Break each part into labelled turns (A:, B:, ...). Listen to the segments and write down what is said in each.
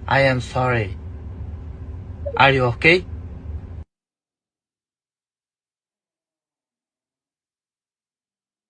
A: I am sorry. Are you okay?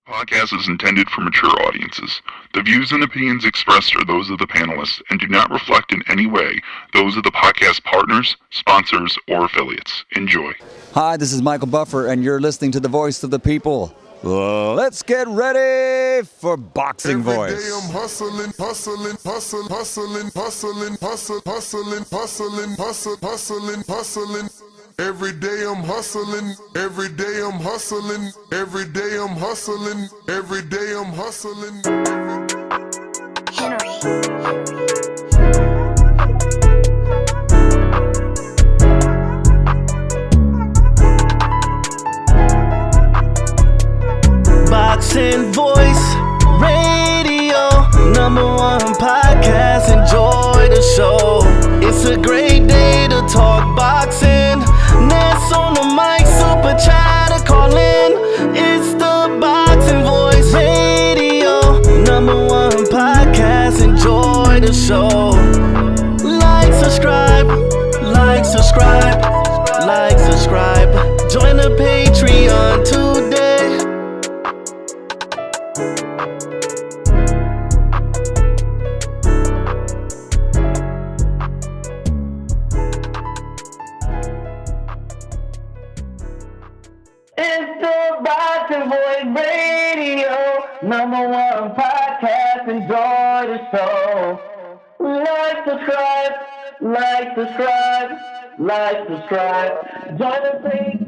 B: Podcast is intended for mature audiences. The views and opinions expressed are those of the panelists and do not reflect in any way those of the podcast partners, sponsors, or affiliates. Enjoy.
C: Hi, this is Michael Buffer, and you're listening to the Voice of the People. Let's get ready for Boxing Voice.
D: Every day I'm hustling, hustling, hustling, hustling, hustling, hustling, hustling, hustling, hustling, hustling, hustling. Every day I'm hustling, every day I'm hustling, every day I'm hustling, every day I'm hustling.
E: Boxing Voice Radio, #1 podcast. Enjoy the show. It's a great day to talk boxing. Ness on the mic, super chat to call in. It's the Boxing Voice Radio, #1 podcast. Enjoy the show. Like, subscribe, like, subscribe, like, subscribe. Join the Patreon today. It's the Boxing Voice Radio, #1 podcast. Enjoy the show. Like, subscribe, like, subscribe, like, subscribe. Join the page.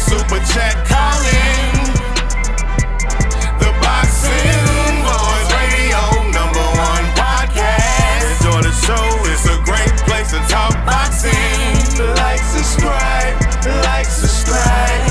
D: Super chat calling. The Boxing Voice Radio, #1 podcast. Enjoy the show, it's a great place to talk boxing. Like, subscribe, like, subscribe,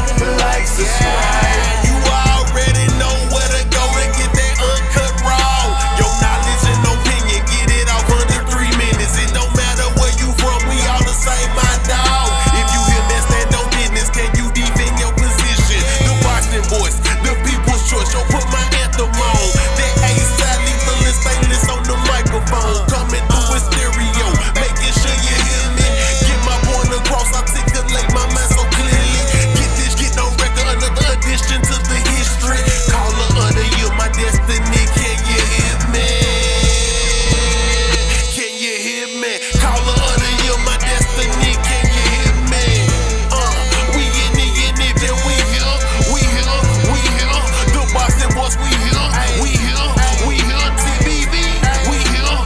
D: like, subscribe. You already know where to go and get that uncut raw. Your knowledge and opinion, get it off under 3 minutes. It don't matter where you from, we all the same, my dog. If you hear that, stand on business, can you defend your position? The Boxing Voice, the people's choice. Yo, put my anthem on. That A-side, lethal and stainless on the microphone. Coming through with stereo, making sure you hear me. Get my point across, articulate my mind so clearly. Get no record, another addition to the history. Call her under you, my destiny. Can you hear me? Can you hear me? Call her under you, my destiny. Can you hear me? We in it, then we here. The Boxing Voice, we here. TBV. We here.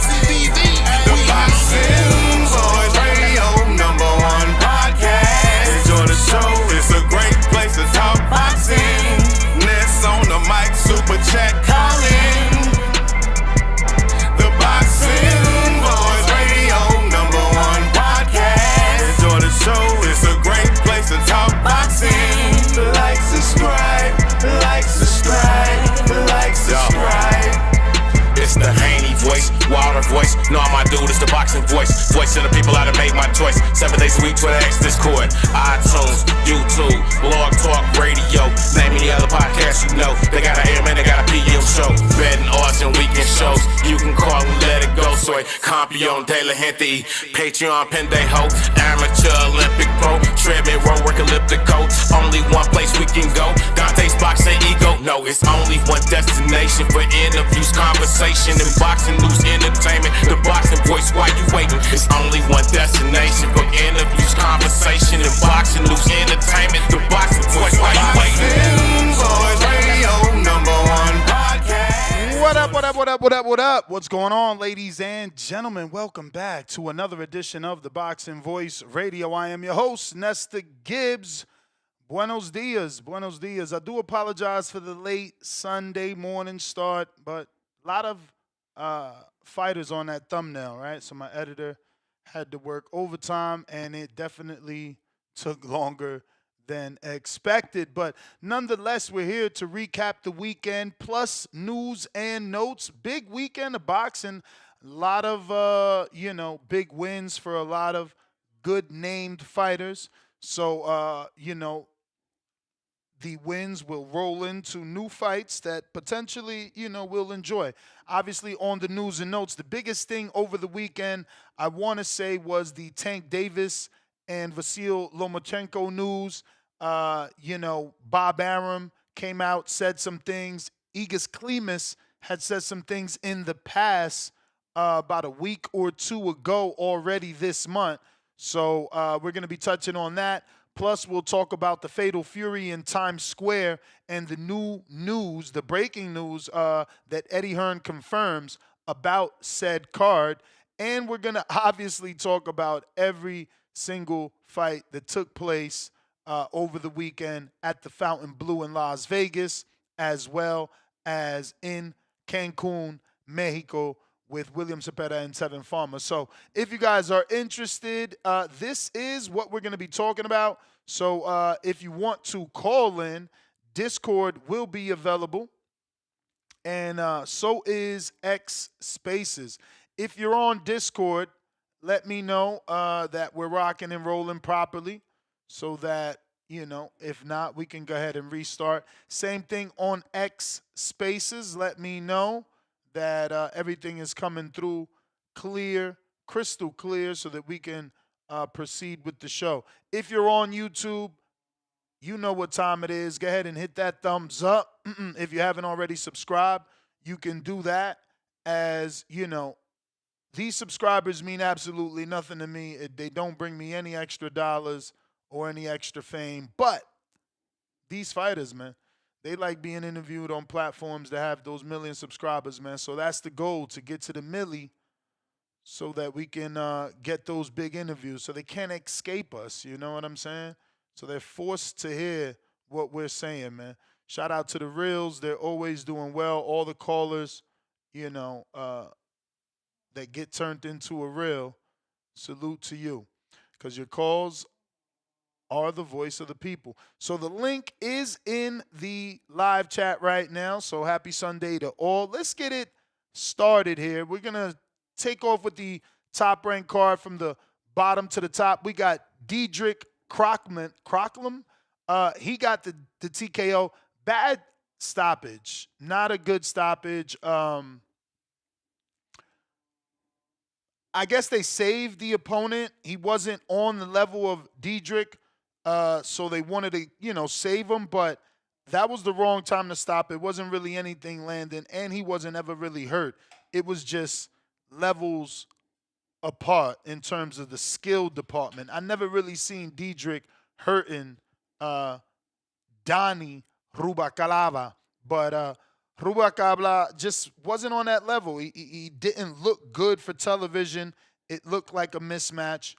D: TBV. The Boxing Voice Radio, #1 podcast. Enjoy the show, it's a great place to talk boxing. Ness on the mic, super chat calling. The Boxing Voice Radio, #1 podcast. Enjoy the show, it's a great place to talk boxing. Like, subscribe, like, subscribe, like, subscribe.
F: It's the Haney voice, Wilder voice. No, I'm my dude, it's the Boxing Voice. Voice of the people, I done made my choice. 7 days a week, Twitter, X, Discord, iTunes, YouTube, Blog Talk, Radio. Name any other podcast you know. They got an AM and they got a PM show. Betting odds and weekend shows. You can call and let it go. Soy Campeon de la Gente. Patreon, Pendejo. Amateur, Olympic Pro. Treadmill, road work, elliptical. Only one place we can go. Dante's Boxing Ego. No, it's only one destination for interviews, conversation, and boxing news, entertainment. The Boxing Voice, why you waiting? It's only one destination for interviews, conversation, and boxing news, entertainment. The Boxing Voice, why you waiting?
D: Boxing Voice Radio, #1 podcast.
G: What up? What's going on, ladies and gentlemen? Welcome back to another edition of the Boxing Voice Radio. I am your host, Nesta Gibbs. Buenos dias. I do apologize for the late Sunday morning start, but a lot of fighters on that thumbnail, right? So my editor had to work overtime, and it definitely took longer than expected. But nonetheless, we're here to recap the weekend, plus news and notes. Big weekend of boxing. A lot of, big wins for a lot of good named fighters. So, the wins will roll into new fights that potentially, we'll enjoy. Obviously, on the news and notes, the biggest thing over the weekend, I want to say, was the Tank Davis and Vasil Lomachenko news. Bob Arum came out, said some things. Igis Klimas had said some things in the past, about a week or two ago already this month. So we're going to be touching on that. Plus, we'll talk about the Fatal Fury in Times Square and the new news, the breaking news that Eddie Hearn confirms about said card. And we're going to obviously talk about every single fight that took place over the weekend at the Fountain Blue in Las Vegas, as well as in Cancun, Mexico, with William Zepeda and Tevin Farmer. So if you guys are interested, this is what we're going to be talking about. So if you want to call in, Discord will be available. And so is X Spaces. If you're on Discord, let me know that we're rocking and rolling properly so that, if not, we can go ahead and restart. Same thing on X Spaces. Let me know that everything is coming through clear, crystal clear, so that we can proceed with the show. If you're on YouTube, you know what time it is. Go ahead and hit that thumbs up. If you haven't already subscribed, you can do that. As these subscribers mean absolutely nothing to me. They don't bring me any extra dollars or any extra fame. But these fighters, man, they like being interviewed on platforms that have those million subscribers, man. So that's the goal, to get to the milli so that we can get those big interviews. So they can't escape us, you know what I'm saying? So they're forced to hear what we're saying, man. Shout out to the Reels. They're always doing well. All the callers, that get turned into a reel, salute to you. Because your calls are the voice of the people. So the link is in the live chat right now. So happy Sunday to all. Let's get it started here. We're going to take off with the top ranked card from the bottom to the top. We got Diedrich Krocklam. He got the TKO. Bad stoppage. Not a good stoppage. I guess they saved the opponent. He wasn't on the level of Diedrich. So they wanted to, save him, but that was the wrong time to stop. It wasn't really anything landing, and he wasn't ever really hurt. It was just levels apart in terms of the skill department. I never really seen Diedrich hurting Donnie Rubacalava, but Rubacabla just wasn't on that level. He didn't look good for television. It looked like a mismatch.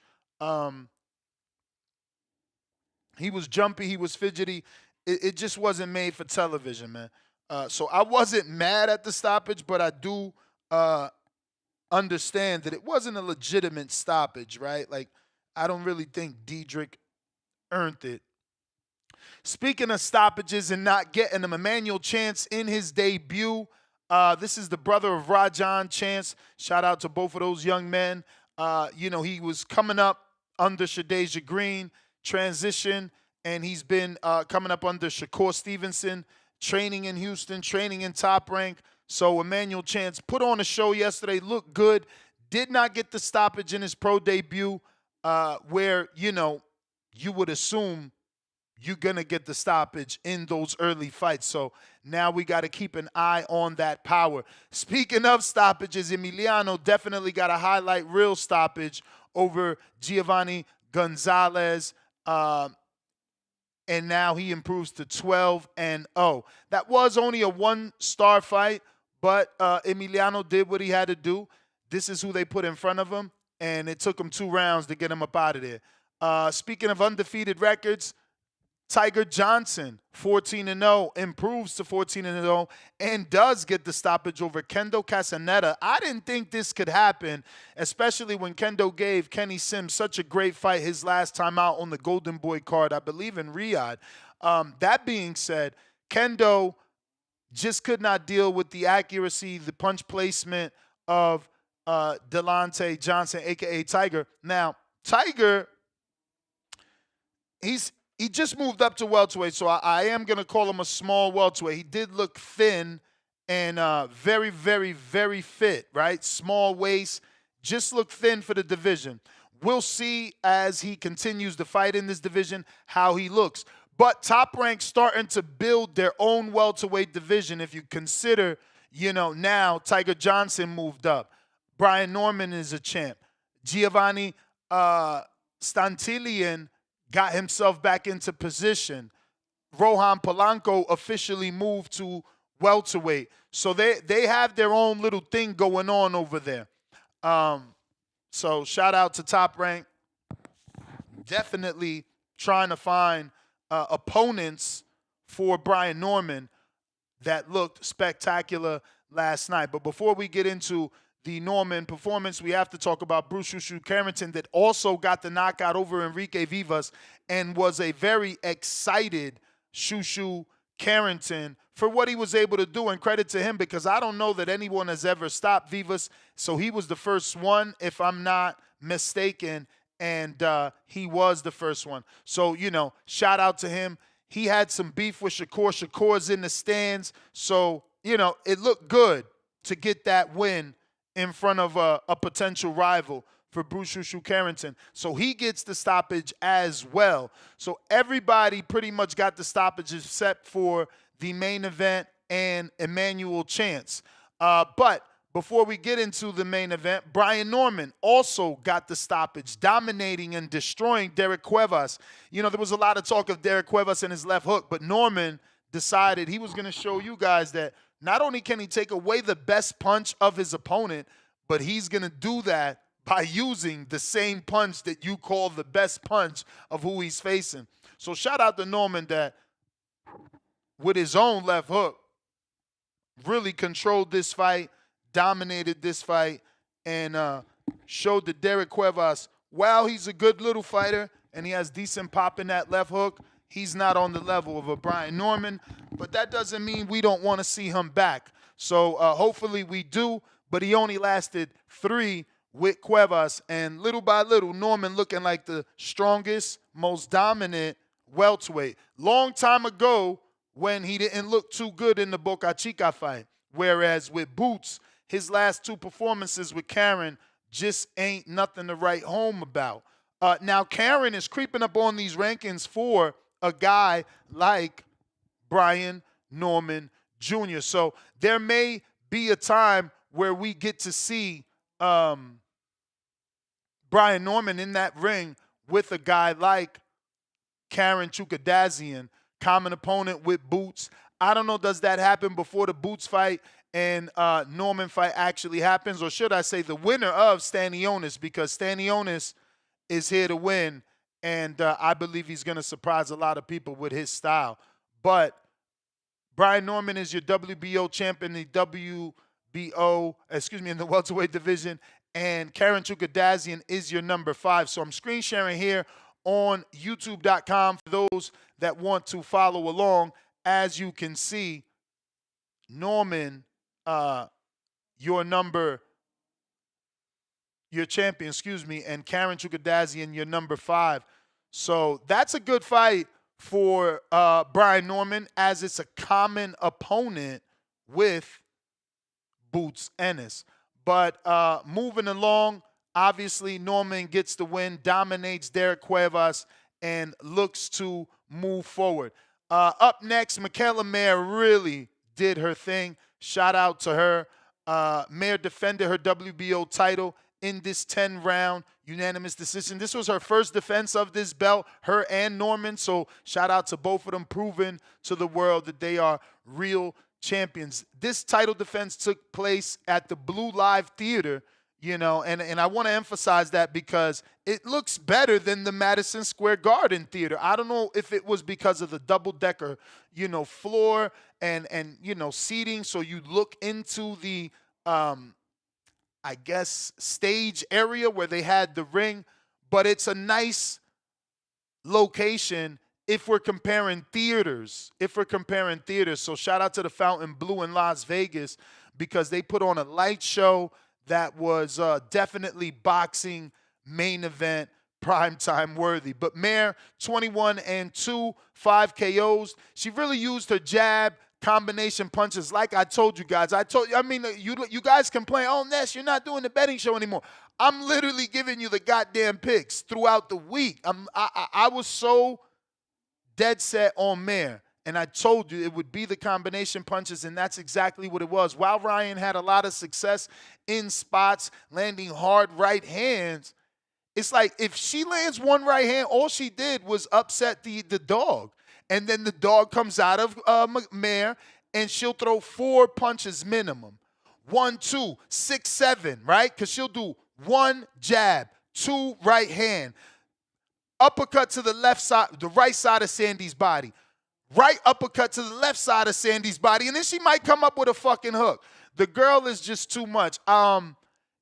G: He was jumpy. He was fidgety. It just wasn't made for television, man. So I wasn't mad at the stoppage, but I do understand that it wasn't a legitimate stoppage, right? Like, I don't really think Diedrich earned it. Speaking of stoppages and not getting them, Emmanuel Chance in his debut. This is the brother of Rajan Chance. Shout out to both of those young men. He was coming up under Shadeja Green, transition, and he's been coming up under Shakur Stevenson, training in Houston, training in Top Rank. So Emmanuel Chance put on a show yesterday, looked good, did not get the stoppage in his pro debut, where, you would assume you're going to get the stoppage in those early fights. So now we got to keep an eye on that power. Speaking of stoppages, Emiliano definitely got a highlight reel stoppage over Giovanni Gonzalez. And now he improves to 12-0. That was only a one-star fight, but Emiliano did what he had to do. This is who they put in front of him, and it took him 2 rounds to get him up out of there. Speaking of undefeated records, Tiger Johnson, 14-0, improves to 14-0, and does get the stoppage over Kendo Castaneda. I didn't think this could happen, especially when Kendo gave Kenny Sims such a great fight his last time out on the Golden Boy card, I believe in Riyadh. That being said, Kendo just could not deal with the accuracy, the punch placement of Delonte Johnson, a.k.a. Tiger. Now, Tiger, he just moved up to welterweight, so I am going to call him a small welterweight. He did look thin and very, very, very fit, right? Small waist, just looked thin for the division. We'll see as he continues to fight in this division how he looks. But Top Rank starting to build their own welterweight division. If you consider, now Tiger Johnson moved up. Brian Norman is a champ. Giovanni Stantilian got himself back into position. Rohan Polanco officially moved to welterweight. So they have their own little thing going on over there. So shout out to Top Rank. Definitely trying to find opponents for Brian Norman that looked spectacular last night. But before we get into the Norman performance, we have to talk about Bruce Shushu Carrington that also got the knockout over Enrique Vivas and was a very excited Shushu Carrington for what he was able to do, and credit to him because I don't know that anyone has ever stopped Vivas. So he was the first one, if I'm not mistaken, and he was the first one. So, shout out to him. He had some beef with Shakur. Shakur's in the stands. So, it looked good to get that win in front of a potential rival for Bruce Shushu Carrington. So he gets the stoppage as well. So everybody pretty much got the stoppage except for the main event and Emmanuel Chance. But before we get into the main event, Brian Norman also got the stoppage, dominating and destroying Derek Cuevas. There was a lot of talk of Derek Cuevas and his left hook, but Norman decided he was going to show you guys that not only can he take away the best punch of his opponent, but he's going to do that by using the same punch that you call the best punch of who he's facing. So shout out to Norman that with his own left hook really controlled this fight, dominated this fight, and showed that Derek Cuevas, while he's a good little fighter and he has decent pop in that left hook, he's not on the level of a Brian Norman, but that doesn't mean we don't want to see him back. So hopefully we do, but he only lasted 3 with Cuevas, and little by little, Norman looking like the strongest, most dominant welterweight. Long time ago when he didn't look too good in the Boca Chica fight, whereas with Boots, his last 2 performances with Karen just ain't nothing to write home about. Now, Karen is creeping up on these rankings for a guy like Brian Norman Jr. So there may be a time where we get to see Brian Norman in that ring with a guy like Karen Chukadazian, common opponent with Boots. I don't know, does that happen before the Boots fight and Norman fight actually happens? Or should I say the winner of Stanionis, because Stanionis is here to win, and I believe he's going to surprise a lot of people with his style. But Brian Norman is your WBO champion in the in the welterweight division, and Karen Chukadazian is your number 5. So I'm screen sharing here on YouTube.com for those that want to follow along. As you can see, Norman, your champion, and Karen Chukadazian, your number 5. So that's a good fight for Brian Norman, as it's a common opponent with Boots Ennis. But moving along, obviously Norman gets the win, dominates Derek Cuevas, and looks to move forward. Up next, Michaela Mayer really did her thing. Shout out to her. Mayer defended her WBO title in this 10-round unanimous decision. This was her first defense of this belt, her and Norman. So shout out to both of them, proving to the world that they are real champions. This title defense took place at the Blue Live Theater You know, and I want to emphasize that because it looks better than the Madison Square Garden Theater. I don't know if it was because of the double-decker, floor and seating, so you look into the I guess stage area where they had the ring, but it's a nice location if we're comparing theaters. So shout out to the Fountain Blue in Las Vegas because they put on a light show that was definitely boxing main event primetime worthy. But Mayer, 21-2, 5 KOs. She really used her jab, combination punches. Like I told you guys, you guys complain, oh, Ness, you're not doing the betting show anymore. I'm literally giving you the goddamn picks throughout the week. I was so dead set on Mayer. And I told you it would be the combination punches, and that's exactly what it was. While Ryan had a lot of success in spots, landing hard right hands, it's like if she lands one right hand, all she did was upset the dog. And then the dog comes out of Mayer, and she'll throw 4 punches minimum. 1, 2, 6, 7, right? Because she'll do 1 jab, 2 right hand, uppercut to the left side, the right side of Sandy's body. Right uppercut to the left side of Sandy's body, and then she might come up with a fucking hook. The girl is just too much.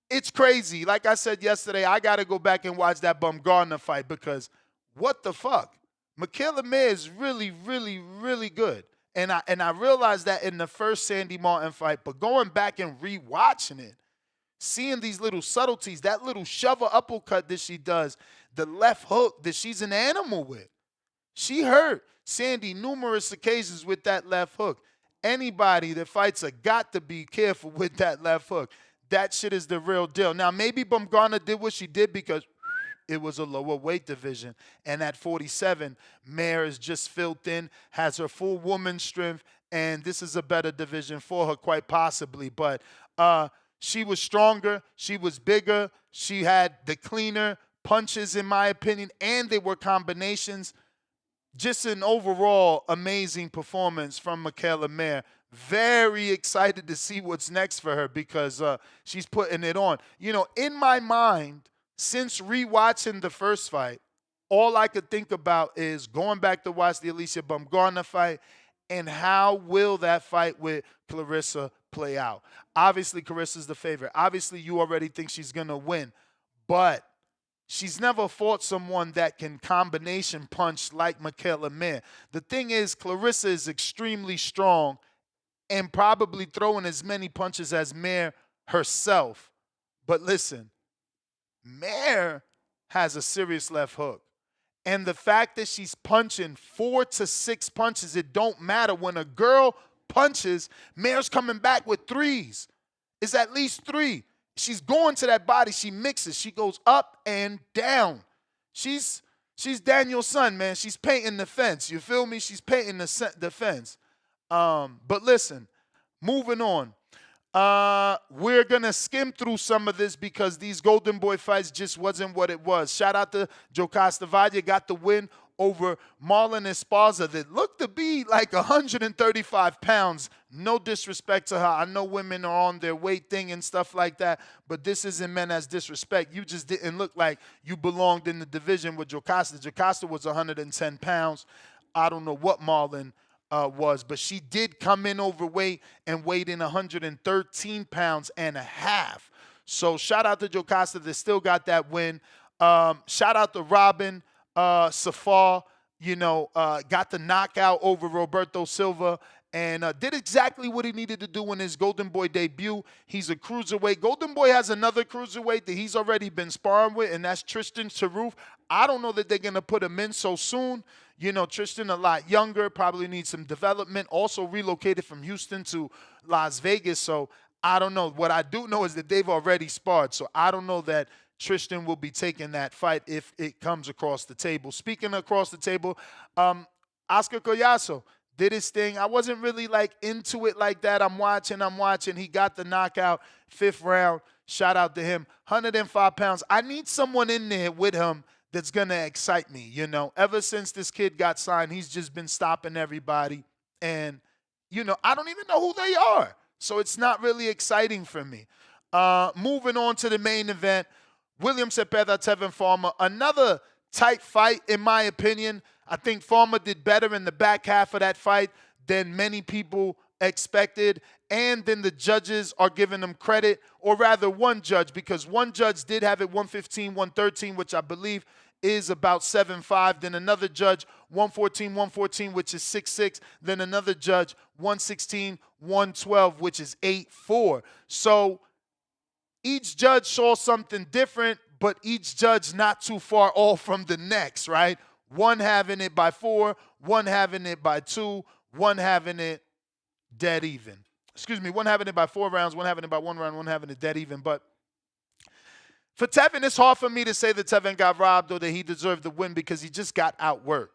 G: It's crazy. Like I said yesterday, I got to go back and watch that Bumgarner fight because what the fuck? Michaela Mayer is really, really, really good. And I realized that in the first Sandy Martin fight, but going back and rewatching it, seeing these little subtleties, that little shovel uppercut that she does, the left hook that she's an animal with. She hurt Sandy numerous occasions with that left hook. Anybody that fights her got to be careful with that left hook. That shit is the real deal. Now, maybe Bumgarner did what she did because it was a lower weight division. And at 47, Mayer is just filled in, has her full woman strength, and this is a better division for her, quite possibly. But she was stronger. She was bigger. She had the cleaner punches, in my opinion, and they were combinations. Just an overall amazing performance from Michaela Mayer. Very excited to see what's next for her because she's putting it on. In my mind, since rewatching the first fight, all I could think about is going back to watch the Alicia Bumgarner fight and how will that fight with Clarissa play out. Obviously, Carissa's the favorite. Obviously, you already think she's going to win. But she's never fought someone that can combination punch like Michaela Mayer. The thing is, Clarissa is extremely strong and probably throwing as many punches as Mayer herself. But listen, Mayer has a serious left hook. And the fact that she's punching 4 to 6 punches, it don't matter. When a girl punches, Mayer's coming back with 3s. It's at least 3. She's going to that body. She mixes. She goes up and down. She's Daniel's son, man. She's painting the fence. You feel me? She's painting the fence. But listen, moving on. We're going to skim through some of this because these Golden Boy fights just wasn't what it was. Shout out to Jocasta Valle, got the win over Marlon Esparza that looked to be like 135 pounds. No disrespect to her. I know women are on their weight thing and stuff like that, but this isn't meant as disrespect. You just didn't look like you belonged in the division with Jocasta. Jocasta was 110 pounds. I don't know what Marlon was, but she did come in overweight and weighed in 113 pounds and a half. So shout out to Jocasta that still got that win. Shout out to Robin Safar, got the knockout over Roberto Silva and did exactly what he needed to do in his Golden Boy debut. He's a cruiserweight. Golden Boy has another cruiserweight that he's already been sparring with, and that's Tristan Taruf. I don't know that they're going to put him in so soon. Tristan a lot younger, probably needs some development. Also relocated from Houston to Las Vegas, so I don't know. What I do know is that they've already sparred, so I don't know that Tristan will be taking that fight if it comes across the table. Speaking across the table, Oscar Collazo did his thing. I wasn't really into it like that. I'm watching. He got the knockout, 5th round. Shout out to him. 105 pounds. I need someone in there with him that's going to excite me, Ever since this kid got signed, he's just been stopping everybody. And, I don't even know who they are. So it's not really exciting for me. Moving on to the main event, William Zepeda, Tevin Farmer. Another tight fight, in my opinion. I think Farmer did better in the back half of that fight than many people expected. And then the judges are giving them credit, or rather one judge, because one judge did have it 115, 113, which I believe is about 7'5". Then another judge, 114, 114, which is 6'6". Then another judge, 116, 112, which is 8'4". So each judge saw something different, but each judge not too far off from the next, right? One having it by 4, one having it by 2, one having it dead even. Excuse me, one having it by 4 rounds, one having it by 1 round, one having it dead even. But for Tevin, it's hard for me to say that Tevin got robbed or that he deserved the win because he just got outworked.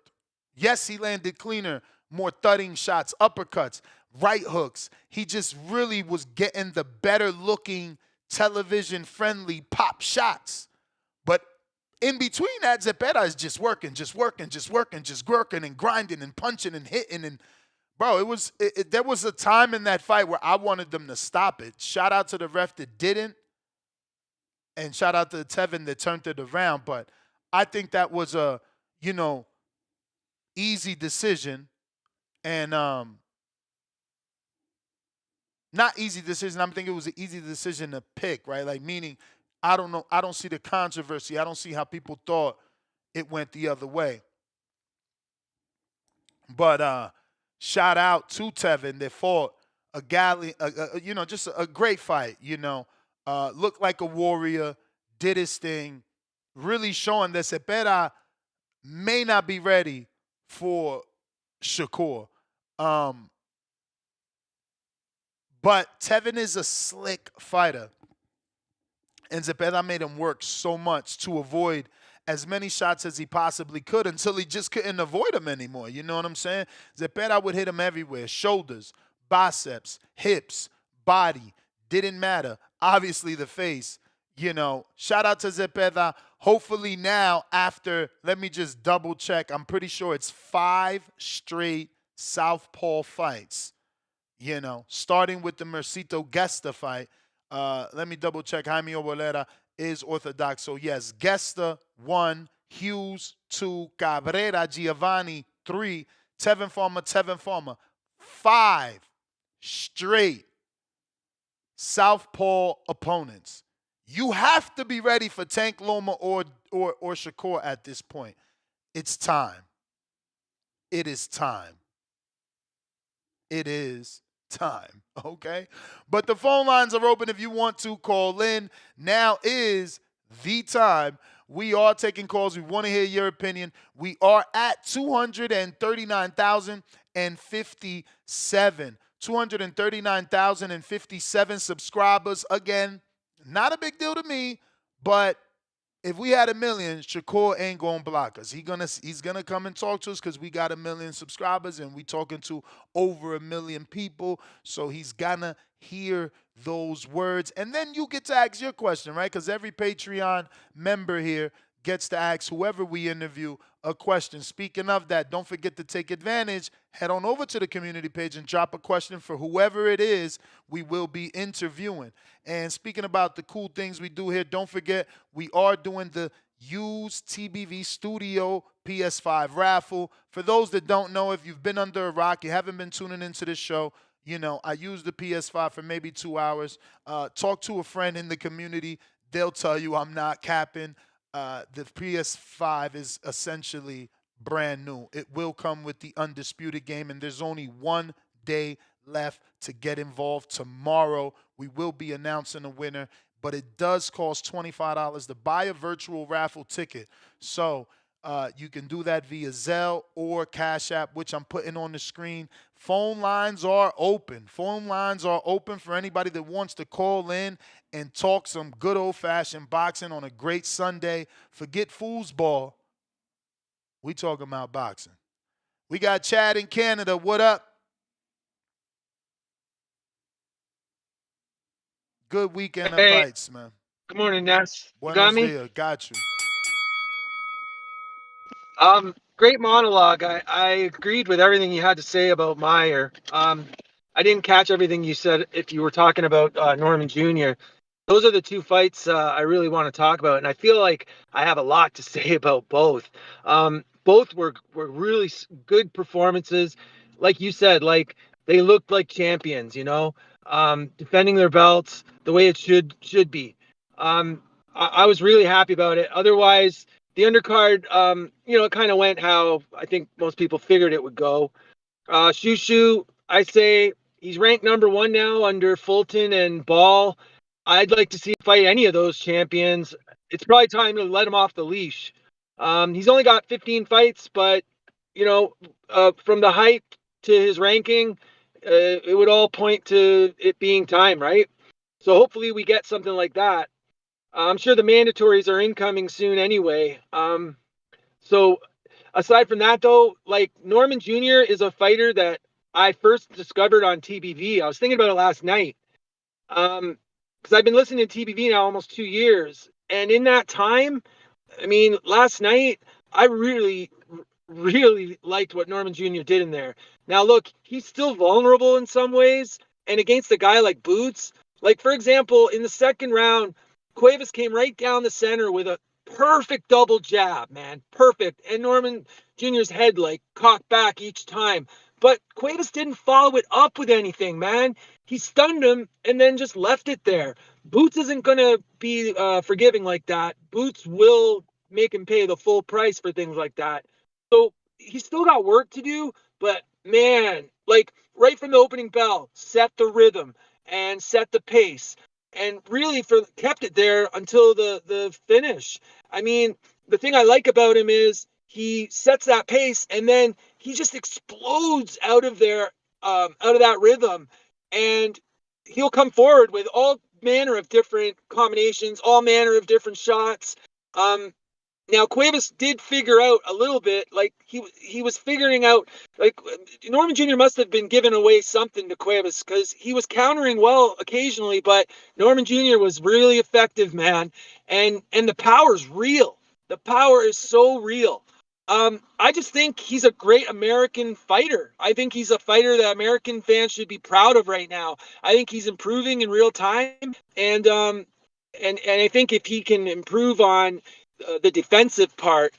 G: Yes, he landed cleaner, more thudding shots, uppercuts, right hooks. He just really was getting the better looking, television-friendly pop shots. But in between that, Zepeda is just working and grinding and punching and hitting. And, bro, there was a time in that fight where I wanted them to stop it. Shout out to the ref that didn't. And shout out to Tevin that turned it around. But I think that was a, easy decision. And not easy decision. I'm thinking it was an easy decision to pick, right? Like, meaning, I don't know. I don't see the controversy. I don't see how people thought it went the other way. But shout out to Tevin that fought just a great fight, looked like a warrior, did his thing, really showing that Zepeda may not be ready for Shakur. But Tevin is a slick fighter. And Zepeda made him work so much to avoid as many shots as he possibly could until he just couldn't avoid them anymore. You know what I'm saying? Zepeda would hit him everywhere. Shoulders, biceps, hips, body. Didn't matter. Obviously the face. Shout out to Zepeda. Hopefully now let me just double check. I'm pretty sure it's 5 straight southpaw fights. Starting with the Mercito Gesta fight. Let me double check. Jaime Obolera is orthodox. So yes, Gesta 1, Hughes 2, Cabrera, Giovanni 3, Tevin Farmer 5 straight southpaw opponents. You have to be ready for Tank Loma or Shakur at this point. It's time. It is time. It is time, okay? But the phone lines are open if you want to call in. Now is the time. We are taking calls. We want to hear your opinion. We are at 239,057. 239,057 subscribers. Again, not a big deal to me, but if we had 1 million, Shakur ain't gonna block us. He's gonna come and talk to us because we got 1 million subscribers and we talking to over 1 million people. So he's gonna hear those words. And then you get to ask your question, right? Because every Patreon member here gets to ask whoever we interview a question. Speaking of that, don't forget to take advantage. Head on over to the community page and drop a question for whoever it is we will be interviewing. And speaking about the cool things we do here, don't forget we are doing the Use TBV Studio PS5 raffle. For those that don't know, if you've been under a rock, you haven't been tuning into the show, I use the PS5 for maybe 2 hours. Talk to a friend in the community. They'll tell you I'm not capping. The PS5 is essentially brand new. It will come with the Undisputed game, and there's only 1 day left to get involved. Tomorrow, we will be announcing a winner, but it does cost $25 to buy a virtual raffle ticket. So you can do that via Zelle or Cash App, which I'm putting on the screen. Phone lines are open. Phone lines are open for anybody that wants to call in and talk some good old-fashioned boxing on a great Sunday. Forget foosball. We talking about boxing. We got Chad in Canada. What up? Good weekend of fights, man.
H: Good morning, Ness. You
G: Buenos
H: got me?
G: dias. Got you.
H: Great monologue. I agreed with everything you had to say about Mayer. I didn't catch everything you said if you were talking about Norman Jr. those are the two fights I really want to talk about, and I feel like I have a lot to say about both. Both were really good performances, like you said. Like they looked like champions, defending their belts the way it should be. I was really happy about it. Otherwise, the undercard, it kind of went how I think most people figured it would go. Shushu, I say he's ranked number one now under Fulton and Ball. I'd like to see him fight any of those champions. It's probably time to let him off the leash. He's only got 15 fights, but from the hype to his ranking, it would all point to it being time, right? So hopefully we get something like that. I'm sure the mandatories are incoming soon anyway. So aside from that, though, like Norman Jr. is a fighter that I first discovered on TBV. I was thinking about it last night. Because I've been listening to TBV now almost 2 years. And in that time, I mean, last night, I really, really liked what Norman Jr. did in there. Now, look, he's still vulnerable in some ways. And against a guy like Boots, like, for example, in the second round, Cuevas came right down the center with a perfect double jab, man. Perfect. And Norman Jr.'s head, like, cocked back each time. But Cuevas didn't follow it up with anything, man. He stunned him and then just left it there. Boots isn't going to be forgiving like that. Boots will make him pay the full price for things like that. So he's still got work to do, but man, like right from the opening bell, set the rhythm and set the pace and really kept it there until the finish. I mean, the thing I like about him is he sets that pace and then he just explodes out of there, out of that rhythm, and he'll come forward with all manner of different combinations, all manner of different shots. Now Cuevas did figure out a little bit, like he was figuring out, like Norman Jr. must have been giving away something to Cuevas because he was countering well occasionally, but Norman Jr. was really effective, man, and the power's real. The power is so real. I just think he's a great American fighter. I think he's a fighter that American fans should be proud of right now. I think he's improving in real time, and I think if he can improve on the defensive part,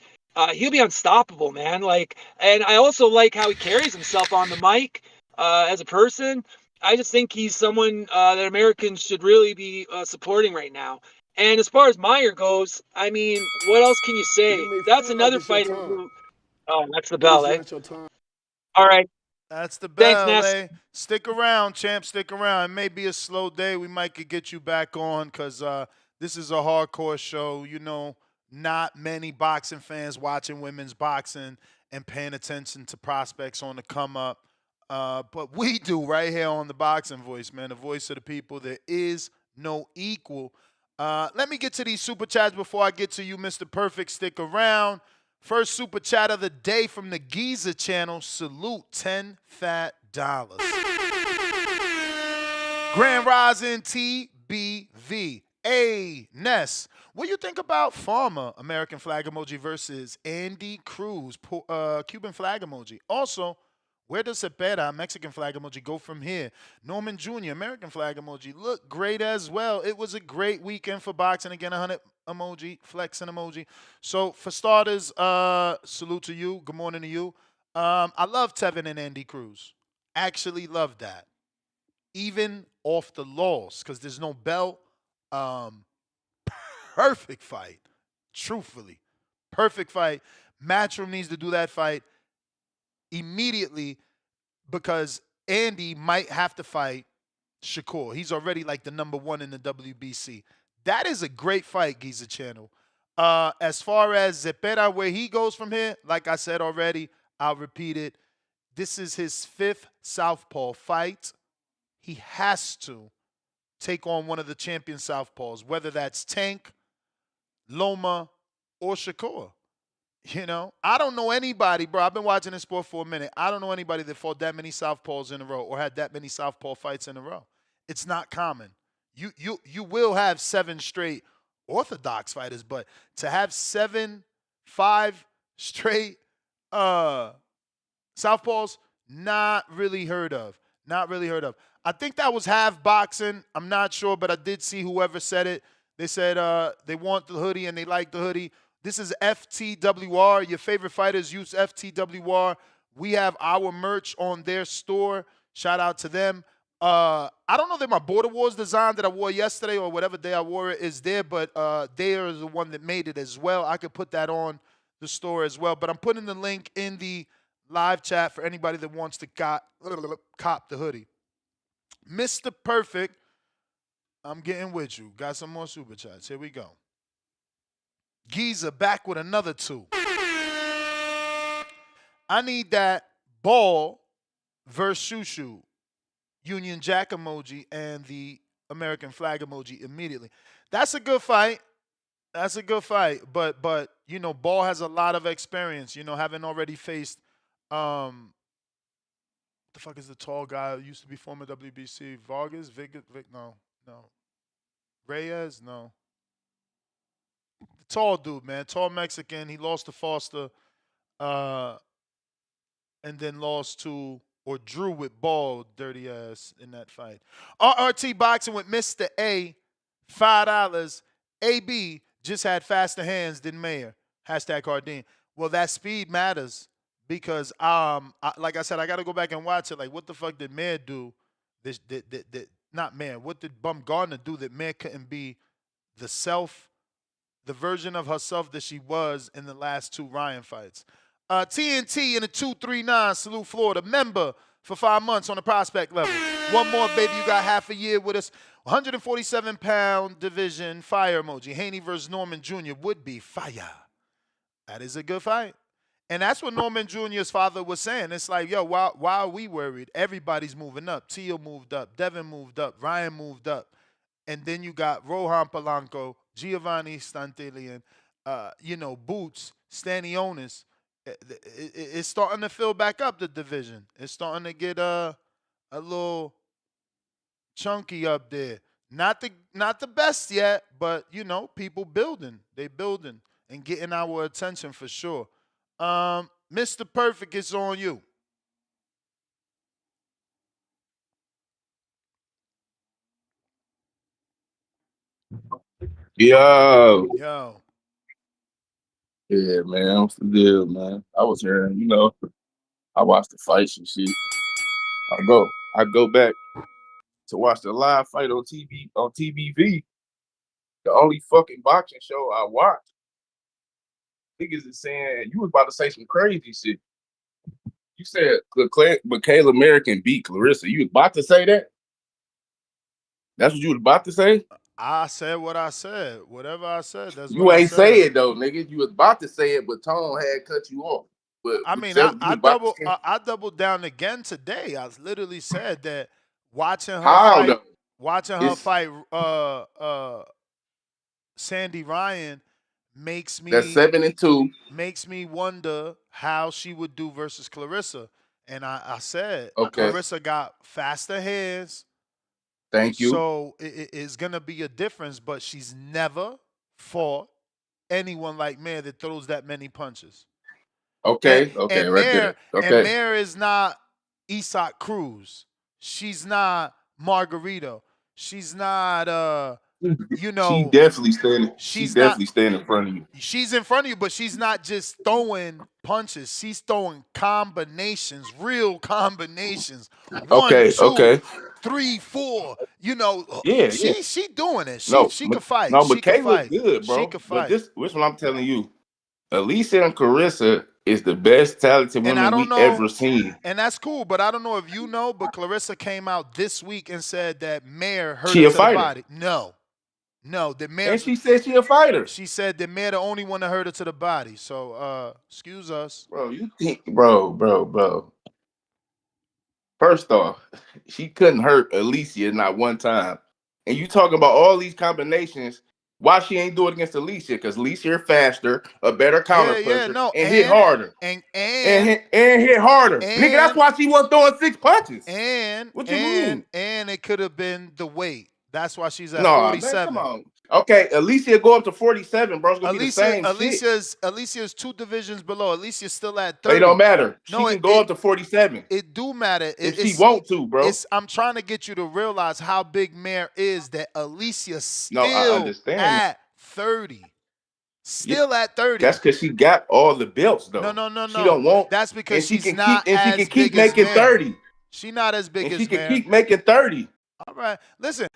H: he'll be unstoppable, man. Like, and I also like how he carries himself on the mic as a person. I just think he's someone that Americans should really be supporting right now. And as far as Mayer goes, I mean, what else can you say? That's another fighter who. Oh, that's the bell, eh? All right.
G: That's the
H: Thanks,
G: bell,
H: Ness.
G: eh? Stick around, champ. Stick around. It may be a slow day. We might could get you back on because this is a hardcore show. You know, not many boxing fans watching women's boxing and paying attention to prospects on the come up. But we do right here on the Boxing Voice, man. The voice of the people. There is no equal. Let me get to these super chats before I get to you, Mr. Perfect. Stick around. First super chat of the day from the Giza channel. Salute, 10 fat dollars. Grand Rising TBV. A Ness. What do you think about Farmer, American flag emoji, versus Andy Cruz, Cuban flag emoji? Also, where does Seaeda, Mexican flag emoji, go from here? Norman Jr., American flag emoji, look great as well. It was a great weekend for boxing. Again, 100 emoji, flexing emoji. So, for starters, salute to you. Good morning to you. I love Tevin and Andy Cruz. Actually love that. Even off the loss, because there's no belt. Perfect fight. Truthfully. Perfect fight. Matchroom needs to do that fight immediately because Andy might have to fight Shakur. He's already like the number one in the WBC. That is a great fight, Giza Channel. As far as Zepeda, where he goes from here, like I said already, I'll repeat it. This is his 5th southpaw fight. He has to take on one of the champion southpaws, whether that's Tank, Loma, or Shakur. You know, I don't know anybody, bro. I've been watching this sport for a minute. I don't know anybody that fought that many southpaws in a row or had that many southpaw fights in a row. It's not common. You will have 7 straight orthodox fighters, but to have 5 straight southpaws, not really heard of. Not really heard of. I think that was Half Boxing. I'm not sure, but I did see whoever said it. They said they want the hoodie and they like the hoodie. This is FTWR. Your favorite fighters use FTWR. We have our merch on their store. Shout out to them. I don't know that my Border Wars design that I wore yesterday or whatever day I wore it is there, but they are the one that made it as well. I could put that on the store as well. But I'm putting the link in the live chat for anybody that wants to cop the hoodie. Mr. Perfect, I'm getting with you. Got some more super chats. Here we go. Giza back with another 2. I need that ball versus Shushu, Union Jack emoji, and the American flag emoji immediately. That's a good fight. That's a good fight. But you know, Ball has a lot of experience, you know, having already faced what the fuck is the tall guy who used to be former WBC? Vargas? No. Reyes? No. The tall dude, man. Tall Mexican. He lost to Foster and then lost to or drew with Ball, dirty ass, in that fight. RRT Boxing with Mr. A, $5. AB just had faster hands than Mayer. Hashtag Hardin. Well, that speed matters because, like I said, I got to go back and watch it. Like, what the fuck did Mayer do? Not Mayer. What did Bumgarner do that Mayer couldn't be the version of herself that she was in the last 2 Ryan fights? TNT in a 239, salute Florida. Member for 5 months on the prospect level. One more, baby. You got half a year with us. 147-pound division, fire emoji. Haney versus Norman Jr. would be fire. That is a good fight. And that's what Norman Jr.'s father was saying. It's like, yo, why are we worried? Everybody's moving up. Teal moved up. Devin moved up. Ryan moved up. And then you got Rohan Polanco, Giovanni Stantelian, Boots, Stanionis. It's starting to fill back up the division. It's starting to get a little chunky up there. Not the best yet, but you know, people building. They building and getting our attention for sure. Mr. Perfect, it's on you.
I: Yo.
G: Yeah,
I: man, what's the deal, man? I was here, I watched the fights and shit. I go back to watch the live fight on TV, on TBV. The only fucking boxing show I watched. Niggas is saying, you was about to say some crazy shit. You said Michaela Mayer can beat Clarissa. You was about to say that? That's what you was about to say?
G: I said what I said. Whatever I said, that's
I: you
G: what I
I: ain't
G: said.
I: say it though, nigga. You was about to say it, but Tone had cut you off. But
G: I mean, I doubled down again today. I literally said that watching her fight Sandy Ryan makes me
I: that's 7-2.
G: Makes me wonder how she would do versus Clarissa. And I said Clarissa got faster hands.
I: Thank you.
G: So it's gonna be a difference, but she's never fought anyone like Mayer that throws that many punches.
I: Okay,
G: and
I: right
G: Mayer,
I: there. Okay.
G: And Mayer is not Isak Cruz. She's not Margarito. She's not
I: she definitely standing. She's definitely standing in front of you.
G: She's in front of you, but she's not just throwing punches. She's throwing combinations, real combinations. 1, 2, 3, 4. You know, she doing it. She can fight.
I: No, but Kay was good, bro.
G: She can fight.
I: But this what I'm telling you. Alicia and Clarissa is the best talented women we ever seen.
G: And that's cool, but I don't know if you know, but Clarissa came out this week and said that Mayer hurt her to the body. No, that Mayer.
I: And she said she a fighter.
G: She said that Mayer the only one that hurt her to the body. So, excuse us.
I: Bro, you think, bro. First off, she couldn't hurt Alicia not one time. And you talking about all these combinations. Why she ain't do it against Alicia? Because Alicia faster, a better counter puncher, and hit harder. And hit harder. Nigga, that's why she wasn't throwing 6 punches.
G: And
I: what you mean?
G: And it could have been the weight. That's why she's at 47.
I: Man, come on. Okay, Alicia go up to 47, bro. It's gonna be the same shit.
G: Alicia's 2 divisions below. Alicia's still at
I: It
G: 30.
I: don't matter. She
G: No,
I: can go up to 47
G: it do matter.
I: if she want to, bro.
G: I'm trying to get you to realize how big Mare is that Alicia's
I: No, I
G: still
I: understand.
G: at 30. Still at 30.
I: That's because she got all the belts, though.
G: No.
I: She don't want.
G: That's because
I: and she
G: she's
I: can
G: not
I: keep, and
G: as
I: she can keep
G: big as
I: making
G: Mare.
I: 30.
G: She not as big
I: And
G: as
I: she can
G: Mare.
I: keep making 30.
G: All right. Listen.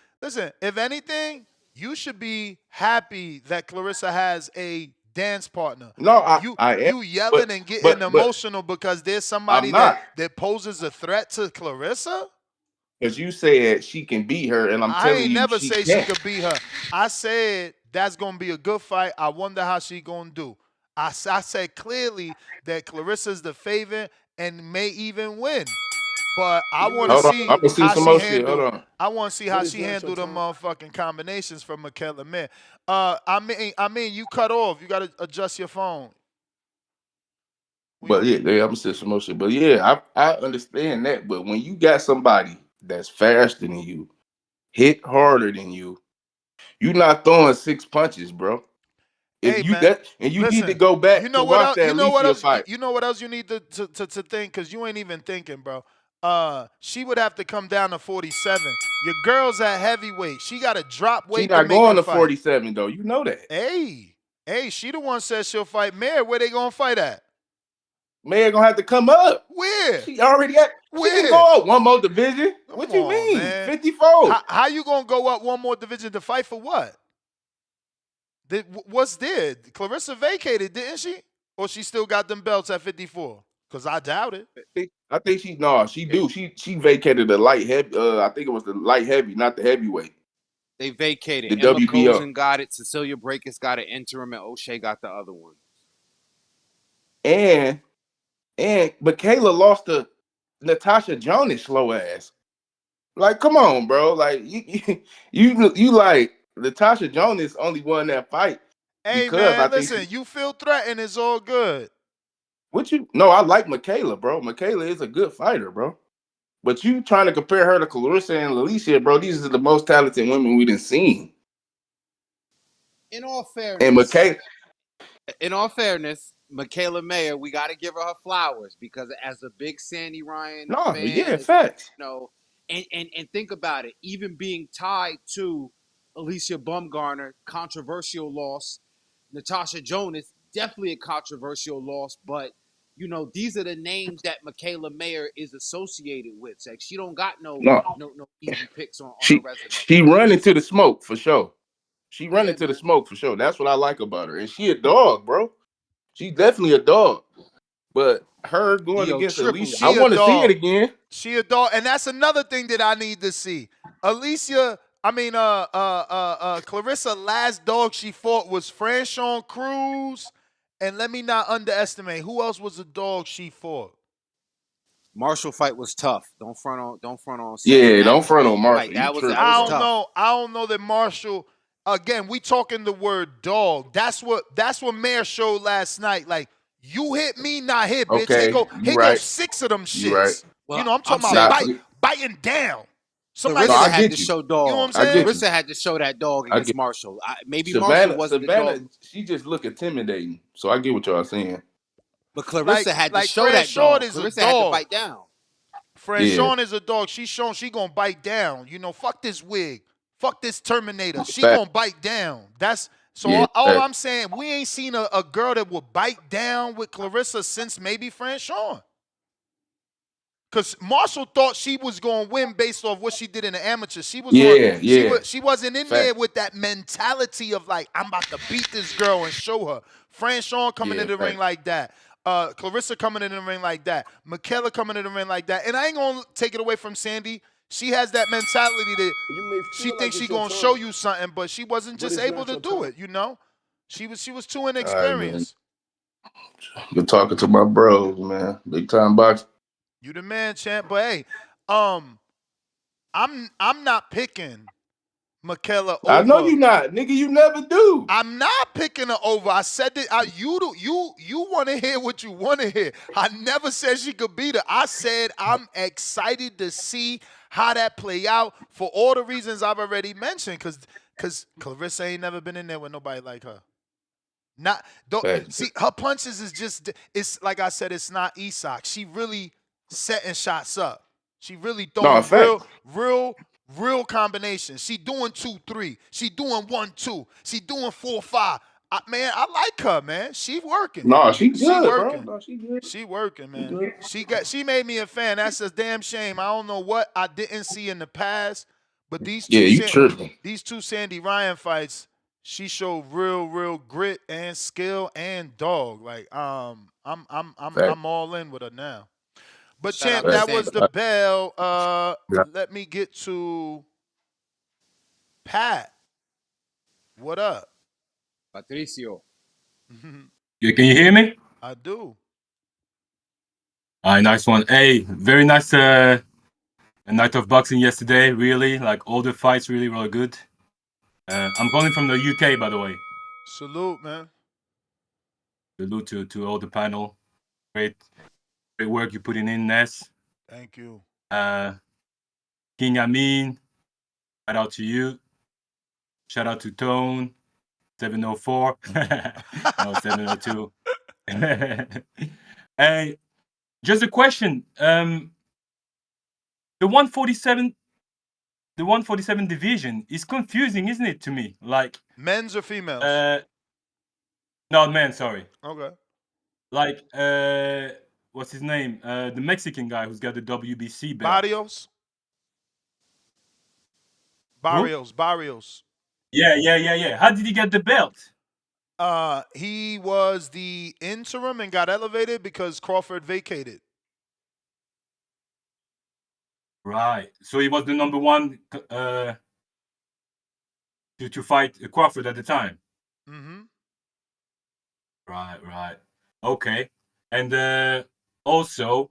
G: If anything, you should be happy that Clarissa has a dance partner.
I: No, I am.
G: You yelling and getting emotional because there's somebody that poses a threat to Clarissa?
I: Because you said she can beat her, and I'm telling you,
G: I ain't never say
I: can't.
G: she could beat her. I said that's gonna be a good fight. I wonder how she gonna do. I said clearly that Clarissa's the favorite and may even win. But I want to see how she handle. I want to see how she handle the motherfucking combinations from Michaela Mayer. I mean, you cut off. You got to adjust your phone.
I: But yeah, I'm gonna say some more shit. But yeah, I understand that. But when you got somebody that's faster than you, hit harder than you, you're not throwing 6 punches, bro. If you need to go back to watch that Alicia fight.
G: You know what else you need to think? Because you ain't even thinking, bro. She would have to come down to 47. Your girl's at heavyweight. She got to drop weight.
I: She's not going to 47 though. You know that.
G: Hey, she the one said she'll fight Mayer. Where they gonna fight at?
I: Mayer gonna have to come up.
G: Where?
I: She already got. Where? She can go up one more division. What you mean?
G: Man.
I: 54.
G: How you gonna go up one more division to fight for what? What's there? Clarissa vacated, didn't she? Or she still got them belts at 54? Because I doubt it.
I: I think she do. She vacated the light heavy. I think it was the light heavy, not the heavyweight.
J: They vacated.
I: The
J: Emma
I: WBO.
J: Cozen got it. Cecilia Breakus got an interim, and O'Shea got the other one.
I: And Michaela lost to Natasha Jonas slow ass. Like, come on, bro. Like you like Natasha Jonas only won that fight.
G: Hey man, listen, you feel threatened, it's all good.
I: No, I like Michaela, bro. Michaela is a good fighter, bro. But you trying to compare her to Clarissa and Alicia, bro, these are the most talented women we done seen.
J: In all fairness.
I: And
J: Michaela Mayer, we got to give her her flowers because as a big Sandy Ryan fan,
I: yeah, facts.
J: You know, and think about it, even being tied to Alicia Baumgartner, controversial loss. Natasha Jonas, definitely a controversial loss, but you know, these are the names that Michaela Mayer is associated with. Like, she don't got no easy picks on her resume.
I: She run into the smoke for sure. The smoke for sure. That's what I like about her. And she a dog, bro. She's definitely a dog. But her going against Alicia, I want to see it again.
G: She a dog. And that's another thing that I need to see. Clarissa last dog she fought was Franchon Cruz. And let me not underestimate who else was a dog she fought.
J: Marshall fight was tough. Don't front on.
I: Yeah, don't front on Marshall.
J: That was
G: I don't
J: tough.
G: know. I don't know that Marshall. Again, we talking the word dog. That's what Mayer showed last night. Like, you hit me, not hit, bitch.
I: Okay,
G: Here go 6 of them shits.
I: Right.
G: Well, you know, I'm talking about biting down.
J: Clarissa had to show dog.
G: You know what I'm saying?
J: Clarissa had to show that dog against Marshall. Marshall wasn't the dog.
I: She just look intimidating. So I get what y'all saying.
J: But Clarissa had to show that dog. Clarissa had to bite down.
G: Franchon is a dog. She's shown she gonna bite down. You know, fuck this wig. Fuck this Terminator. She gonna bite down. All I'm saying, we ain't seen a girl that would bite down with Clarissa since maybe Franchon. Because Marshall thought she was going to win based off what she did in the amateur. She wasn't in there with that mentality of like, I'm about to beat this girl and show her. Franchon coming in the ring like that. Clarissa coming in the ring like that. Michaela coming in the ring like that. And I ain't going to take it away from Sandy. She has that mentality that she thinks she's going to show you something, but she wasn't just able to do it, you know? She was too inexperienced.
I: You're talking to my bros, man. Big time boxing.
G: You the man, champ. But hey, I'm not picking Michaela over.
I: I know you not, nigga. You never do.
G: I'm not picking her over. I said that you want to hear what you want to hear. I never said she could beat her. I said I'm excited to see how that play out for all the reasons I've already mentioned. Because Cause Clarissa ain't never been in there with nobody like her. Not don't
I: Facts.
G: see her punches is just it's like I said, it's not Isak. She really setting shots up. She really
I: No,
G: throwing
I: facts.
G: real combinations. She doing 2-3. She doing 1-2. She doing 4-5. Man, I like her, man. She working.
I: No, she
G: She
I: good, bro.
G: working.
I: No, she good.
G: She working,
I: She
G: man.
I: good.
G: She made me a fan. That's a damn shame. I don't know what I didn't see in the past, but
I: Yeah, you tripping.
G: these two Sandy Ryan fights, she showed real grit and skill and dog. Like
I: Fact.
G: I'm all in with her now. But
J: Shout out
G: champ,
J: to
G: that
J: Sandy.
G: was the bell.
I: Yeah.
G: Let me get to Pat. What up?
J: Patricio.
K: Yeah, can you hear me?
G: I do.
K: All right, nice one. Hey, very nice a night of boxing yesterday. Really, like all the fights, really good. I'm calling from the UK, by the way.
G: Salute, man.
K: Salute to all the panel. Great work you putting in, Ness.
G: Thank you.
K: King Amin, shout out to you. Shout out to Tone, 704. No, 702. Hey, just a question. The 147 division is confusing, isn't it, to me? Like
G: men's or females?
K: No, men, sorry.
G: Okay.
K: Like what's his name? The Mexican guy who's got the WBC belt.
G: Barrios.
K: Yeah. How did he get the belt?
G: He was the interim and got elevated because Crawford vacated.
K: Right. So he was the number one to fight Crawford at the time.
G: Mm-hmm.
K: Right. Okay. And also,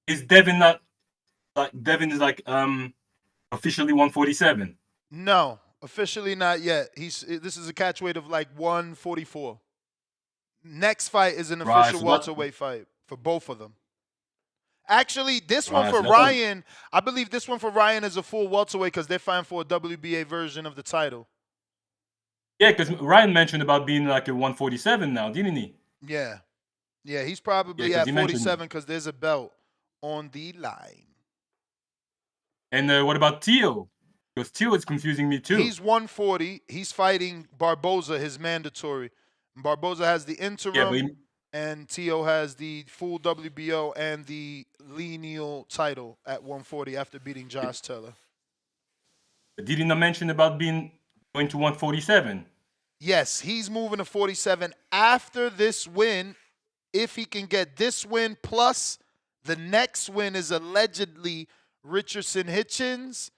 K: is Devin not like Devin is like officially 147?
G: No, officially not yet. This is a catch weight of like 144. Next fight is an official welterweight fight for both of them. Actually, this one for Ryan, I believe this one for Ryan is a full welterweight because they're fighting for a WBA version of the title.
K: Yeah, because Ryan mentioned about being like a 147 now, didn't he?
G: Yeah, he's probably at 47 because there's a belt on the line.
K: And what about Teo? Because Teo is confusing me too.
G: He's 140. He's fighting Barboza, his mandatory. Barboza has the interim, and Teo has the full WBO and the lineal title at 140 after beating Josh Taylor.
K: Did he not mention about going to 147?
G: Yes, he's moving to 47 after this win. If he can get this win plus the next win is allegedly Richardson Hitchens.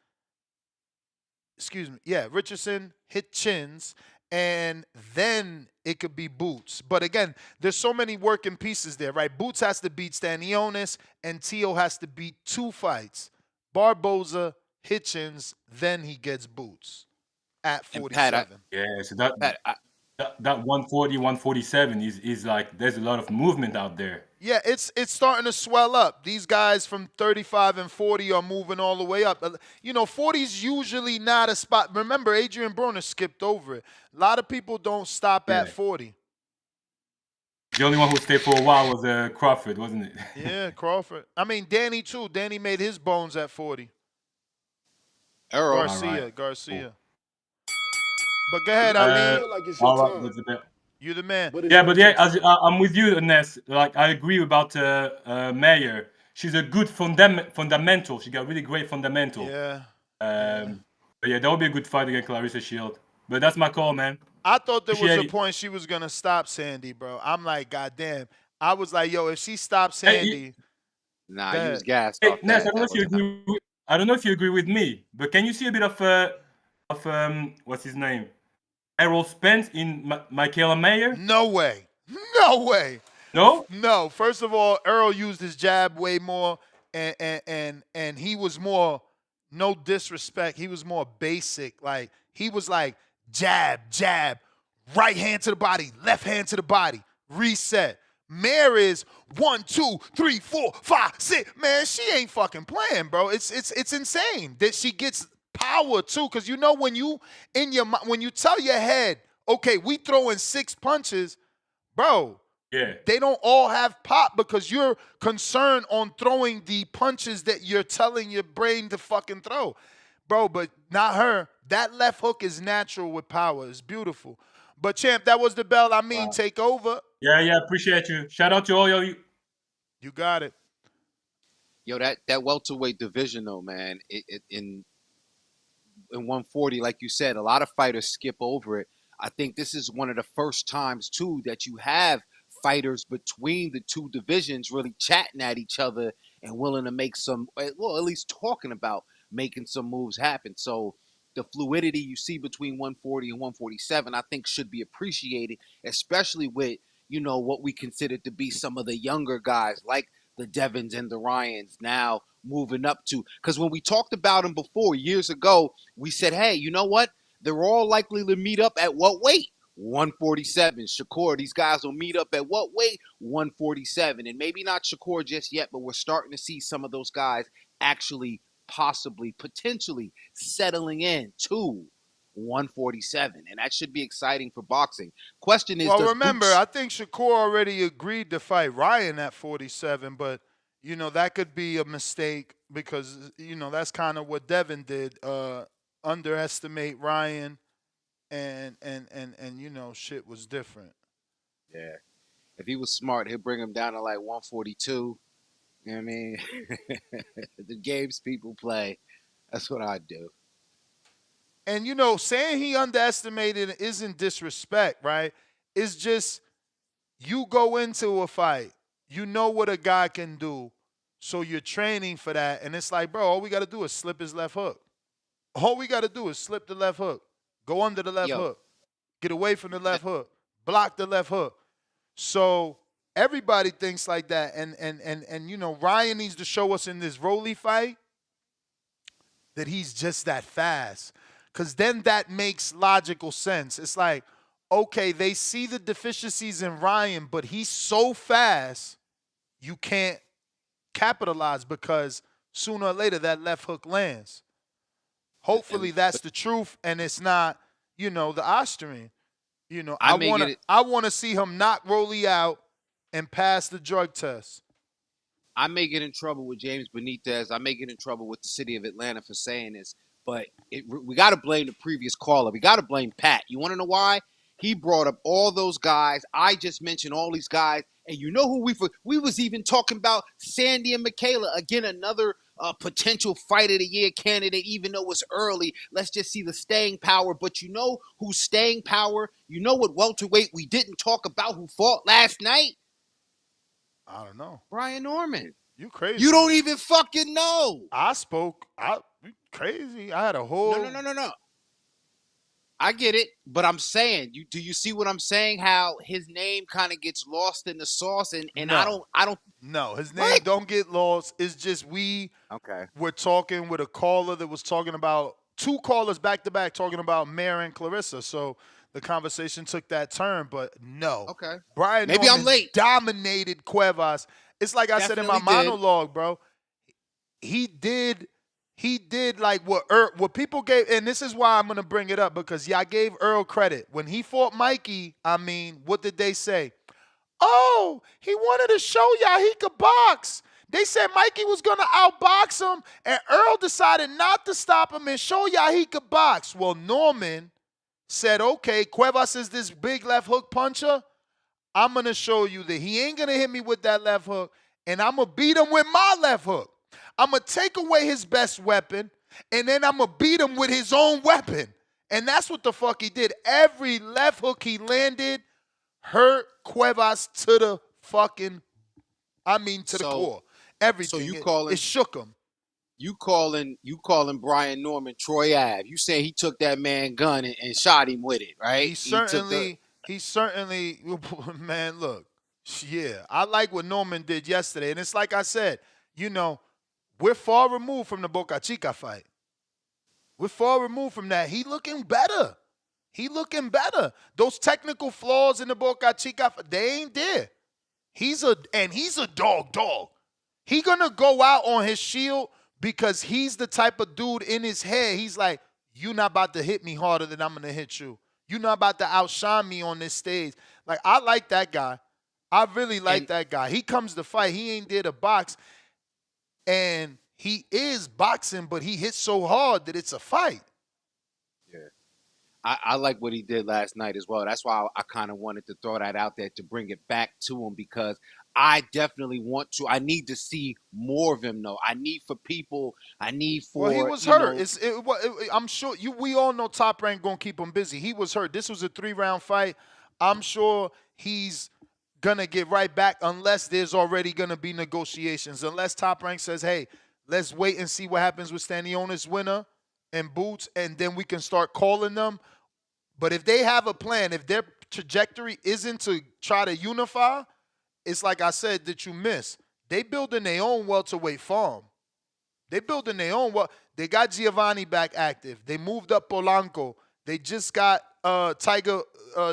G: Excuse me. Yeah, Richardson Hitchens. And then it could be Boots. But again, there's so many working pieces there, right? Boots has to beat Stanionis, and Teo has to beat 2 fights. Barboza, Hitchens, then he gets Boots at 47.
K: So that 140, 147 is like there's a lot of movement out there.
G: Yeah, it's starting to swell up. These guys from 35 and 40 are moving all the way up. 40 is usually not a spot. Remember, Adrian Broner skipped over it. A lot of people don't stop at 40.
K: The only one who stayed for a while was Crawford, wasn't it?
G: Yeah, Crawford. I mean, Danny too. Danny made his bones at 40.
J: Errol.
G: Garcia. But go ahead, Ali. You're the man.
K: I'm with you, Ness. Like I agree about Mayer. She's a good fundamental. She got really great fundamental.
G: Yeah.
K: But that would be a good fight against Clarissa Shield. But that's my call, man.
G: I thought there was a point she was gonna stop Sandy, bro. I'm like, goddamn. I was like, yo, if she stops Sandy,
J: he was gassed off
K: Ness,
J: that.
K: I don't know if you agree with me, but can you see a bit of what's his name? Errol Spence in Michaela Mayer?
G: No way.
K: No?
G: No. First of all, Earl used his jab way more, and he was more, no disrespect, he was more basic. Like, he was like, jab, right hand to the body, left hand to the body, reset. Mare is 1, 2, 3, 4, 5, 6. Man, she ain't fucking playing, bro. It's insane that she gets power too, because you know when you tell your head, okay, we throwing 6 punches, bro.
K: Yeah.
G: They don't all have pop because you're concerned on throwing the punches that you're telling your brain to fucking throw. Bro, but not her. That left hook is natural with power. It's beautiful. But, champ, that was the bell. I mean, take over.
K: Yeah, appreciate you. Shout out to all you.
G: You got it.
J: Yo, that welterweight division though, man, in 140, like you said, a lot of fighters skip over it. I think this is one of the first times too that you have fighters between the two divisions really chatting at each other and willing to make some, well, at least talking about making some moves happen. So the fluidity you see between 140 and 147, I think should be appreciated, especially with, you know, what we consider to be some of the younger guys like the Devins and the Ryans now moving up to. Because when we talked about them before, years ago, we said, hey, you know what? They're all likely to meet up at what weight? 147. Shakur, these guys will meet up at what weight? 147. And maybe not Shakur just yet, but we're starting to see some of those guys actually possibly, potentially settling in to 147. And that should be exciting for boxing. Question is,
G: well, remember, I think Shakur already agreed to fight Ryan at 47, but, you know, that could be a mistake because, you know, that's kind of what Devin did. Underestimate Ryan and you know, shit was different.
J: Yeah. If he was smart, he'll bring him down to like 142. You know what I mean? The games people play, that's what I'd do.
G: And, you know, saying he underestimated isn't disrespect, right? It's just you go into a fight, you know what a guy can do, so you're training for that. And it's like, bro, all we got to do is slip his left hook. All we got to do is slip the left hook, go under the left hook, get away from the left hook, block the left hook. So everybody thinks like that. And you know, Ryan needs to show us in this Rolly fight that he's just that fast. Because then that makes logical sense. It's like, okay, they see the deficiencies in Ryan, but he's so fast, you can't capitalize because sooner or later that left hook lands. Hopefully that's the truth, and it's not, you know, the Austrian. You know, I want to see him knock Rolly out and pass the drug test.
J: I may get in trouble with James Benitez. I may get in trouble with the city of Atlanta for saying this, but we got to blame the previous caller. We got to blame Pat. You want to know why? He brought up all those guys. I just mentioned all these guys, and you know who we was even talking about? Sandy and Michaela. Again, another potential fight of the year candidate, even though it's early. Let's just see the staying power. But you know who's staying power? You know what welterweight we didn't talk about who fought last night?
G: I don't know.
J: Brian Norman.
G: You crazy.
J: You don't even fucking know.
G: You crazy. I had a whole...
J: No. I get it, but I'm saying, do you see what I'm saying? How his name kind of gets lost in the sauce, and
G: No.
J: I don't.
G: No, his name don't get lost. It's just we're talking with a caller that was talking about 2 callers back to back talking about Mayer and Clarissa. So the conversation took that turn, but no.
J: Okay.
G: Brian
J: Maybe
G: Norman
J: I'm late.
G: dominated Cuevas. It's like I said in my monologue, bro. He did like what people gave, and this is why I'm going to bring it up, because y'all gave Earl credit. When he fought Mikey, I mean, what did they say? Oh, he wanted to show y'all he could box. They said Mikey was going to outbox him, and Earl decided not to stop him and show y'all he could box. Well, Norman said, okay, Cuevas is this big left hook puncher. I'm going to show you that he ain't going to hit me with that left hook, and I'm going to beat him with my left hook. I'm going to take away his best weapon, and then I'm going to beat him with his own weapon. And that's what the fuck he did. Every left hook he landed hurt Cuevas to the fucking, to the core. Everything. So it shook him.
J: You calling Brian Norman Troy Ave. You saying he took that man gun and shot him with it, right?
G: He certainly, man, look. Yeah, I like what Norman did yesterday. And it's like I said, you know, we're far removed from the Boca Chica fight. We're far removed from that. He looking better. Those technical flaws in the Boca Chica, they ain't there. He's a dog. He gonna go out on his shield because he's the type of dude in his head. He's like, you not about to hit me harder than I'm gonna hit you. You not about to outshine me on this stage. Like, I like that guy. I really like that guy. He comes to fight. He ain't there to box. And he is boxing, but he hits so hard that it's a fight.
J: Yeah. I like what he did last night as well. That's why I kind of wanted to throw that out there to bring it back to him, because I definitely want to. I need to see more of him, though. I need for
G: Well, he was hurt. I'm sure we all know Top Rank gonna keep him busy. He was hurt. This was a 3-round fight. I'm sure he's gonna get right back unless there's already gonna be negotiations. Unless Top Rank says, "Hey, let's wait and see what happens with Stanionis winner and Boots, and then we can start calling them." But if they have a plan, if their trajectory isn't to try to unify, it's like I said that you miss. They building their own welterweight farm. They building their own. They got Giovanni back active. They moved up Polanco. They just got Tiger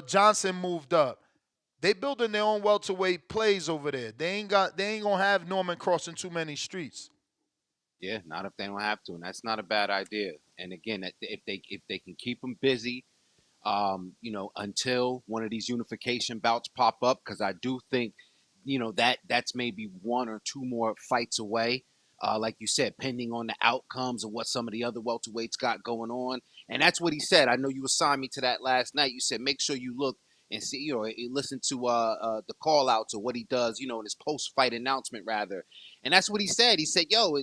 G: Johnson moved up. They building their own welterweight plays over there. They ain't gonna have Norman crossing too many streets.
J: Yeah, not if they don't have to, and that's not a bad idea. And again, if they can keep them busy, until one of these unification bouts pop up, because I do think, that's maybe 1 or 2 more fights away. Like you said, pending on the outcomes of what some of the other welterweights got going on. And that's what he said. I know you assigned me to that last night. You said, make sure you look and see, listen to the call outs or what he does, in his post-fight announcement, rather. And that's what he said. He said, yo,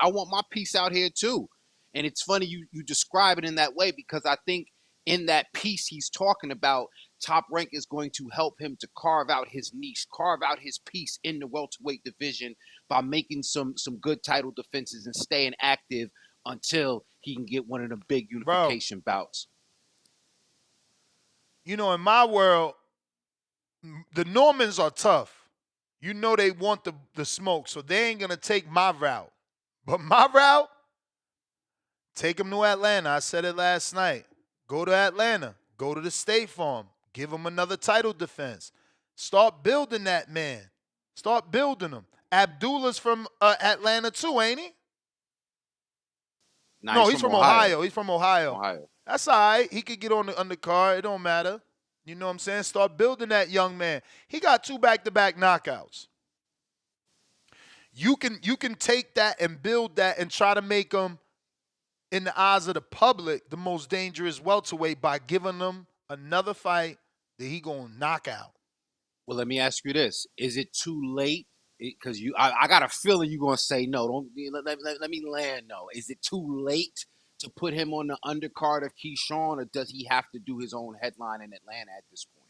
J: I want my piece out here too. And it's funny you describe it in that way, because I think in that piece he's talking about, Top Rank is going to help him to carve out his niche, carve out his piece in the welterweight division by making some good title defenses and staying active until he can get one of the big unification bouts.
G: In my world, the Normans are tough. They want the smoke, so they ain't going to take my route. But my route, take them to Atlanta. I said it last night. Go to Atlanta. Go to the State Farm. Give him another title defense. Start building that man. Start building him. Abdullah's from Atlanta too, ain't he? No, he's from Ohio. He's from Ohio. That's all right. He could get on the undercard. It don't matter. You know what I'm saying? Start building that young man. He got 2 back-to-back knockouts. You can take that and build that and try to make him, in the eyes of the public, the most dangerous welterweight by giving them another fight that he gonna knock out.
J: Well, let me ask you this: is it too late? Because I got a feeling you're gonna say no. Don't let me land. No, is it too late to put him on the undercard of Keyshawn, or does he have to do his own headline in Atlanta at this point?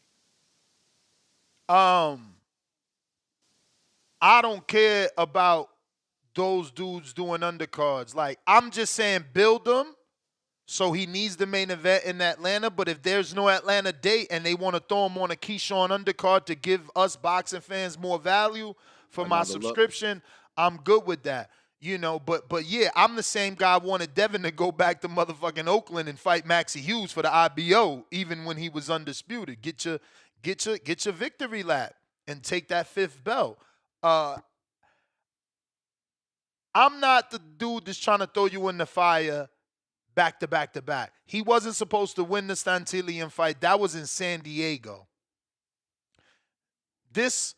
G: I don't care about those dudes doing undercards. Like, I'm just saying build them, so he needs the main event in Atlanta. But if there's no Atlanta date and they want to throw him on a Keyshawn undercard to give us boxing fans more value for my subscription, I'm good with that. But yeah, I'm the same guy wanted Devin to go back to motherfucking Oakland and fight Maxie Hughes for the IBO, even when he was undisputed. Get your victory lap and take that 5th belt. I'm not the dude that's trying to throw you in the fire back to back to back. He wasn't supposed to win the Stantilian fight. That was in San Diego. This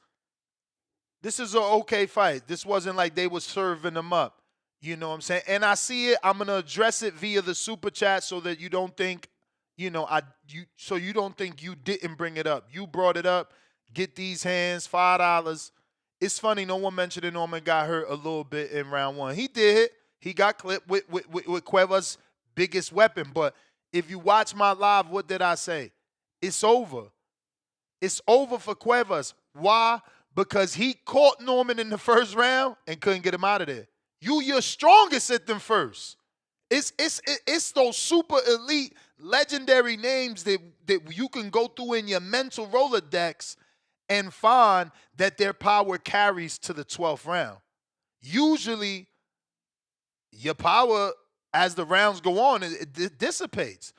G: is an okay fight. This wasn't like they was serving him up. You know what I'm saying? And I see it. I'm gonna address it via the super chat so that you don't think, you don't think you didn't bring it up. You brought it up. Get these hands, $5. It's funny, no one mentioned it. Norman got hurt a little bit in round 1. He did. He got clipped with Cuevas' biggest weapon. But if you watch my live, what did I say? It's over. It's over for Cuevas. Why? Because he caught Norman in the first round and couldn't get him out of there. You're strongest at them first. It's those super elite, legendary names that you can go through in your mental Rolodex and find that their power carries to the 12th round. Usually, your power, as the rounds go on, it dissipates.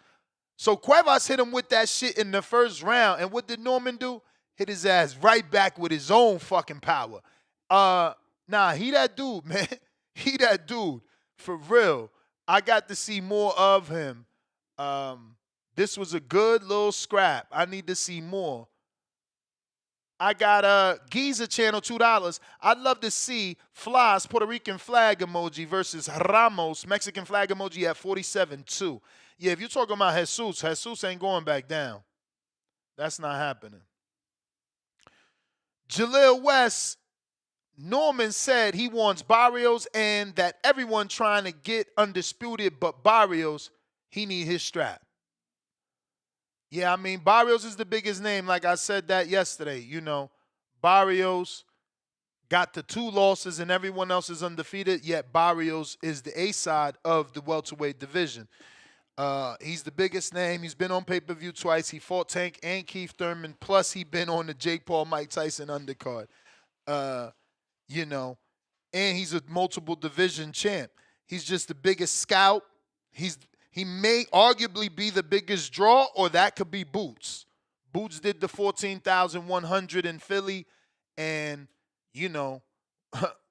G: So Cuevas hit him with that shit in the first round. And what did Norman do? Hit his ass right back with his own fucking power. He that dude, man. He that dude. For real, I got to see more of him. This was a good little scrap. I need to see more. I got Giza channel $2. I'd love to see Flies Puerto Rican flag emoji versus Ramos Mexican flag emoji at 47-2. Yeah, if you're talking about Jesus ain't going back down. That's not happening. Jaleel West, Norman said he wants Barrios and that everyone trying to get undisputed, but Barrios, he need his strap. Yeah, I mean, Barrios is the biggest name. Like I said that yesterday, Barrios got the 2 losses and everyone else is undefeated, yet Barrios is the A side of the welterweight division. He's the biggest name. He's been on pay-per-view twice. He fought Tank and Keith Thurman, plus he been on the Jake Paul, Mike Tyson undercard. And he's a multiple division champ. He's just the biggest scout. He may arguably be the biggest draw, or that could be Boots. Boots did the 14,100 in Philly, and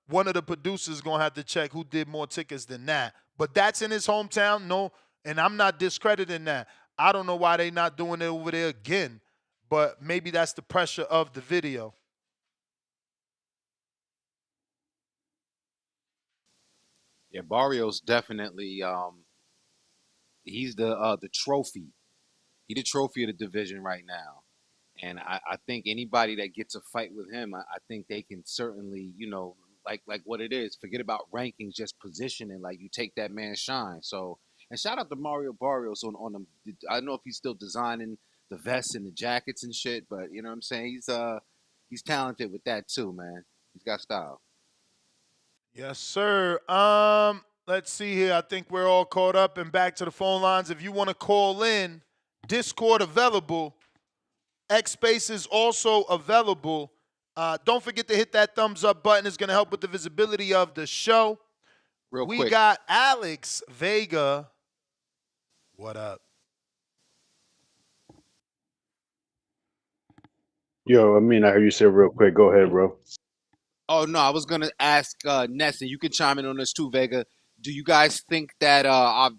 G: one of the producers gonna have to check who did more tickets than that. But that's in his hometown, no, and I'm not discrediting that. I don't know why they not doing it over there again, but maybe that's the pressure of the video.
J: Yeah, Barrios definitely. He's the trophy. He's the trophy of the division right now, and I think anybody that gets a fight with him, I think they can certainly, like what it is. Forget about rankings, just positioning. Like you take that man's shine. So, and shout out to Mario Barrios on them. I don't know if he's still designing the vests and the jackets and shit, but you know what I'm saying. He's talented with that too, man. He's got style.
G: Yes, sir. Let's see here. I think we're all caught up and back to the phone lines. If you want to call in, Discord available. X Space is also available. Don't forget to hit that thumbs up button. It's going to help with the visibility of the show.
J: We
G: quick. Got Alex Vega. What up?
L: Yo, I heard you say real quick. Go ahead, bro.
J: Oh no, I was gonna ask Ness, and you can chime in on this too, Vega. Do you guys think that I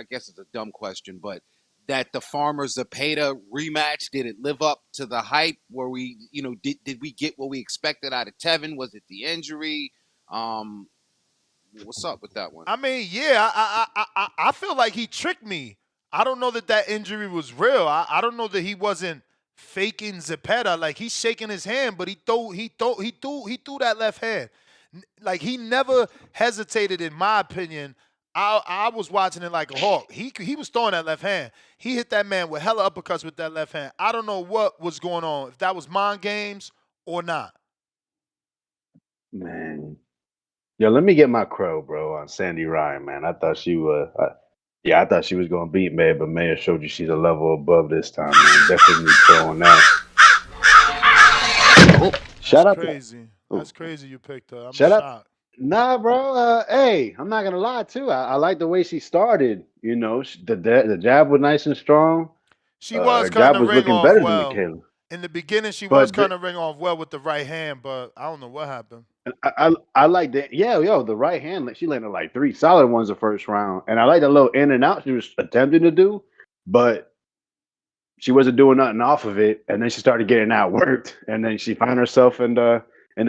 J: guess it's a dumb question, but that the Farmer Zepeda rematch, did it live up to the hype? Were we, did we get what we expected out of Tevin? Was it the injury? What's up with that one?
G: I mean, yeah, I feel like he tricked me. I don't know that injury was real. I don't know that he wasn't faking Zepeda. Like he's shaking his hand, but he threw that left hand. Like he never hesitated, in my opinion. I was watching it like a hawk. He was throwing that left hand. He hit that man with hella uppercuts with that left hand. I don't know what was going on, if that was mind games or not.
L: Man. Yo, let me get my crow, bro, on Sandy Ryan, man. I thought she was I thought she was gonna beat Mayer, but Mayer showed you she's a level above this time, man. Definitely throwing that. Shout out
G: crazy. That's crazy you picked her. I'm
L: shout
G: shocked.
L: out. Nah, bro. Hey, I'm not gonna lie too. I like the way she started. The jab was nice and strong.
G: She was
L: Her
G: kind
L: jab
G: of
L: was
G: ring
L: looking
G: off
L: better
G: well.
L: than Michaela.
G: In the beginning, she
L: But
G: was kind of ring off well with the right hand, but I don't know what happened.
L: I like that. Yeah, the right hand. She landed like 3 solid ones the first round, and I like the little in and out she was attempting to do, but she wasn't doing nothing off of it. And then she started getting outworked, and then she found herself in the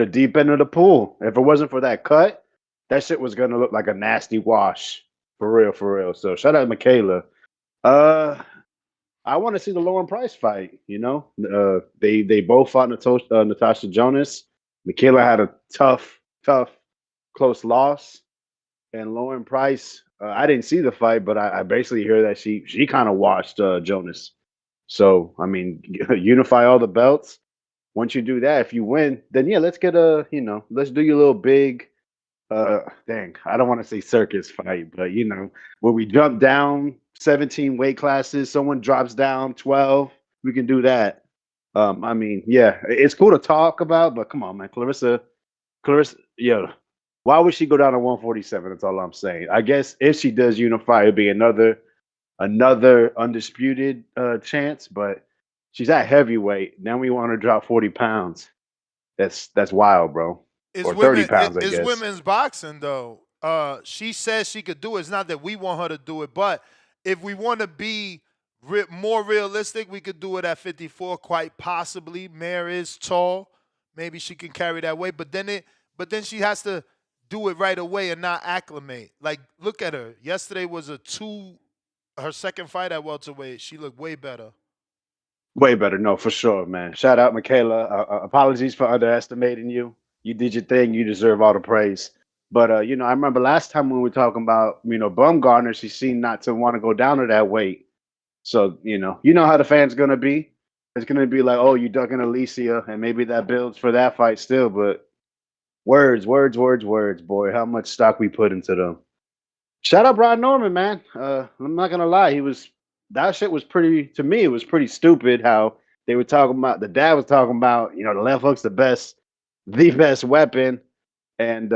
L: deep end of the pool. If it wasn't for that cut, that shit was gonna look like a nasty wash for real. So shout out to Michaela. I want to see the Lauren Price fight. They both fought Natasha Jonas. Michaela had a tough, close loss, and Lauren Price. I didn't see the fight, but I basically hear that she kind of watched Jonas. So I mean, unify all the belts. Once you do that, if you win, then yeah, let's get let's do your little big. Dang, I don't want to say circus fight, but where we jump down 17 weight classes, someone drops down 12, we can do that. I mean, yeah, it's cool to talk about, but come on, man, Clarissa, why would she go down to 147? That's all I'm saying. I guess if she does unify, it'd be another undisputed chance, but she's at heavyweight. Now we want to drop 40 pounds. That's wild, bro. Or 30 pounds, I guess.
G: It's women's boxing, though. she says she could do it. It's not that we want her to do it, but if we want to be more realistic, we could do it at 54, quite possibly. Mayer is tall. Maybe she can carry that weight, but then she has to do it right away and not acclimate. Like, look at her. Yesterday was her second fight at welterweight. She looked way better.
L: Way better, no, for sure, man. Shout out, Michaela. Apologies for underestimating you. You did your thing. You deserve all the praise. But I remember last time when we were talking about Bumgarner, she seemed not to want to go down to that weight. So you know how the fans gonna be. It's gonna be like, oh, you ducking Alicia, and maybe that builds for that fight still. But words, boy. How much stock we put into them. Shout out Brian Norman, man. I'm not gonna lie, that shit was pretty, to me, it was pretty stupid how they were talking about, the dad was talking about, the left hook's the best weapon. And,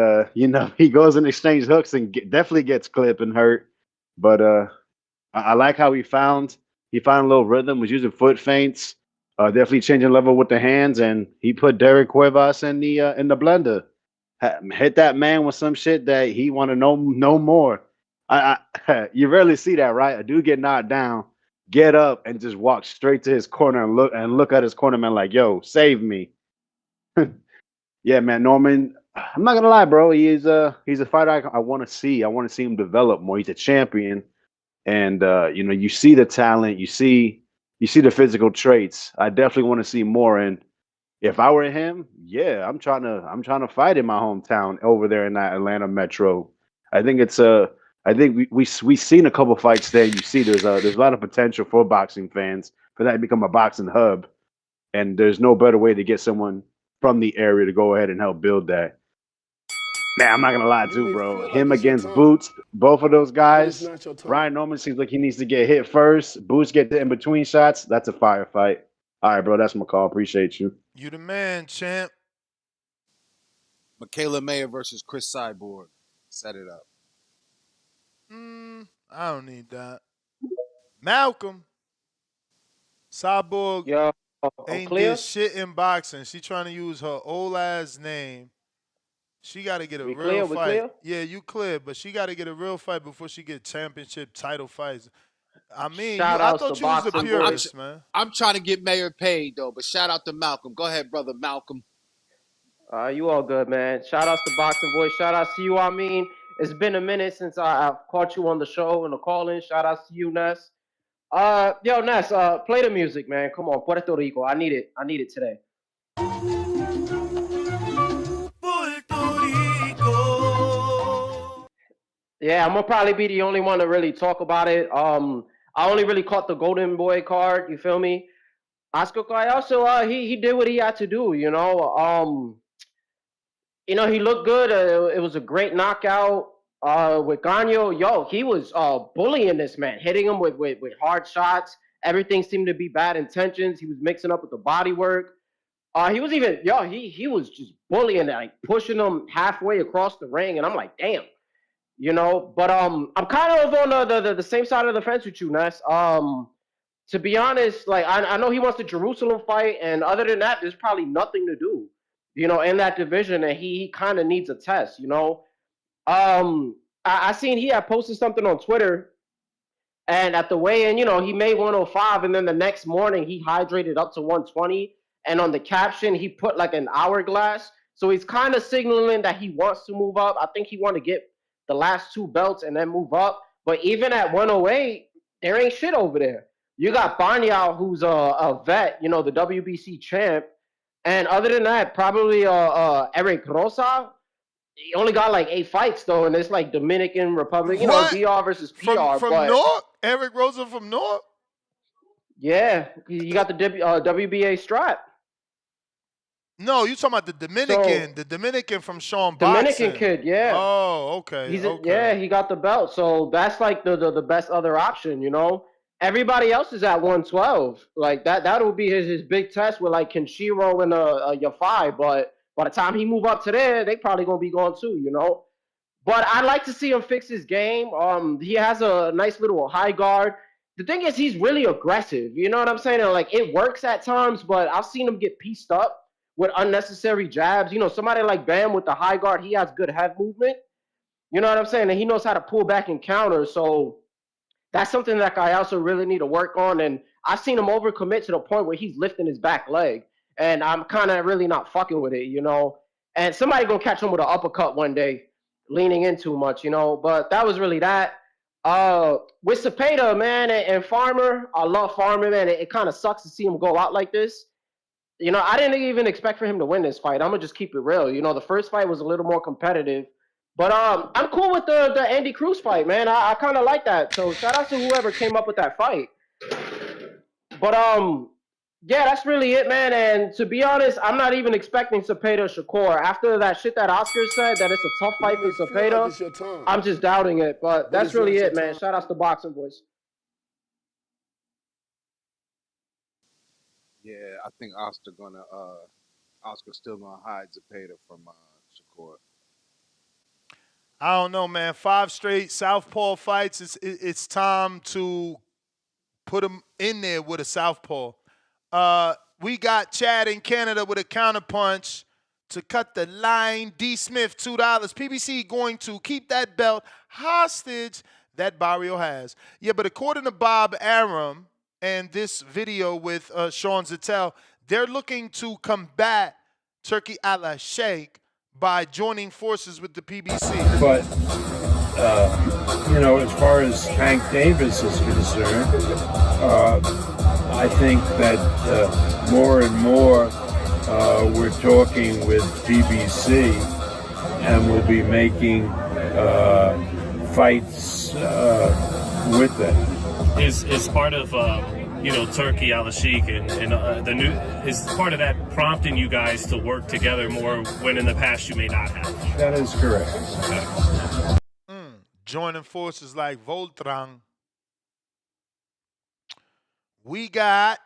L: he goes and exchanges hooks and definitely gets clipped and hurt. But I like how he found a little rhythm, was using foot feints, definitely changing level with the hands. And he put Derek Cuevas in the blender. Hit that man with some shit that he want to know more. You rarely see that, right? A dude get knocked down, get up, and just walk straight to his corner and look at his cornerman like, "Yo, save me." Yeah, man, Norman. I'm not gonna lie, bro. He's a fighter I want to see. I want to see him develop more. He's a champion, and you see the talent, you see the physical traits. I definitely want to see more. And if I were him, yeah, I'm trying to fight in my hometown over there in that Atlanta metro. I think we've seen a couple fights there. You see, there's a lot of potential for boxing fans for that to become a boxing hub, and there's no better way to get someone from the area to go ahead and help build that. Man, I'm not gonna lie too, bro. Him against Boots, both of those guys. Brian Norman seems like he needs to get hit first. Boots get the in between shots. That's a firefight. All right, bro. That's my call. Appreciate you.
G: You the man, champ.
J: Michaela Mayer versus Chris Cyborg. Set it up.
G: I don't need that. Malcolm. Cyborg ain't did shit in boxing. She trying to use her old ass name. She got to get a real fight. Clear? Yeah, you clear, but she got to get a real fight before she get championship title fights. I mean, I thought you was a purist, man.
J: I'm trying to get Mayer paid, though, but shout out to Malcolm. Go ahead, brother Malcolm.
M: You all good, man. Shout outs to Boxing Voice. Shout outs to you, I mean. It's been a minute since I've caught you on the show and the call-in. Shout outs to you, Ness. Yo, Ness, play the music, man. Come on, Puerto Rico. I need it. I need it today. Yeah, I'm gonna probably be the only one to really talk about it. I only really caught the Golden Boy card. You feel me? Oscar Collazo, he did what he had to do. He looked good. It was a great knockout. With Gano, he was bullying this man, hitting him with hard shots. Everything seemed to be bad intentions. He was mixing up with the body work. He was even he was just bullying, like pushing him halfway across the ring, and I'm like, damn. But I'm kind of on the same side of the fence with you, Ness. To be honest, like I know he wants the Jerusalem fight, and other than that, there's probably nothing to do, in that division, and he kind of needs a test, I seen he had posted something on Twitter, and at the weigh-in, he made 105, and then the next morning he hydrated up to 120, and on the caption he put like an hourglass, so he's kind of signaling that he wants to move up. I think he want to get the last 2 belts and then move up. But even at 108, there ain't shit over there. You got Banyao, who's a vet, the WBC champ. And other than that, probably Eric Rosa. He only got like 8 fights, though, and it's like Dominican Republic, DR versus PR.
G: From North? Eric Rosa from North?
M: Yeah, you got the WBA strap.
G: No, you talking about the Dominican, the Dominican from Sean Boxing.
M: Dominican kid, yeah.
G: Oh, okay.
M: Yeah, he got the belt. So that's like the best other option, Everybody else is at 112. Like that would be his big test with like Kenshiro and Yafai. But by the time he move up to there, they probably gonna be gone too, But I'd like to see him fix his game. He has a nice little high guard. The thing is, he's really aggressive. You know what I'm saying? And like it works at times, but I've seen him get pieced up with unnecessary jabs. Somebody like Bam with the high guard, he has good head movement. You know what I'm saying? And he knows how to pull back and counter. So that's something that I also really need to work on. And I've seen him overcommit to the point where he's lifting his back leg. And I'm kind of really not fucking with it, you know. And somebody gonna catch him with an uppercut one day, leaning in too much, you know. But that was really that. With Zepeda, man, and Farmer, I love Farmer, man. It kind of sucks to see him go out like this. You know, I didn't even expect for him to win this fight. I'm gonna just keep it real. You know, the first fight was a little more competitive, but I'm cool with the Andy Cruz fight, man. I kind of like that. So shout out to whoever came up with that fight. But yeah, that's really it, man. And to be honest, I'm not even expecting Zepeda Shakur. After that shit that Oscar said, that it's a tough fight for Zepeda, I'm just doubting it. But that's really it, man. Shout out to Boxing Voice.
J: Yeah, I think Oscar's still gonna hide Zepeda from Shakur.
G: I don't know, man. 5 straight Southpaw fights. It's time to put him in there with a Southpaw. We got Chad in Canada with a counterpunch to cut the line. D. Smith, $2. PBC going to keep that belt hostage that Barrio has. Yeah, but according to Bob Arum and this video with Sean Zettel, they're looking to combat Turkey Ala Sheikh by joining forces with the PBC.
N: But, you know, as far as Tank Davis is concerned, I think that more and more we're talking with PBC and we'll be making fights with them.
O: Is part of you know, Turkey Al Sheikh and the new, is part of that prompting you guys to work together more when in the past you may not have?
N: That is correct.
O: Okay.
G: Joining forces like Voltrang. We got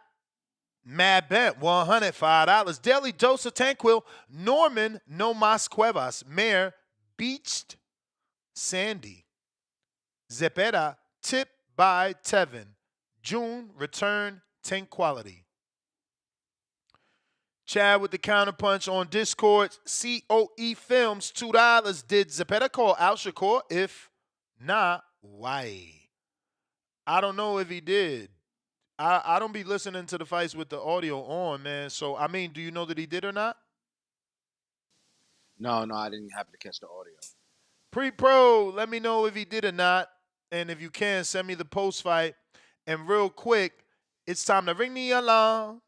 G: Mad Bet, $105. Daily Dose of Tanquil, Norman No Mas Cuevas, Mayor Beached Sandy. Zepeda, Tip by Tevin. June, Return, Tank Quality. Chad with the counterpunch on Discord. COE Films, $2. Did Zepeda call out Shakur? If not, why? I don't know if he did. I don't be listening to the fights with the audio on, man. So, I mean, do you know that he did or not?
J: No, I didn't happen to catch the audio.
G: Pre-pro, let me know if he did or not. And if you can, send me the post-fight. And real quick, it's time to ring the alarm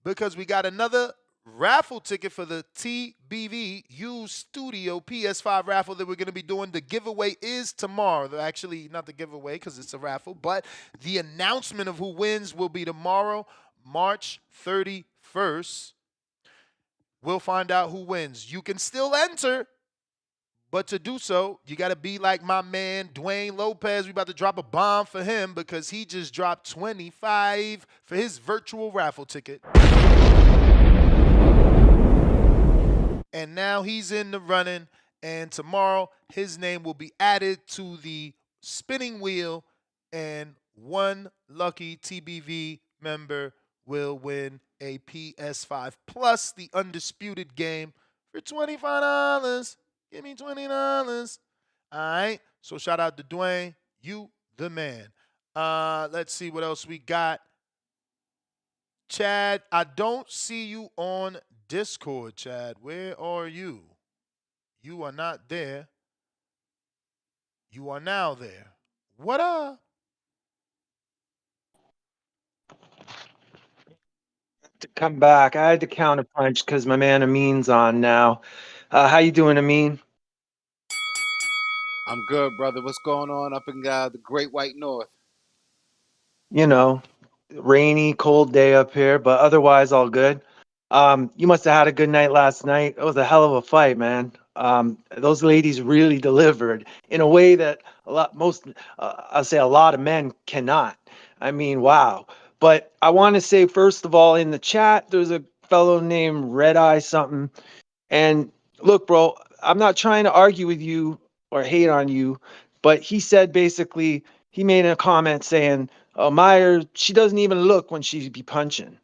G: because we got another raffle ticket for the TBV Used Studio PS5 raffle that we're going to be doing. The giveaway is tomorrow. Actually, not the giveaway because it's a raffle, but the announcement of who wins will be tomorrow, March 31st. We'll find out who wins. You can still enter, but to do so, you got to be like my man, Dwayne Lopez. We about to drop a bomb for him because he just dropped $25 for his virtual raffle ticket. And now he's in the running, and tomorrow his name will be added to the spinning wheel, and one lucky TBV member will win a PS5 plus the Undisputed game for $25. Give me $20. All right. So shout out to Dwayne. You the man. Let's see what else we got. Chad, I don't see you on Discord, Chad. Where are you? You are not there. You are now there. What up?
H: To come back, I had to counterpunch because my man Amin's on now. How you doing, Amin?
J: I'm good, brother. What's going on up in the Great White North?
H: You know, rainy, cold day up here, but otherwise all good. You must have had a good night last night. It was a hell of a fight, man. Those ladies really delivered in a way that I'll say a lot of men cannot. I mean, wow. But I want to say, first of all, in the chat, there's a fellow named Red Eye something. And look, bro, I'm not trying to argue with you or hate on you, but he said basically, he made a comment saying, oh, Mayer, she doesn't even look when she be punching.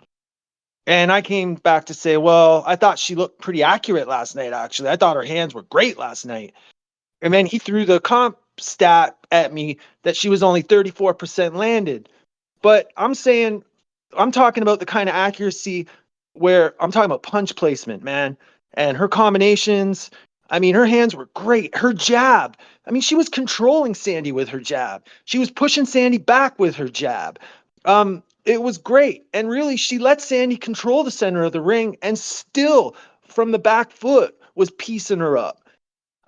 H: And I came back to say, well, I thought she looked pretty accurate last night, actually. I thought her hands were great last night. And then he threw the comp stat at me that she was only 34% landed. But I'm talking about the kind of accuracy where I'm talking about punch placement, man. And her combinations, I mean, her hands were great. Her jab, I mean, she was controlling Sandy with her jab. She was pushing Sandy back with her jab. It was great. And really, she let Sandy control the center of the ring and still, from the back foot, was piecing her up.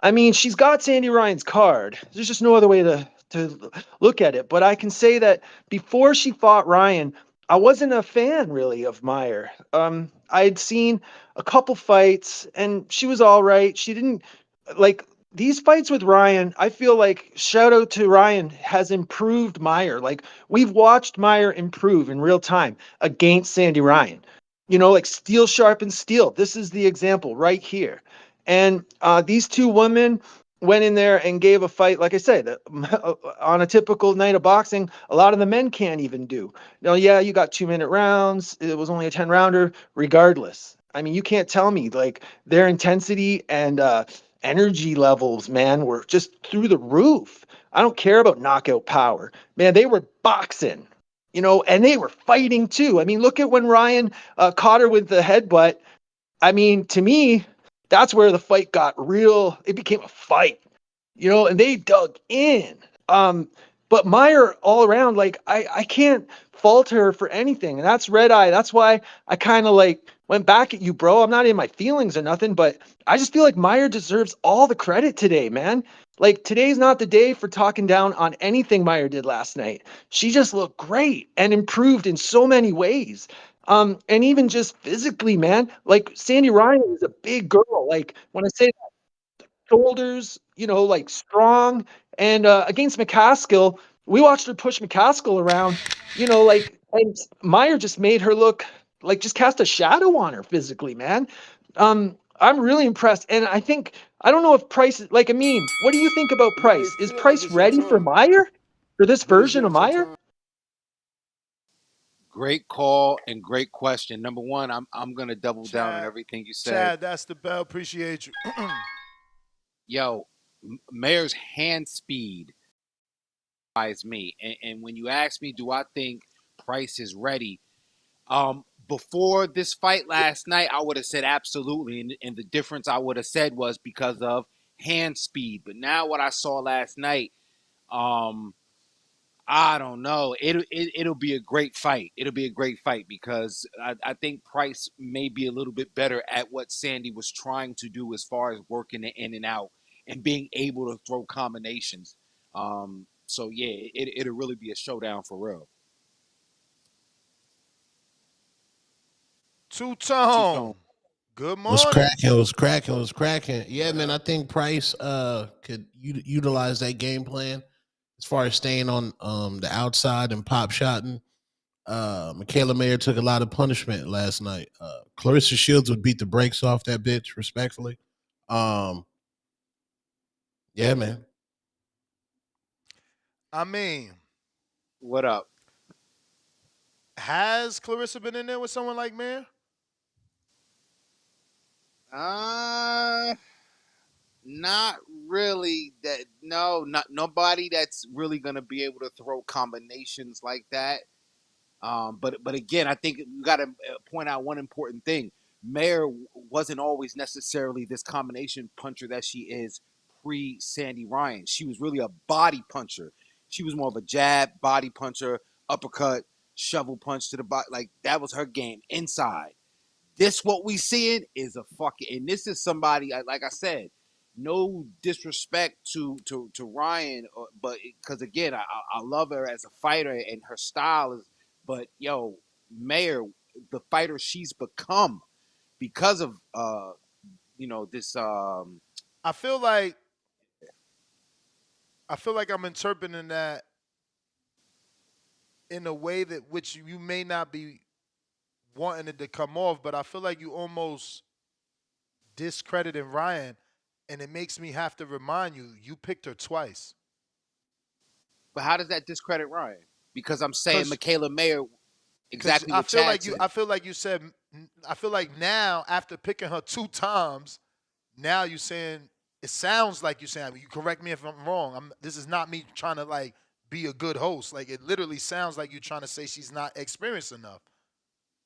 H: I mean, she's got Sandy Ryan's card. There's just no other way to look at it. But I can say that before she fought Ryan, I wasn't a fan really of Mayer. I had seen a couple fights and she was all right. She didn't like these fights with Ryan. I feel like shout out to Ryan has improved Mayer. Like we've watched Mayer improve in real time against Sandy Ryan. You know, like steel sharpens steel. This is the example right here. And these two women went in there and gave a fight, like I said, on a typical night of boxing, a lot of the men can't even do. Now, yeah, you got 2-minute rounds. It was only a 10-rounder, regardless. I mean, you can't tell me like their intensity and energy levels, man, were just through the roof. I don't care about knockout power. Man, they were boxing, you know, and they were fighting too. I mean, look at when Ryan caught her with the headbutt. I mean, to me, that's where the fight got real. It became a fight, you know, and they dug in. But Mayer all around, like I can't fault her for anything. And that's red eye. That's why I kind of like went back at you, bro. I'm not in my feelings or nothing, but I just feel like Mayer deserves all the credit today, man. Like today's not the day for talking down on anything Mayer did last night. She just looked great and improved in so many ways. And even just physically, man, like Sandy Ryan is a big girl. Like when I say shoulders, you know, like strong. And against McCaskill, we watched her push McCaskill around, you know, like, and Mayer just made her look like just cast a shadow on her physically, man. I'm really impressed. And I think, I don't know if Price, like Amin, what do you think about Price? Is Price ready for Mayer? For this version of Mayer?
J: Great call and great question. Number one, I'm gonna double down on everything you said.
G: Chad, that's the bell. Appreciate you.
J: Yo, Mayer's hand speed surprised me. And when you ask me, do I think Price is ready? Before this fight last night, I would have said absolutely. And the difference I would have said was because of hand speed. But now what I saw last night, I don't know. It'll be a great fight. It'll be a great fight because I think Price may be a little bit better at what Sandy was trying to do as far as working it in and out and being able to throw combinations. So yeah, it'll really be a showdown for real.
G: Two-tone. Good morning.
P: Was cracking, was cracking, was cracking. Yeah, man, I think Price could utilize that game plan as far as staying on the outside and pop shotting. Michaela Mayer took a lot of punishment last night. Clarissa Shields would beat the brakes off that bitch, respectfully. Yeah, man.
G: I mean,
J: what up?
G: Has Clarissa been in there with someone like Mayer?
J: Not really. That no, not nobody that's really gonna be able to throw combinations like that. But again, I think you got to point out one important thing. Mayer wasn't always necessarily this combination puncher that she is pre Sandy Ryan. She was really a body puncher. She was more of a jab, body puncher, uppercut, shovel punch to the body. Like that was her game inside. This what we seeing is a fucking, and this is somebody like I said, no disrespect to Ryan, but because again, I love her as a fighter and her style is, but yo, Mayer, the fighter she's become because of this.
G: I feel like I'm interpreting that in a way that which you may not be wanting it to come off, but I feel like you almost discrediting Ryan, and it makes me have to remind you, you picked her twice.
J: But how does that discredit Ryan? Because I'm saying Michaela Mayer exactly what Chad said.
G: I feel like you said. I feel like now after picking her 2 times, now you're saying it sounds like you're saying. You correct me if I'm wrong. This is not me trying to like be a good host. Like it literally sounds like you're trying to say she's not experienced enough.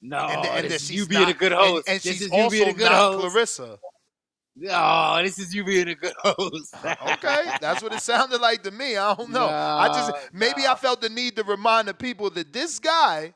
J: No,
G: And that
J: this is
G: she's
J: you being a
G: not,
J: good host.
G: and
J: This
G: she's
J: is you being
G: also
J: a good
G: not
J: host.
G: Clarissa.
J: No, this is you being a good host.
G: Okay, that's what it sounded like to me. I don't know. I felt the need to remind the people that this guy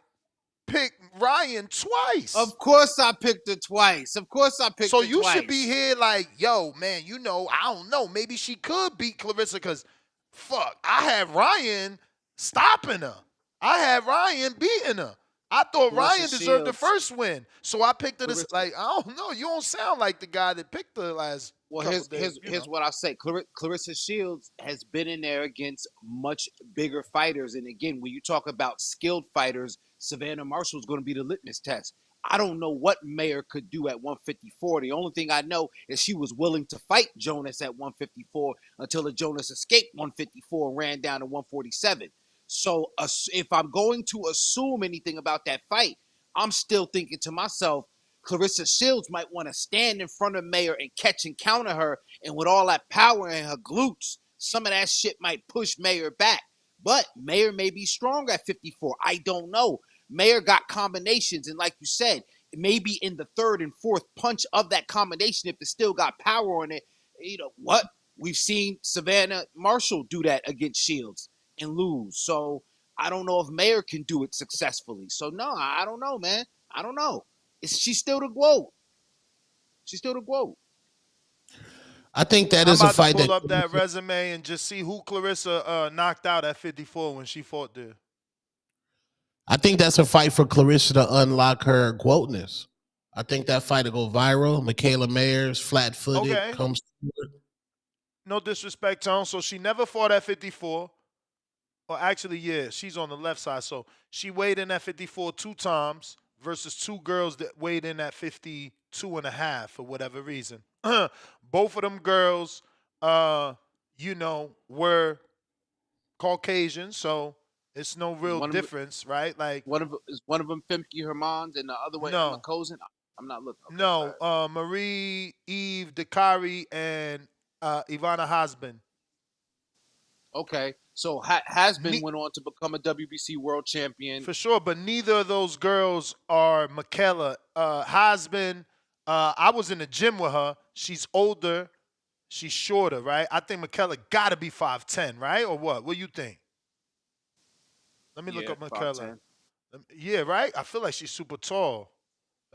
G: picked Ryan twice.
J: Of course I picked her twice. Of course I picked her
G: So
J: twice.
G: you should be here like, yo, man, I don't know. Maybe she could beat Clarissa because, fuck, I had Ryan stopping her. I had Ryan beating her. I thought
J: Clarissa
G: Ryan deserved the
J: Shields.
G: first win. So I picked her
J: Clarissa-
G: I don't know. You don't sound like the guy that picked her last couple days.
J: Here's what I say. Clarissa Shields has been in there against much bigger fighters. And again, when you talk about skilled fighters, Savannah Marshall is going to be the litmus test. I don't know what Mayer could do at 154. The only thing I know is she was willing to fight Jonas at 154 until the Jonas escaped 154 and ran down to 147. So if I'm going to assume anything about that fight, I'm still thinking to myself, Clarissa Shields might want to stand in front of Mayer and catch and counter her. And with all that power in her glutes, some of that shit might push Mayer back. But Mayer may be strong at 54. I don't know. Mayer got combinations. And like you said, maybe in the third and fourth punch of that combination, if it still got power on it, what? We've seen Savannah Marshall do that against Shields and lose. So I don't know if Mayer can do it successfully. So no, I don't know, man. I don't know. She's still the GOAT. She's still the GOAT.
P: I think that
G: I'm
P: is a
G: about
P: fight
G: to pull
P: that
G: up that resume and just see who Clarissa knocked out at 54 when she fought there.
P: I think that's a fight for Clarissa to unlock her GOATness. I think that fight will go viral. Michaela Mayer's flat-footed
G: Okay.
P: comes through.
G: No disrespect, Tone. So she never fought at 54. Or actually, yeah, she's on the left side. So she weighed in at 54 two times versus two girls that weighed in at 52 and a half for whatever reason. Both of them girls, were Caucasian, so it's no real difference, right? Like
J: one of them Femke Hermans and the other one
G: No.
J: Emma Kozin. I'm not looking. Okay,
G: no,
J: sorry.
G: Marie Eve Dakari and Ivana Hasbin.
J: Okay, so Hasbin went on to become a WBC world champion.
G: For sure, but neither of those girls are Michaela. Hasbin, I was in the gym with her. She's older. She's shorter, right? I think Michaela got to be 5'10", right? Or what? What do you think? Let me look up Michaela.
J: 5'10".
G: Yeah, right? I feel like she's super tall.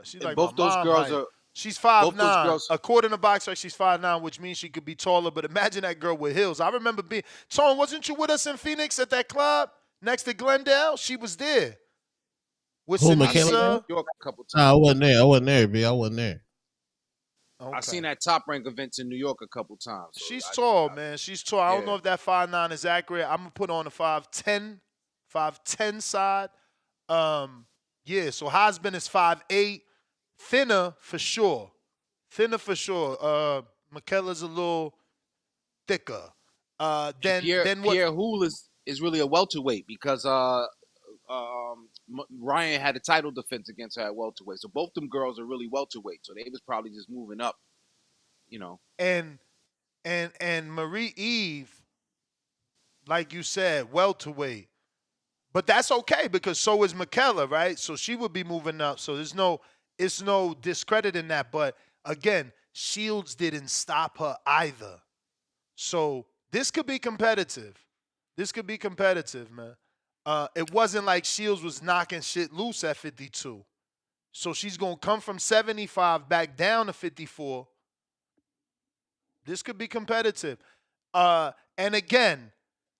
G: She's
J: And
G: like
J: both
G: my
J: those
G: mom
J: girls
G: height.
J: are-
G: She's
J: both
G: 5'9".
J: those girls-
G: According to BoxRec, she's 5'9", which means she could be taller. But imagine that girl with heels. I remember being... Tone, wasn't you with us in Phoenix at that club next to Glendale? She was there. With
P: Who, Michaela?
G: Sinisa.
J: New York a couple times.
P: I wasn't there. I wasn't there, B. I wasn't there.
G: Okay.
J: I seen that Top Rank events in New York a couple times. So
G: She's tall, man. She's tall. I don't
J: Yeah.
G: know if that 5'9" is accurate. I'm gonna put on the 5'10" side. Yeah. So Hasbin is 5'8", thinner for sure. Michaela's a little thicker. Then what?
J: Pierre Houle is really a welterweight because Ryan had a title defense against her at welterweight. So both them girls are really welterweight. So they was probably just moving up,
G: And Marie Eve, like you said, welterweight. But that's okay because so is Michaela, right? So she would be moving up. So it's no discredit in that. But again, Shields didn't stop her either. So this could be competitive. Man. It wasn't like Shields was knocking shit loose at 52. So she's going to come from 75 back down to 54. This could be competitive. And again,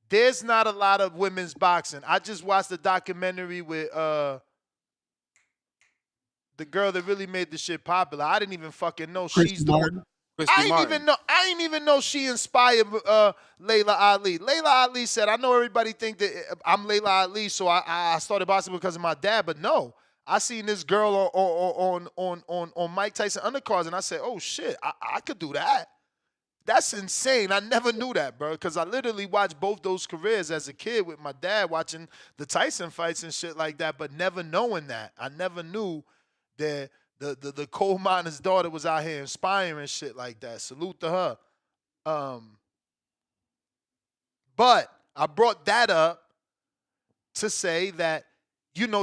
G: there's not a lot of women's boxing. I just watched the documentary with the girl that really made the shit popular. I didn't even fucking know she's the one. I ain't even know she inspired Layla Ali. Layla Ali said, I know everybody think that I'm Layla Ali, so I started boxing because of my dad, but no. I seen this girl on Mike Tyson undercards, and I said, oh shit, I could do that. That's insane. I never knew that, bro, because I literally watched both those careers as a kid with my dad watching the Tyson fights and shit like that, but never knowing that. I never knew that the coal miner's daughter was out here inspiring shit like that. Salute to her. But I brought that up to say that,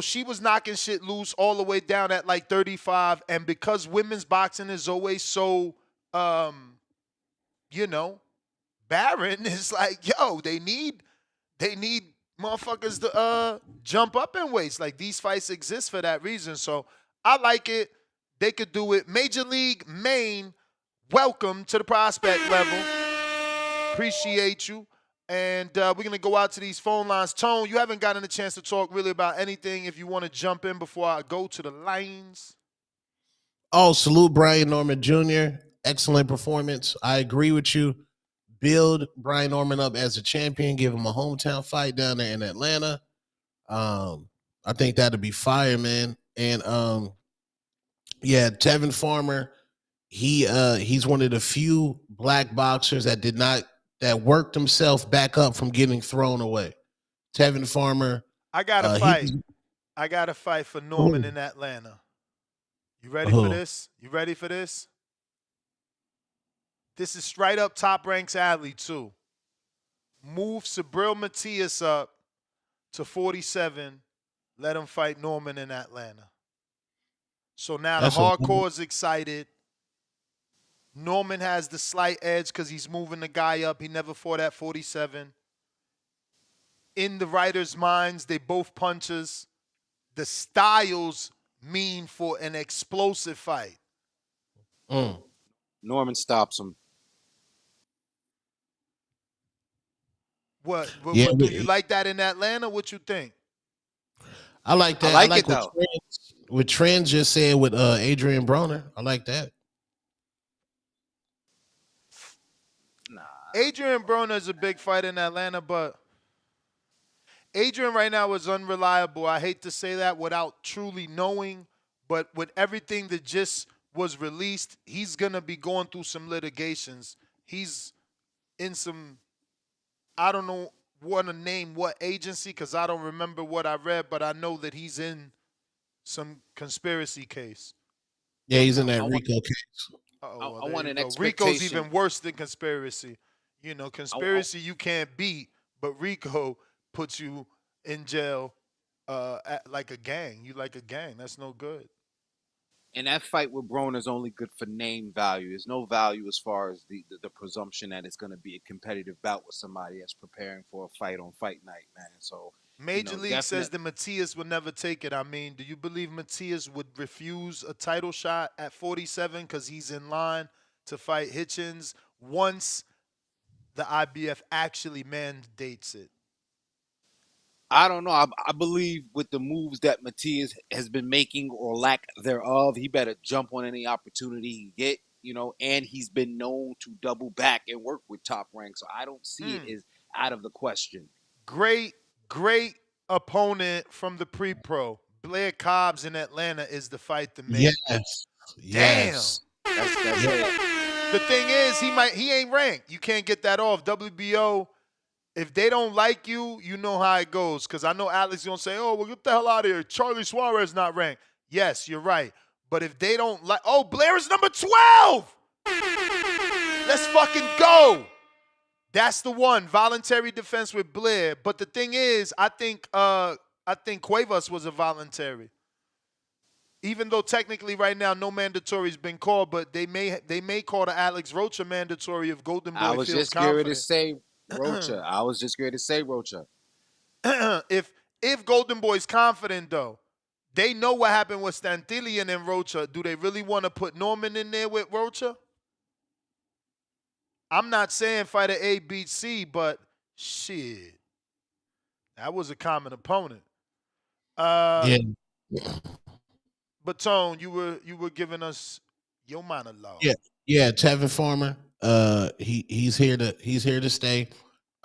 G: she was knocking shit loose all the way down at like 35. And because women's boxing is always so, barren, it's like, yo, they need motherfuckers to jump up in weights. Like, these fights exist for that reason. So I like it. They could do it. Major League Maine, welcome to the prospect level. Appreciate you. And we're going to go out to these phone lines. Tone, you haven't gotten a chance to talk really about anything. If you want to jump in before I go to the lines.
P: Oh, salute Brian Norman Jr. Excellent performance. I agree with you. Build Brian Norman up as a champion. Give him a hometown fight down there in Atlanta. I think that'd be fire, man. And Tevin Farmer, he's one of the few black boxers that worked himself back up from getting thrown away. Tevin Farmer.
G: I got to fight. I got to fight for Norman in Atlanta. You ready for this? You ready for this? This is straight up Top Ranks alley, too. Move Sabril Matias up to 47. Let him fight Norman in Atlanta. So now the hardcore is excited. Norman has the slight edge because he's moving the guy up. He never fought at 47. In the writers' minds, they both punchers. The styles mean for an explosive fight.
J: Norman stops him.
G: What do you like that in Atlanta? What you think?
P: I like that.
J: I like it, though.
P: What Trends just said with Adrian Broner. I like that.
G: Adrian Broner is a big fighter in Atlanta, but Adrian right now is unreliable. I hate to say that without truly knowing, but with everything that just was released, he's going to be going through some litigations. He's in some, I don't know want to name what agency because I don't remember what I read, but I know that he's in some conspiracy case.
P: Yeah, he's in that RICO case.
G: Well,
J: I want an expectation.
G: RICO's even worse than conspiracy. Conspiracy you can't beat, but RICO puts you in jail like a gang. You like a gang. That's no good.
J: And that fight with Broner is only good for name value. There's no value as far as the presumption that it's going to be a competitive bout with somebody that's preparing for a fight on fight night, man. So
G: Major League says that Matias would never take it. I mean, do you believe Matias would refuse a title shot at 47 because he's in line to fight Hitchens once the IBF actually mandates it?
J: I don't know. I believe with the moves that Matias has been making or lack thereof, he better jump on any opportunity he get, and he's been known to double back and work with Top Rank. So I don't see it as out of the question.
G: Great opponent from the pre-pro. Blair Cobbs in Atlanta is the fight to make.
P: Yes.
G: Damn.
P: Yes.
J: That's
G: The thing is, he ain't ranked. You can't get that off. WBO, if they don't like you, you know how it goes. Because I know Alex is going to say, oh, well, get the hell out of here. Charlie Suarez not ranked. Yes, you're right. But if they don't like, oh, Blair is number 12. Let's fucking go. That's the one. Voluntary defense with Blair. But the thing is, I think Cuevas was a voluntary. Even though technically right now no mandatory's been called, but they may call the Alex Rocha mandatory if Golden Boy feels confident.
J: I was just going to say Rocha.
G: If Golden Boy's confident though, they know what happened with Stantilian and Rocha. Do they really want to put Norman in there with Rocha? I'm not saying fighter A beat C, but shit, that was a common opponent.
P: Yeah.
G: But Tone, you were giving us your monologue.
P: Yeah. Tevin Farmer. He's here to stay.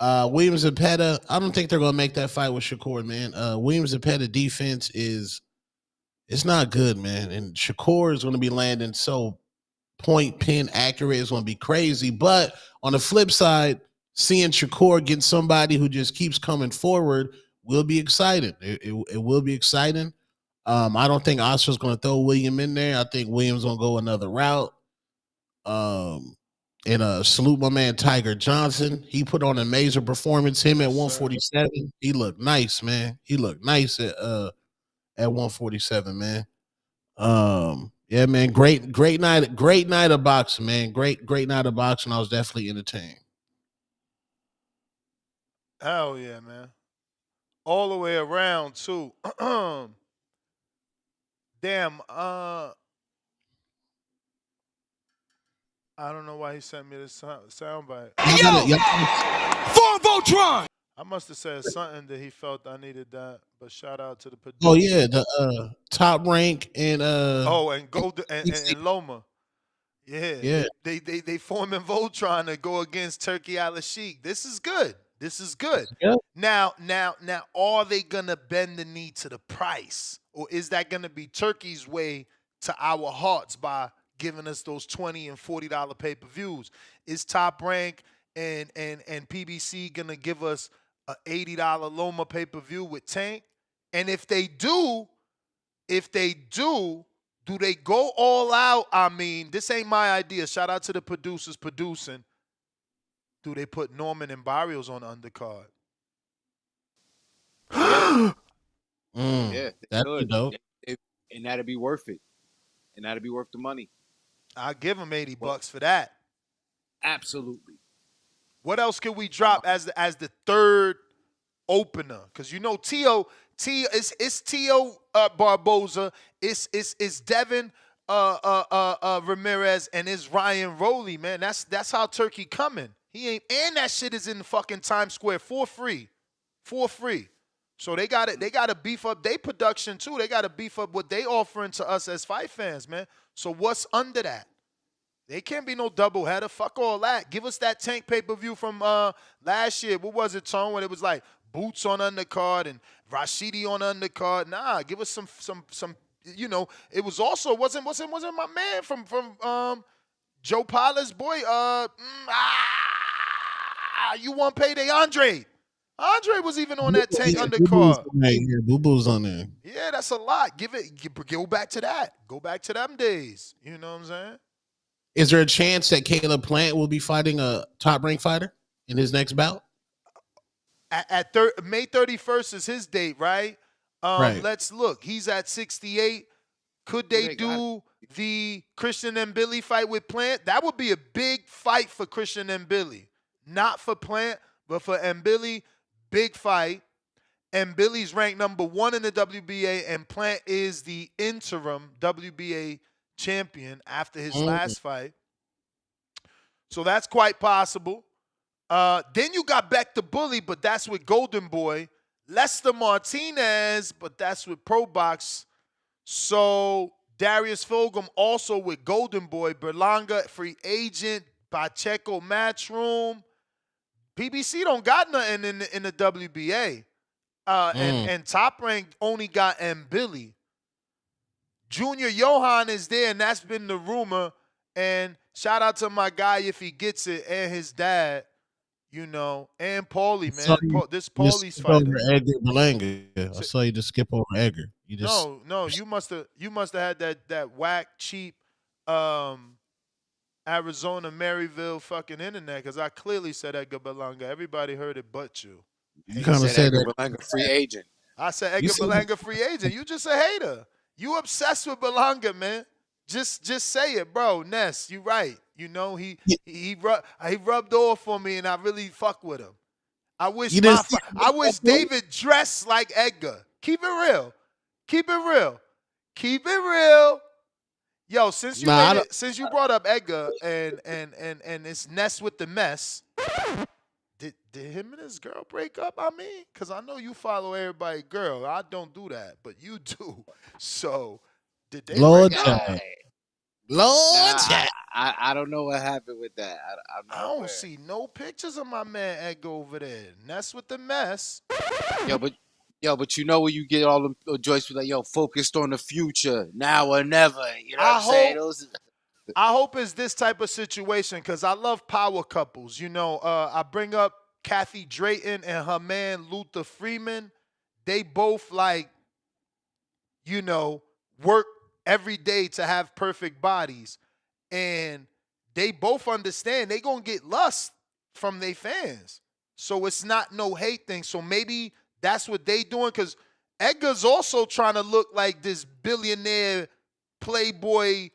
P: Williams Zepeda. I don't think they're gonna make that fight with Shakur, man. Williams Zepeda defense it's not good, man. And Shakur is gonna be landing so point pin accurate. It's gonna be crazy. But on the flip side, seeing Shakur get somebody who just keeps coming forward will be exciting. It will be exciting. I don't think Oscar's going to throw William in there. I think Williams going to go another route. And salute my man Tiger Johnson. He put on an amazing performance. Him at
G: Yes, sir.
P: 147. He looked nice, man. He looked nice at 147, man. Yeah, man. Great night of boxing, man. Great night of boxing. I was definitely entertained.
G: Hell yeah, man. All the way around too. Damn. I don't know why he sent me this soundbite.
P: For Voltron.
G: I must have said something that he felt I needed that. But shout out to the producer.
P: Oh yeah, the Top Rank and
G: and Gold and Loma. Yeah.
P: Yeah.
G: They form in Voltron to go against Turkey Al-Sheikh. This is good. This is good.
P: Yeah.
G: Now, are they gonna bend the knee to the price, or is that gonna be Turkey's way to our hearts by giving us those $20 and $40 pay-per-views? Is Top Rank and PBC gonna give us a $80 Loma pay-per-view with Tank? And if they do, do they go all out? I mean, this ain't my idea. Shout out to the producers producing. Do they put Norman and Barrios on undercard?
J: Yeah,
P: That'd be dope.
J: And that'd be worth it. And that'd be worth the money.
G: I'll give them $80 for that.
J: Absolutely.
G: What else can we drop as the third opener? Because you know it's Tio Barboza, it's Devin Ramirez, and it's Ryan Rowley, man. That's how Turkey coming. He ain't, and that shit is in the fucking Times Square for free. So they gotta beef up their production too. They gotta beef up what they offering to us as fight fans, man. So what's under that? They can't be no doubleheader. Fuck all that. Give us that Tank pay-per-view from last year. What was it, Tone? When it was like Boots on undercard and Rashidi on undercard. Nah, give us some. You know, it was also wasn't my man from Joe Pila's boy. You want payday, Andre? Andre was even on that Tank undercard.
P: Boo Boo's on there.
G: Yeah, that's a lot. Go back to that. Go back to them days. You know what I'm saying?
P: Is there a chance that Caleb Plant will be fighting a top rank fighter in his next bout?
G: May 31st is his date, right?
P: Right.
G: Let's look. He's at 68. Could they do the Christian and Billy fight with Plant? That would be a big fight for Christian and Billy. Not for Plant, but for Mbili. Big fight. And Billy's ranked number 1 in the WBA, and Plant is the interim WBA champion after his last fight. So that's quite possible. Then you got Beck the Bully, but that's with Golden Boy. Lester Martinez, but that's with Pro Box. So Darius Fulgham also with Golden Boy. Berlanga, free agent. Pacheco, Matchroom. PBC don't got nothing in the WBA. And Top Rank only got Billy. Junior Johan is there, and that's been the rumor. And shout out to my guy if he gets it, and his dad, you know, and Paulie, man. This Paulie's fighter.
P: Edgar Berlanga. I saw you just skip over Edgar. You just
G: No, you must have had that whack, cheap Arizona Maryville fucking internet, because I clearly said Edgar Berlanga. Everybody heard it but you.
P: You kind of said
J: Edgar
P: that.
J: Berlanga free agent.
G: I said Edgar Berlanga free agent. You just a hater. You obsessed with Berlanga, man. Just say it, bro. Ness, you right. You know, he rubbed off on me, and I really fuck with him. I wish David dressed like Edgar. Keep it real. Keep it real. Keep it real. Yo, since you brought up Edgar and it's Ness with the mess, did him and his girl break up? I mean, because I know you follow everybody girl. I don't do that, but you do. So did they break up?
J: I don't know what happened with that.
G: I don't see no pictures of my man Edgar over there. Ness with the mess.
J: But you know where you get all the joints with like, focused on the future, now or never. You know what I'm saying?
G: I hope it's this type of situation, because I love power couples. You know, I bring up Kathy Drayton and her man Luther Freeman. They both work every day to have perfect bodies. And they both understand they gonna get lust from their fans. So it's not no hate thing. So maybe that's what they doing, because Edgar's also trying to look like this billionaire playboy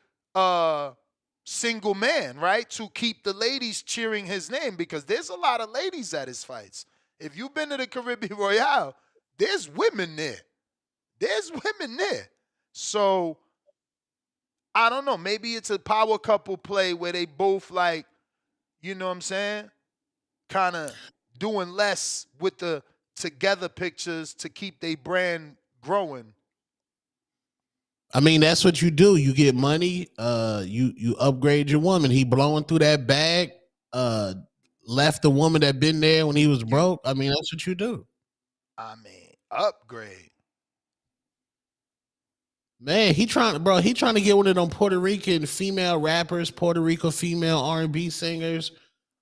G: single man, right? To keep the ladies cheering his name, because there's a lot of ladies at his fights. If you've been to the Caribbean Royale, there's women there. There's women there. So I don't know. Maybe it's a power couple play where they both, like, you know what I'm saying? Kind of doing less with the together pictures to keep their brand growing.
P: I mean, that's what you do. You get money. You upgrade your woman. He blowing through that bag. Left the woman that been there when he was broke. I mean, that's what you do.
G: I mean, upgrade.
P: Man, he trying to get one of them Puerto Rican female rappers, Puerto Rico female R&B singers.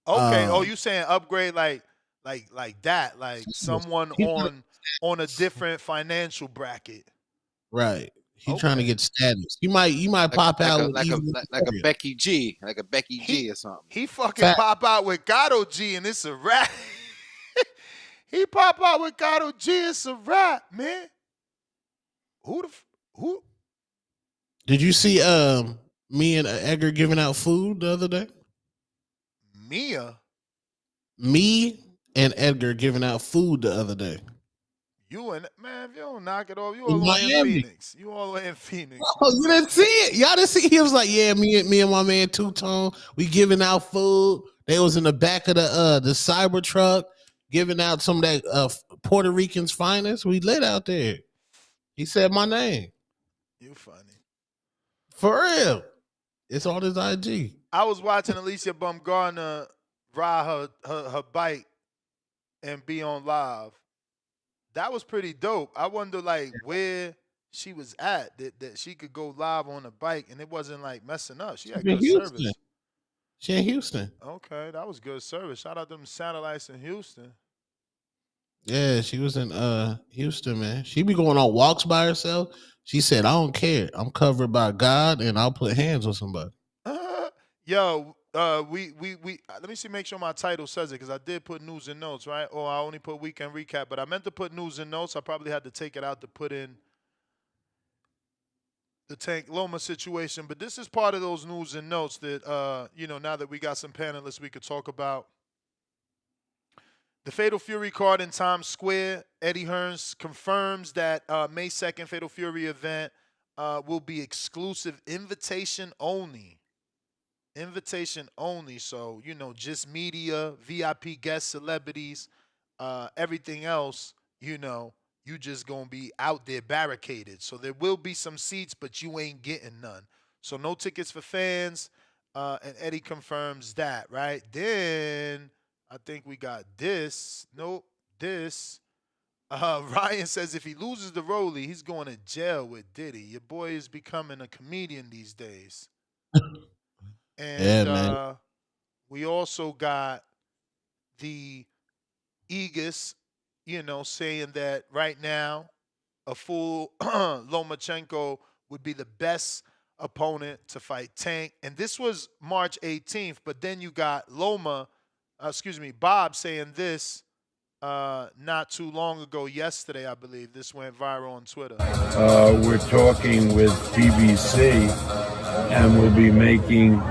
G: Okay. You saying upgrade like that, like someone on a different financial bracket.
P: Right. He's trying to get status. You might pop out
J: like a Becky G, like a Becky G or something.
G: He fucking pop out with Gato G and it's a rap. He pop out with Gato G, it's a rap, man. Who?
P: Did you see me and Edgar giving out food the other day? Me and Edgar giving out food the other day.
G: You and if you don't knock it off, you all the way in Phoenix. You all the way in Phoenix.
P: Oh, you didn't see it? Y'all didn't see it? He was like, yeah, me and my man Two Tone, we giving out food. They was in the back of the cyber truck giving out some of that Puerto Rican's finest. We lit out there. He said my name.
G: You funny.
P: For real. It's on his IG.
G: I was watching Alicia Bumgarner ride her bike and be on live. That was pretty dope. I wonder, like, where she was at that she could go live on a bike and it wasn't like messing up. She had good service.
P: She in Houston.
G: Okay, that was good service. Shout out to them satellites in Houston.
P: Yeah, she was in Houston, man. She be going on walks by herself. She said, I don't care. I'm covered by God and I'll put hands on somebody.
G: Yo, we let me see, make sure my title says it, because I did put news and notes, right? Or I only put weekend recap, but I meant to put news and notes. I probably had to take it out to put in the Tank Loma situation. But this is part of those news and notes that, now that we got some panelists we could talk about. The Fatal Fury card in Times Square. Eddie Hearns confirms that May 2nd Fatal Fury event will be exclusive, invitation only. Invitation only. So, just media, VIP guests, celebrities, everything else, you just going to be out there barricaded. So there will be some seats, but you ain't getting none. So no tickets for fans. And Eddie confirms that, right? Then I think we got this. Nope, this. Ryan says if he loses the Rollie, he's going to jail with Diddy. Your boy is becoming a comedian these days. And we also got the Aegis, saying that right now a full Lomachenko would be the best opponent to fight Tank. And this was March 18th, but then you got Bob saying this not too long ago, yesterday, I believe. This went viral on Twitter.
N: We're talking with BBC, and we'll be making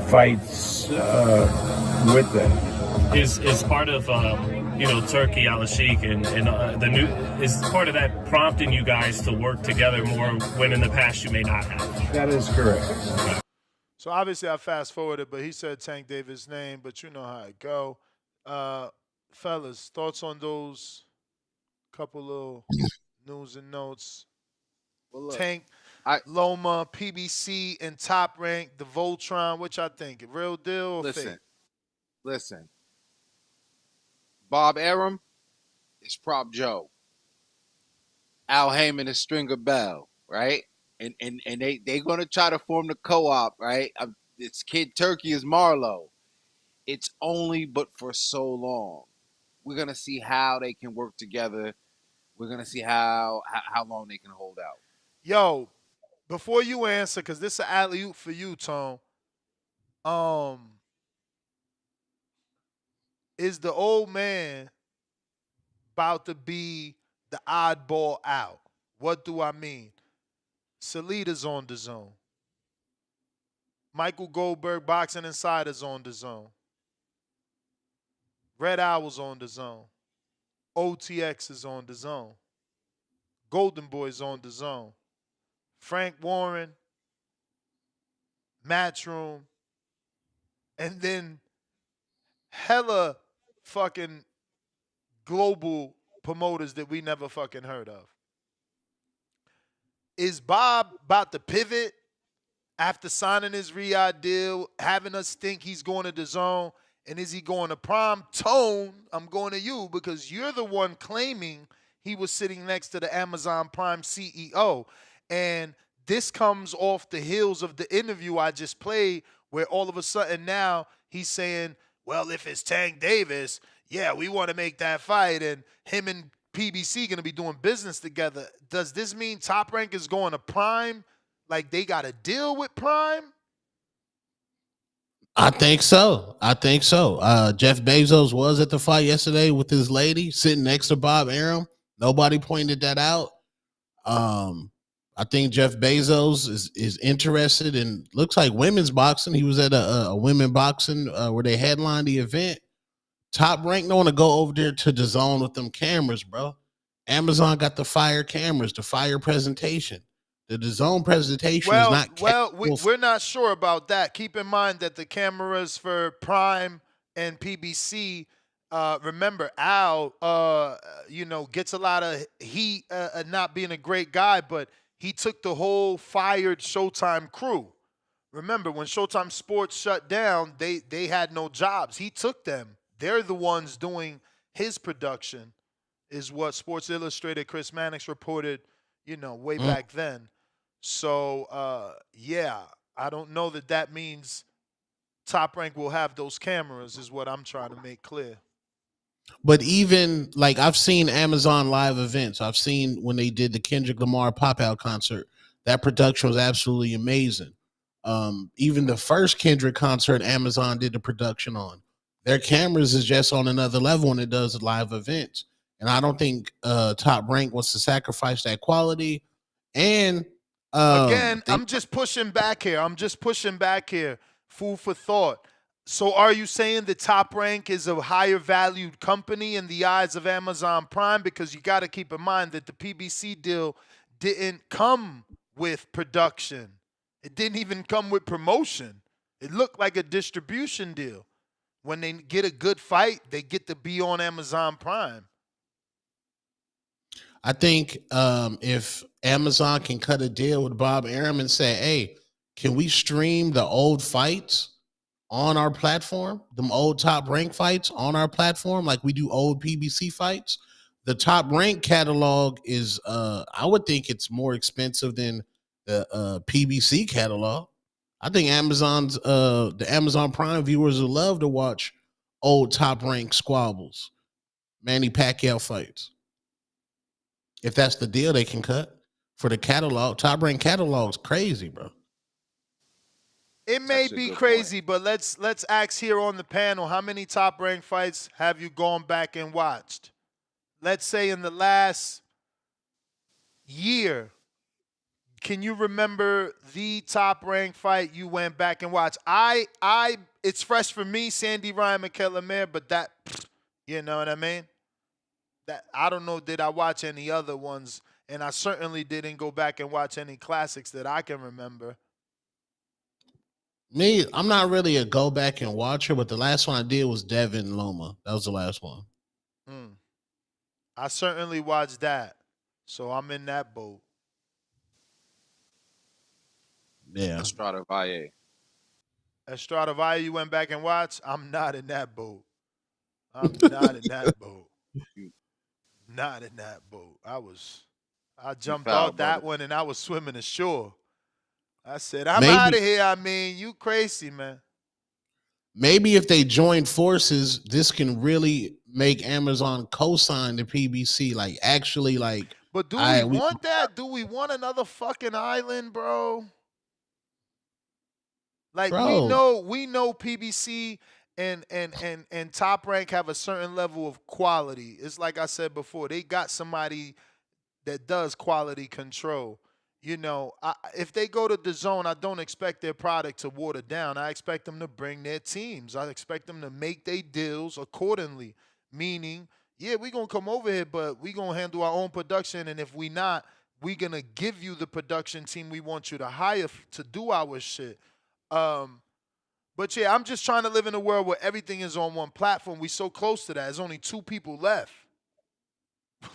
N: fights with them.
O: Is part of Turkey, Al Sheikh, and the new is part of that prompting you guys to work together more when in the past you may not have.
N: That is correct.
G: So obviously I fast forwarded, but he said Tank Davis' name, but you know how it go. Fellas, thoughts on those couple little news and notes?
J: Well, look,
G: Tank, Loma, PBC, and Top Rank, the Voltron, which I think, real deal or fake?
J: Listen. Bob Arum is Prop Joe. Al Heyman is Stringer Bell, right? And they gonna try to form the co-op, right? It's Kid Turkey is Marlowe. It's only but for so long. We're gonna see how they can work together. We're gonna see how long they can hold out.
G: Yo, before you answer, because this is an alley-oop for you, Tone. Is the old man about to be the oddball out? What do I mean? Seaeda's on the zone. Michael Goldberg Boxing Insider's on the zone. Red Owl's on the zone. OTX is on the zone. Golden Boy's on the zone. Frank Warren, Matchroom, and then hella fucking global promoters that we never fucking heard of. Is Bob about to pivot after signing his Riyadh deal, having us think he's going to the zone? And is he going to Prime? Tone, I'm going to you because you're the one claiming he was sitting next to the Amazon Prime CEO. And this comes off the heels of the interview I just played where all of a sudden now he's saying, well, if it's Tank Davis, yeah, we want to make that fight. And him and PBC going to be doing business together. Does this mean Top Rank is going to Prime? Like they got to deal with Prime?
P: I think so. Jeff Bezos was at the fight yesterday with his lady sitting next to Bob Arum. Nobody pointed that out. I think Jeff Bezos is interested in, looks like women's boxing. He was at a women boxing where they headlined the event. Top Rank don't want to go over there to the zone with them cameras, bro. Amazon got the fire cameras, the fire presentation. The zone presentation is not.
G: We're not sure about that. Keep in mind that the cameras for Prime and PBC, remember Al, gets a lot of heat not being a great guy, but he took the whole fired Showtime crew. Remember when Showtime Sports shut down, they had no jobs. He took them. They're the ones doing his production, is what Sports Illustrated Chris Mannix reported, way back then. So, yeah, I don't know that means Top Rank will have those cameras is what I'm trying to make clear.
P: But even, like, I've seen Amazon live events. I've seen when they did the Kendrick Lamar pop-out concert. That production was absolutely amazing. Even the first Kendrick concert Amazon did the production on. Their cameras is just on another level when it does live events. And I don't think Top Rank wants to sacrifice that quality. And
G: again, I'm just pushing back here. Food for thought. So are you saying the Top Rank is a higher valued company in the eyes of Amazon Prime? Because you got to keep in mind that the PBC deal didn't come with production. It didn't even come with promotion. It looked like a distribution deal. When they get a good fight, they get to be on Amazon Prime.
P: I think if Amazon can cut a deal with Bob Arum and say, hey, can we stream the old fights on our platform, them old Top Rank fights on our platform like we do old PBC fights? The Top Rank catalog is, I would think it's more expensive than the PBC catalog. I think the Amazon Prime viewers would love to watch old Top Rank squabbles, Manny Pacquiao fights. If that's the deal they can cut for the catalog. Top Rank catalog's crazy, bro.
G: It may be crazy, but let's ask here on the panel, how many Top Rank fights have you gone back and watched? Let's say in the last year, can you remember the Top Rank fight you went back and watched? It's fresh for me, Sandy Ryan, Michaela Mayer, but that, you know what I mean? That I don't know, did I watch any other ones? And I certainly didn't go back and watch any classics that I can remember.
P: Me, I'm not really a go back and watcher, but the last one I did was Devin Loma. That was the last one.
G: I certainly watched that. So I'm in that boat.
P: Yeah.
J: Estrada Valle.
G: Estrada Valle, you went back and watched? I'm not in that boat. I'm not in that boat. Not in that boat. I jumped out that one and I was swimming ashore. I said, I'm out of here. I mean, you crazy, man.
P: Maybe if they join forces, this can really make Amazon co-sign the PBC. Like, actually, like.
G: But do we want that? Do we want another fucking island, bro? Like
P: Bro.
G: we know PBC and Top Rank have a certain level of quality. It's like I said before, they got somebody that does quality control. You know, if they go to the zone, I don't expect their product to water down. I expect them to bring their teams. I expect them to make their deals accordingly. Meaning, yeah, we gonna come over here, but we gonna handle our own production. And if we not, we gonna give you the production team we want you to hire to do our shit. But yeah, I'm just trying to live in a world where everything is on one platform. We so close to that. There's only 2 people left.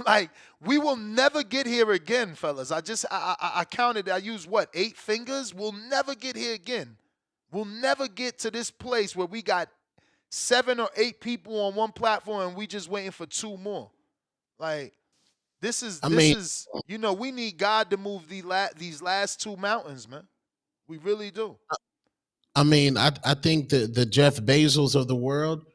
G: Like, we will never get here again, fellas. I counted, I used what, 8 fingers? We'll never get here again. We'll never get to this place where we got 7 or 8 people on one platform and we just waiting for 2 more. Like, this is, you know, we need God to move these last 2 mountains, man. We really do.
P: I mean, I think the Jeff Bezos of the world,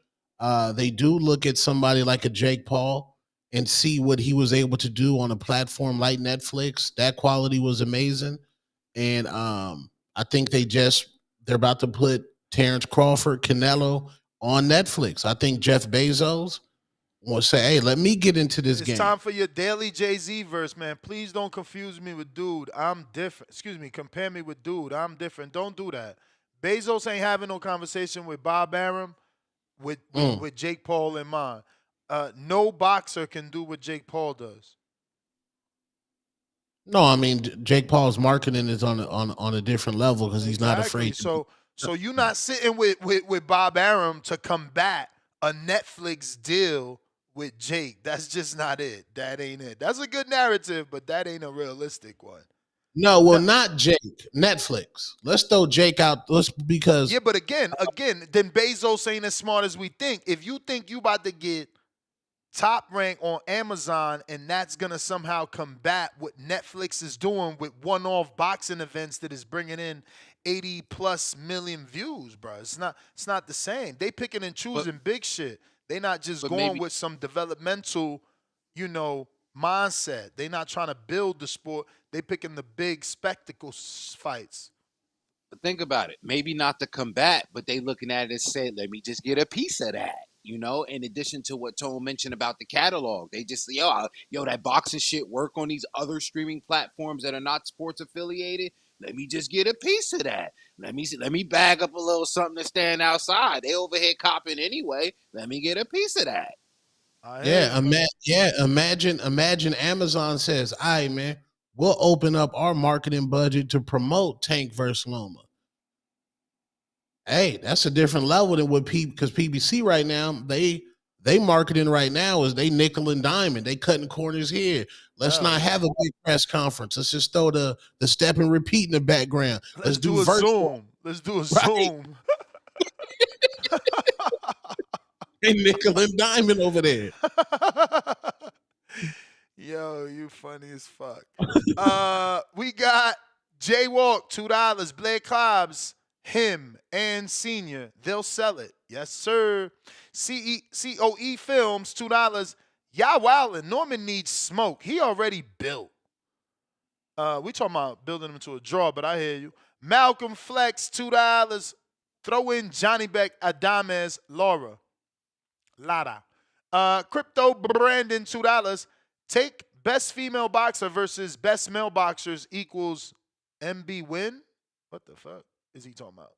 P: they do look at somebody like a Jake Paul and see what he was able to do on a platform like Netflix. That quality was amazing. And I think they're about to put Terrence Crawford, Canelo on Netflix. I think Jeff Bezos will say, hey, let me get into this game.
G: It's time for your daily Jay-Z verse, man. Please don't confuse me with dude. I'm different. Excuse me, compare me with dude. I'm different. Don't do that. Bezos ain't having no conversation with Bob Arum, with Jake Paul in mind. No boxer can do what Jake Paul does.
P: No, I mean Jake Paul's marketing is on a different level because he's not afraid.
G: So you're not sitting with Bob Arum to combat a Netflix deal with Jake. That's just not it. That ain't it. That's a good narrative, but that ain't a realistic one.
P: No, well, not Jake. Netflix. Let's throw Jake out. Because
G: yeah, but again, then Bezos ain't as smart as we think. If you think you about to get Top Rank on Amazon and that's gonna somehow combat what Netflix is doing with one-off boxing events that is bringing in 80+ million views, bro. It's not the same. They picking and choosing big shit. They not just going with some developmental, you know, mindset. They not trying to build the sport. They picking the big spectacle fights.
J: But think about it. Maybe not to combat, but they looking at it and say, let me just get a piece of that. You know, in addition to what Tone mentioned about the catalog, they just, yo, that boxing shit work on these other streaming platforms that are not sports affiliated. Let me just get a piece of that. Let me bag up a little something to stand outside. They over here copping anyway. Let me get a piece of that.
P: Imagine Amazon says, all right, man, we'll open up our marketing budget to promote Tank versus Loma. Hey, that's a different level than what because PBC right now, they marketing right now is they nickel and diamond. They cutting corners here. Let's not have a big press conference. Let's just throw the step and repeat in the background. Let's do a
G: Zoom. Let's do a Zoom.
P: They nickel and diamond over there.
G: Yo, you funny as fuck. We got Jaywalk, $2. Blair Cobbs, him and Senior. They'll sell it. Yes, sir. COE Films, $2. Y'all wildin'. Norman needs smoke. He already built. We talking about building him into a draw, but I hear you. Malcolm Flex, $2. Throw in Johnny Beck, Adames, Laura. Lara. Crypto Brandon, $2. Take best female boxer versus best male boxers equals MB win. What the fuck is he talking about?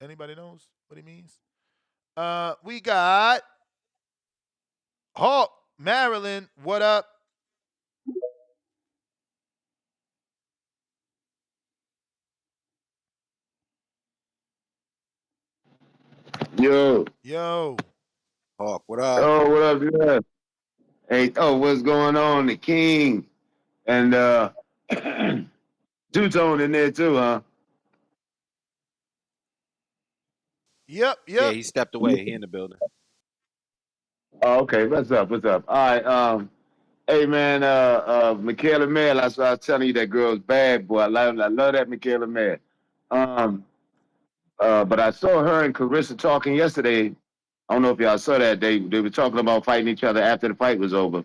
G: Anybody knows what he means? We got Hawk, Maryland. What up?
Q: Yo.
J: Hawk, what up?
Q: Oh, what up, yeah. Hey, what's going on? The King and Two-Tone in there too, huh?
G: Yep.
J: Yeah, he stepped away. He in the building.
Q: Oh, okay. What's up? All right. Hey, man, Michaela Mayer, I was telling you that girl's bad, boy. I love that Michaela Mayer. But I saw her and Carissa talking yesterday. I don't know if y'all saw that. They were talking about fighting each other after the fight was over.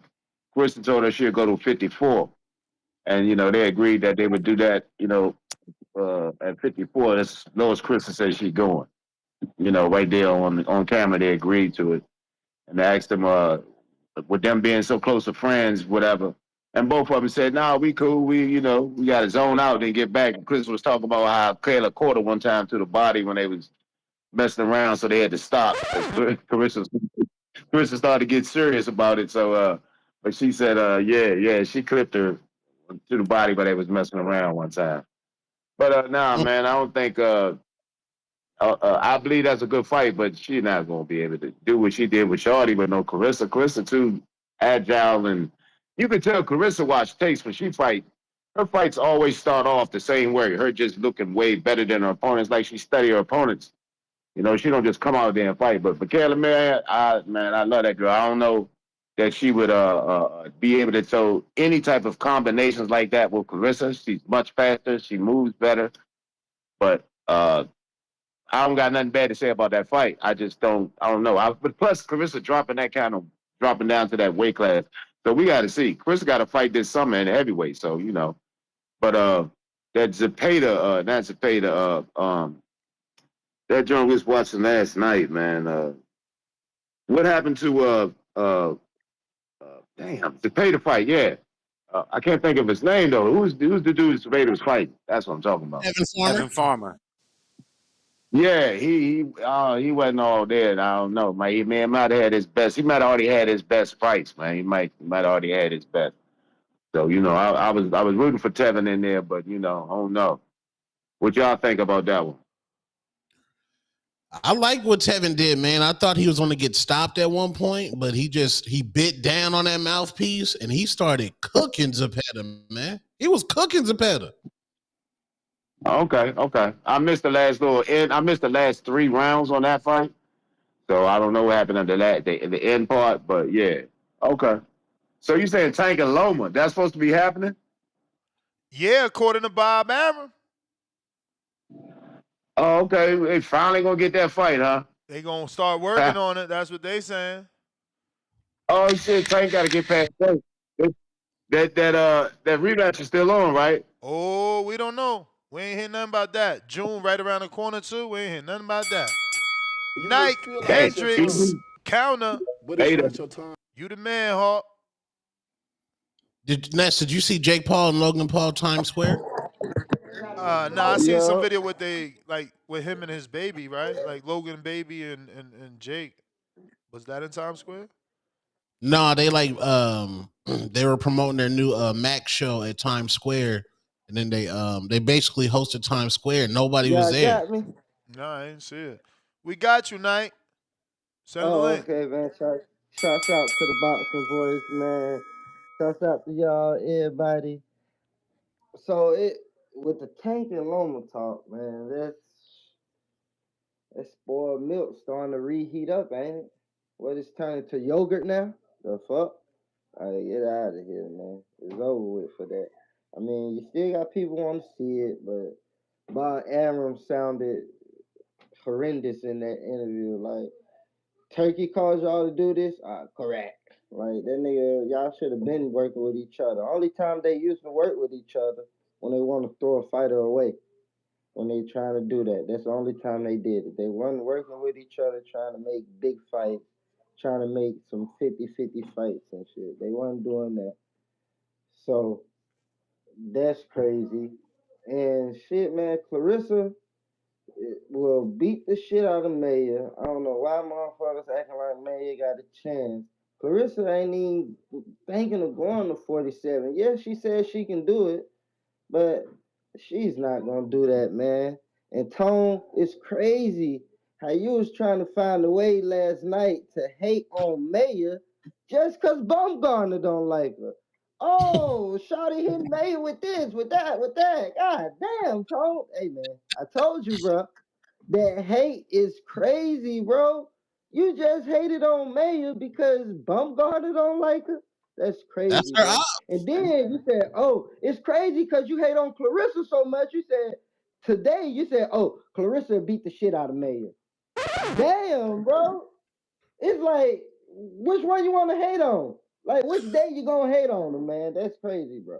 Q: Carissa told her she'd go to 54. And, they agreed that they would do that, at 54. That's as low as Krista said she's going. You know, right there on camera, they agreed to it. And I asked them, with them being so close to friends, whatever. And both of them said, "No, we cool. We got to zone out and get back." And Chris was talking about how Kayla caught her one time to the body when they was messing around, so they had to stop. Carissa started to get serious about it. So, but she said, yeah, she clipped her to the body, but they was messing around one time. But nah, man, I don't think. I believe that's a good fight, but she's not gonna be able to do what she did with Shorty, but no Carissa. Carissa too agile, and you can tell Carissa watch tapes when she fight. Her fights always start off the same way. Her just looking way better than her opponents, like she study her opponents. You know, she don't just come out there and fight. But Michaela Mayer, I love that girl. I don't know that she would be able to throw any type of combinations like that with Carissa. She's much faster. She moves better. But I don't got nothing bad to say about that fight. I just don't. I don't know. But plus, Carissa dropping down to that weight class. So we got to see. Carissa got to fight this summer in the heavyweight. So you know. But that Zepeda, not Zepeda, that joint we was watching last night, man. What happened to damn Zepeda fight? Yeah. I can't think of his name though. Who's the dude Zepeda was fighting? That's what I'm talking about.
J: Evan Farmer.
Q: Yeah, he wasn't all there. I don't know. He might have had his best. He might have already had his best fights, man. He might already had his best. So you know, I was rooting for Tevin in there, but you know, I don't know. What y'all think about that one?
P: I like what Tevin did, man. I thought he was going to get stopped at one point, but he bit down on that mouthpiece and he started cooking Zepeda, man. He was cooking Zepeda.
Q: Okay. I missed the last 3 rounds on that fight. So I don't know what happened at the end part, but yeah. Okay. So you saying Tank and Loma, that's supposed to be happening?
G: Yeah, according to Bob Arum.
Q: Oh, okay. They finally gonna get that fight, huh?
G: They gonna start working on it. That's what they saying.
Q: Oh shit, Tank gotta get past that. That rematch is still on, right?
G: Oh, we don't know. We ain't hear nothing about that. June right around the corner too. We ain't hear nothing about that. Nike, Hendricks, counter. You the man, Hawk.
P: Did you see Jake Paul and Logan Paul Times Square?
G: I seen some video with him and his baby, right? Like Logan baby and Jake. Was that in Times Square?
P: No, they they were promoting their new Mac show at Times Square, and then they basically hosted Times Square. Nobody was there.
E: Got me?
G: No, I didn't see it. We got you, Knight. Send the link.
E: Okay, man. Shouts out to the Boxing Voice, man. Shouts out to y'all, everybody. So with the Tank and Loma talk, man, that spoiled milk starting to reheat up, ain't it? What is turning to yogurt now? The fuck? All right, get out of here, man. It's over with for that. I mean, you still got people want to see it, but Bob Arum sounded horrendous in that interview. Like, Turkey calls y'all to do this? Correct. Like, that nigga, y'all should have been working with each other. Only time they used to work with each other when they want to throw a fighter away. When they trying to do that. That's the only time they did it. They weren't working with each other trying to make big fights, trying to make some 50-50 fights and shit. They weren't doing that. So that's crazy. And shit, man, Clarissa will beat the shit out of Mayer. I don't know why motherfuckers acting like Mayer got a chance. Clarissa ain't even thinking of going to 47. Yeah, she says she can do it, but she's not gonna do that, man. And Tone, it's crazy how you was trying to find a way last night to hate on Mayer just because Bumgarner don't like her. Oh, Shawty hit Mayer with this, with that, with that. God damn, Tone. Hey, man, I told you, bro. That hate is crazy, bro. You just hated on Mayer because Bumgarner don't like her. That's crazy.
P: That's her up.
E: And then you said, "Oh, it's crazy because you hate on Clarissa so much." You said today, you said, "Oh, Clarissa beat the shit out of Mayer." Damn, bro. It's like, which one you want to hate on? Like, which day you gonna hate on them, man? That's crazy, bro.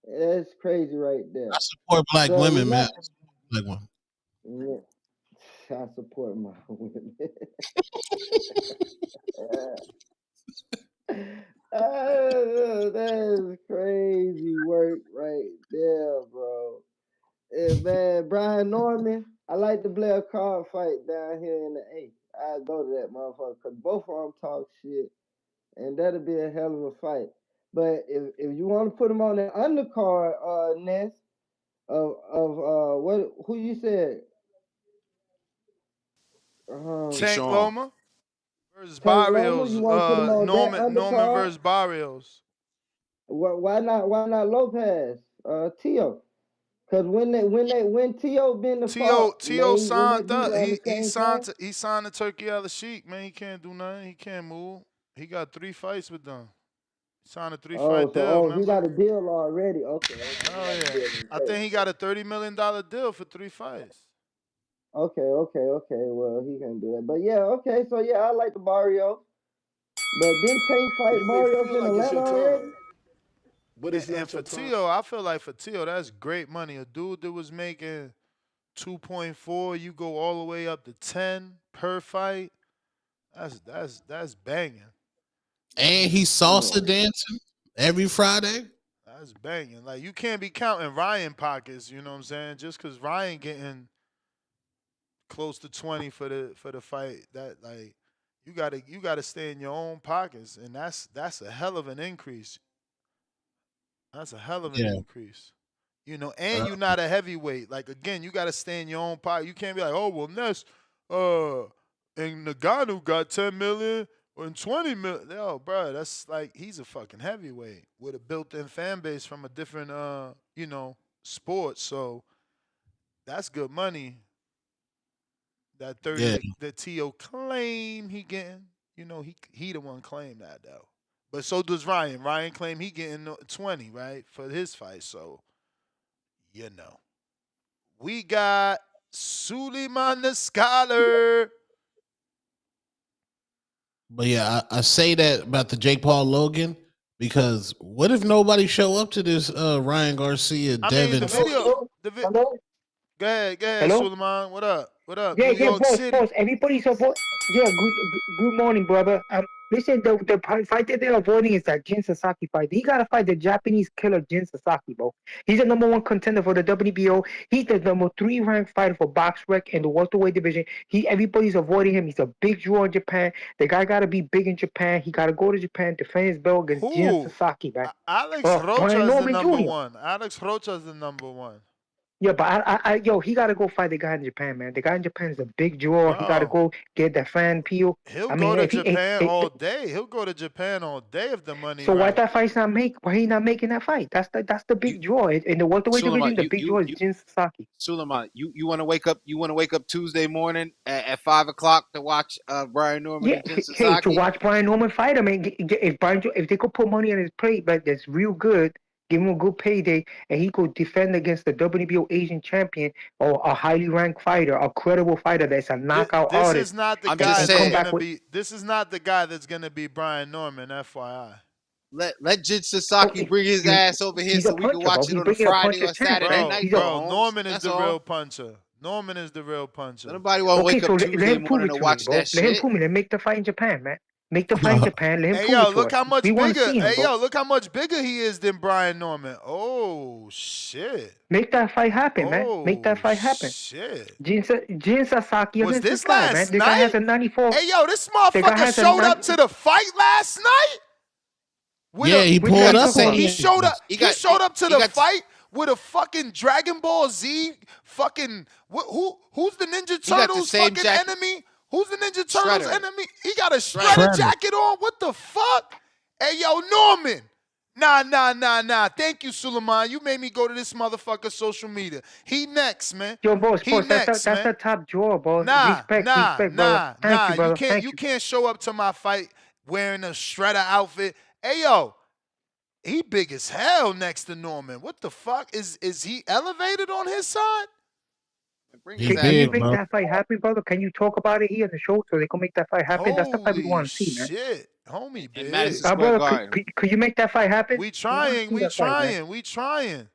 E: That's crazy right there.
P: I support black
E: So
P: women,
E: we're
P: man.
E: not.
P: Black women.
E: Yeah, I support my women. That is crazy work right there, bro. Man, Brian Norman, I like to play a card fight down here in the A. I go to that motherfucker because both of them talk shit, and that'll be a hell of a fight. But if you want to put them on the undercard, Ness, of what who you said?
G: Tank
J: Keyshawn.
G: Loma versus
E: Tank Loma. You
G: Barrios.
E: want to put him on that
G: Norman
E: undercard?
G: versus Barrios.
E: Why not? Why not Lopez? Tio. Cause when Tio been the fault,
G: Tio
E: wouldn't that
G: signed
E: be
G: up.
E: around the
G: He
E: same
G: signed
E: time?
G: to, he signed to Turkey Al Sheik. Man, he can't do nothing. He can't move. He got 3 fights with them. He signed a 3-fight deal.
E: He
G: Remember?
E: got a deal already. Okay, he
G: Oh
E: got a
G: yeah.
E: deal in
G: I
E: place.
G: think he got a $30 million deal for 3 fights.
E: Okay. Well, he can do that. But yeah, okay. So yeah, I like the Barrios. But didn't Tank fight
R: You may
E: Barrios
R: feel
E: in
R: like it's
E: Atlanta
R: your time,
E: already?
R: but it's
G: And
R: not
G: for
R: your time.
G: Tio, I feel like for Tio, that's great money. A dude that was making 2.4, you go all the way up to 10 per fight. That's banging.
P: And he's salsa dancing every Friday.
G: That's banging. Like you can't be counting Ryan pockets, you know what I'm saying? Just cause Ryan getting close to 20 for the fight, that like you gotta stay in your own pockets. And that's a hell of an increase. That's a hell of an
P: Yeah.
G: increase. You know, and you're not a heavyweight. Like again, you gotta stay in your own pocket. You can't be like, oh well, Ness, and Nagano got 10 million and 20 million. Yo, bro, that's like he's a fucking heavyweight with a built-in fan base from a different sport. So that's good money. That 30
P: Yeah.
G: that T.O. claim he getting. You know, he the one claim that though. But so does Ryan. Ryan claim he getting 20, right? For his fight. So, you know. We got Suleiman the Scholar.
P: But yeah, I say that about the Jake Paul Logan because what if nobody show up to this Ryan Garcia
G: I mean,
P: Devin?
G: the video. Go ahead,
S: Hello?
G: Suleiman. What up? What up?
S: Yeah,
G: New
S: yeah,
G: York
S: boss,
G: City.
S: boss. Everybody's avoid. Yeah, good morning, brother. Listen, the fight that they're avoiding is that Jin Sasaki fight. He got to fight the Japanese killer Jin Sasaki, bro. He's the #1 contender for the WBO. He's the #3 ranked fighter for BoxRec in the welterweight division. Everybody's avoiding him. He's a big draw in Japan. The guy got to be big in Japan. He got to go to Japan, defend his belt against Jin
G: Who?
S: Sasaki, man.
G: Alex Rocha
S: Brian
G: is the
S: Norman
G: number
S: Jr.
G: one. Alex Rocha is the number one.
S: Yeah, but yo, he got to go fight the guy in Japan, man. The guy in Japan is a big draw. He got to
G: No.
S: go get that fan appeal.
G: He'll
S: I
G: go
S: mean,
G: to
S: if he,
G: Japan all day. He'll go to Japan all day if the money
S: so why
G: right.
S: that fight's not make? Why he not making that fight? That's the big draw in the welterweight division. The big draw is Jin Sasaki.
J: Suleiman, you want to wake up? You want to wake up Tuesday morning at 5 o'clock to watch Brian Norman
S: Yeah,
J: and Jin
S: hey,
J: Sasaki?
S: to watch Brian Norman fight. I mean, if they could put money on his plate, but that's real good. Give him a good payday, and he could defend against the WBO Asian champion or a highly ranked fighter, a credible fighter that's a knockout
G: This
S: artist.
G: is not the
J: I'm
G: guy
J: just
G: that's
J: saying.
G: gonna be. This is not the guy that's gonna be Brian Norman. FYI.
J: Let Jin Sasaki bring his ass over here
S: He's
J: so
S: a
J: we can
S: puncher, bro.
J: watch it
S: He's
J: on a
S: bringing a
J: Friday
S: puncher
J: or Saturday
S: champ, man.
J: night.
S: He's a
G: Bro,
J: Holmes.
G: Norman is
J: That's
G: the
J: all.
G: real puncher. Norman is the real puncher.
J: Nobody want to
S: Okay,
J: wake
S: so
J: up
S: let
J: Tuesday
S: him prove
J: morning
S: it
J: to
S: to me,
J: watch
S: bro.
J: that
S: Let him
J: shit.
S: prove me. Let make the fight in Japan, man. Make the fight in Japan. Let him
G: Hey
S: prove
G: yo,
S: it to
G: look
S: us.
G: how much
S: We want to
G: bigger.
S: see him,
G: Hey
S: bro.
G: yo, look how much bigger he is than Brian Norman. Oh shit.
S: Make that fight happen, man. Make that fight happen.
G: Shit.
S: Jin Sasaki
G: Was
S: against
G: this
S: this guy, man.
G: last
S: The guy has
G: night?
S: a 94.
G: Hey yo, this
S: The guy
G: motherfucker
S: has a
G: showed up to the fight last night.
P: Yeah, he
S: Which
P: pulled
S: one you
P: up
S: talking
P: on
S: about?
G: He
P: you.
G: showed up.
J: He
G: He
J: got-
G: showed up to
J: he
G: the
J: got-
G: fight with a fucking Dragon Ball Z fucking who's the Ninja
J: He got the
G: Turtles
J: same
G: fucking
J: jacket.
G: enemy? Who's the Ninja Turtles
J: Shredder.
G: enemy? He got a Shredder jacket on. What the fuck? Hey yo, Norman. Nah. Thank you, Suleiman. You made me go to this motherfucker's social media. He next, man.
S: Yo, boss,
G: He
S: that's
G: next,
S: the
G: man.
S: top draw, boss.
G: Nah,
S: Respect, brother. Thank you, brother. Thank
G: You can't show up to my fight wearing a Shredder outfit. Hey yo, he big as hell next to Norman. What the fuck? Is he elevated on his side?
J: Bring
P: He
J: it
S: Can you
J: back.
S: make that fight happen, brother? Can you talk about it here on the show so they can make that fight happen? That's the fight we
G: Holy
S: want to see, man.
G: shit, homie,
J: In
G: big.
J: Madison Square
S: Brother,
J: Garden.
S: could you make that fight happen?
G: We
S: We wanna
G: trying,
S: see
G: we
S: that fight, man.
G: trying, we trying.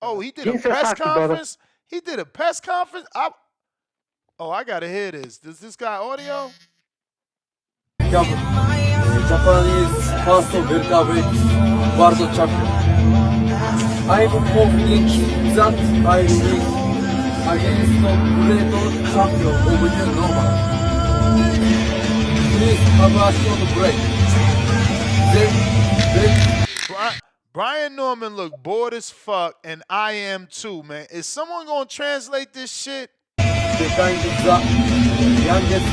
G: Oh, he did a
S: Jin
G: press
S: Sasaki, brother.
G: conference. He did a press conference. Oh, I gotta hear this. Does this guy audio?
C: Japanese first welterweight world champion. I'm confident that I will win against the great champion of New Normal. Please have a short break. Then
G: Brian Norman look bored as fuck, and I am too, man. Is someone gonna translate this shit?
C: became the youngest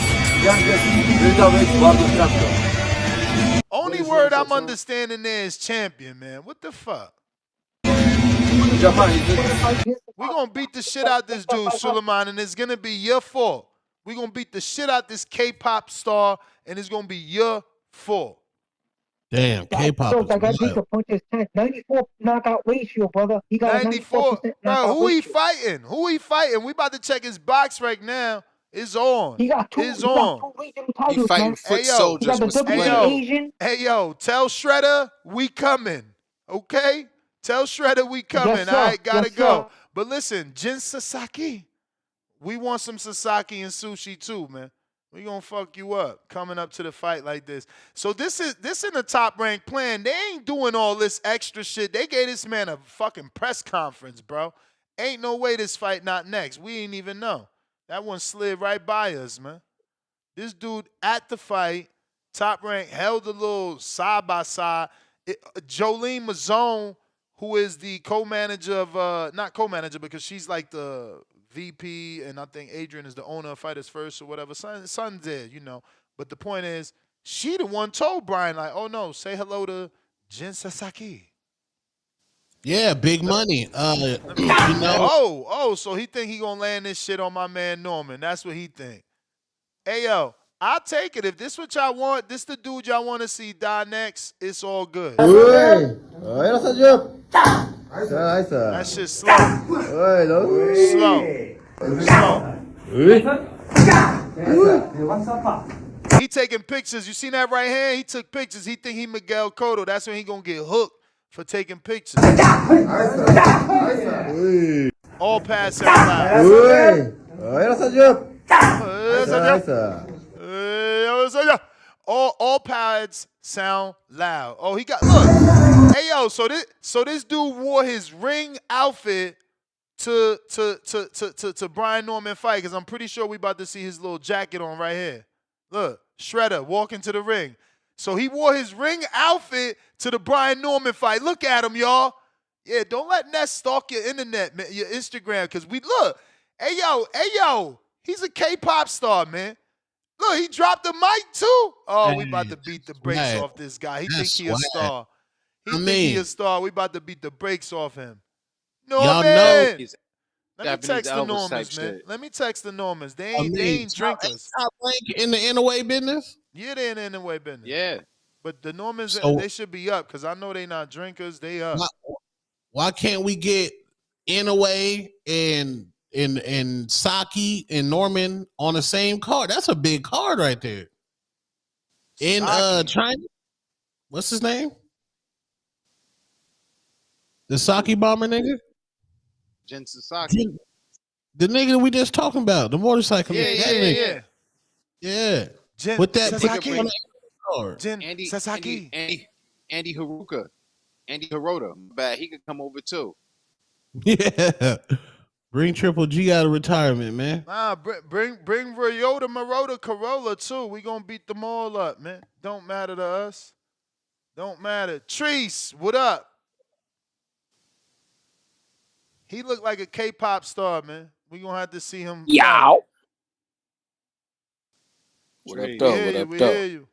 C: welterweight world champion.
G: Only word I'm understanding there is champion, man. What the fuck?
C: Japan
G: We gonna beat the shit out this dude, Suleiman, and it's gonna be your fault. We gonna beat the shit out this K-pop star, and it's gonna be your fault.
P: Damn, K-pop
S: So
P: is
S: that guy beat
P: wild.
S: the punch his 94 knockout ratio, brother. He got a
G: 94.
S: 94%
G: Bro,
S: knockout
G: who he
S: ratio.
G: fighting? Who he fighting? We about to check his box right now. It's on.
S: He got two.
G: It's
S: He got
G: on.
S: two regional
J: He
S: titles,
J: fighting
S: man.
J: foot
G: Hey, yo.
S: He
J: soldiers
S: got the
J: with
S: W
G: Hey,
J: Splinter.
G: yo.
S: Asian.
G: Hey, yo. Tell Shredder we coming. Okay? Tell Shredder we coming.
S: Yes,
G: All
S: sir.
G: right, gotta
S: Yes,
G: go.
S: sir.
G: But listen, Jin Sasaki. We want some Sasaki and sushi too, man. We gonna fuck you up coming up to the fight like this. So this in the top ranked plan. They ain't doing all this extra shit. They gave this man a fucking press conference, bro. Ain't no way this fight not next. We ain't even know. That one slid right by us, man. This dude at the fight, top rank, held a little side by side. Jolene Mazzone, who is the co-manager of not co-manager because she's like the VP, and I think Adrian is the owner of Fighters First or whatever. Son's there, you know. But the point is, she the one told Brian, like, oh no, say hello to Jin Sasaki.
P: Yeah, big money. You know,
G: So he think he gonna land this shit on my man Norman. That's what he think. Hey yo, I'll take it. If this what y'all want, this the dude y'all want to see die next, it's all good. That shit slow. Slow. He taking pictures. You seen that right hand? He took pictures. He think he Miguel Cotto. That's when he gonna get hooked for taking pictures. All pads sound loud. All pads sound loud. Oh, he got look. Hey yo, so this dude wore his ring outfit to Brian Norman fight, because I'm pretty sure we about to see his little jacket on right here. Look, Shredder walking to the ring. So he wore his ring outfit to the Brian Norman fight. Look at him, y'all. Yeah, don't let Ness stalk your internet, man, your Instagram, because we look. Hey yo, he's a K-pop star, man. Look, he dropped the mic too. Oh, we about to beat the brakes off this guy. He think he a star. He think he a star. We about to beat the brakes off him. Norman!
P: y'all know
G: Let me text the Normans, man. Let me text the Normans. They ain't drinkers.
P: Top rank in the NOA business.
G: Yeah, they in the NOA business.
J: Yeah.
G: But the Normans,
P: So-
G: they should be up, because I know they not drinkers. They up.
P: Why can't we get NOA and Saki and Norman on the same card? That's a big card right there. In China, what's his name? The Saki bomber nigga?
J: Jin Sasaki.
P: The nigga we just talking about, the motorcycle.
J: Yeah,
P: that
J: yeah,
P: nigga.
J: yeah.
P: Yeah. With that
J: Sasaki.
P: on the card.
J: Andy Haruka. Andy Hirota. Bad. He could come over too.
P: Yeah. Bring Triple G out of retirement, man.
G: Nah, bring Ryota Marota Corolla too. We gonna beat them all up, man. Don't matter to us. Don't matter. Treese, what up? He looked like a K-pop star, man. We gonna have to see him.
T: Yow.
G: What
T: up,
G: we
T: though?
G: hear
T: What
G: you,
T: up,
G: we
T: though?
G: hear you.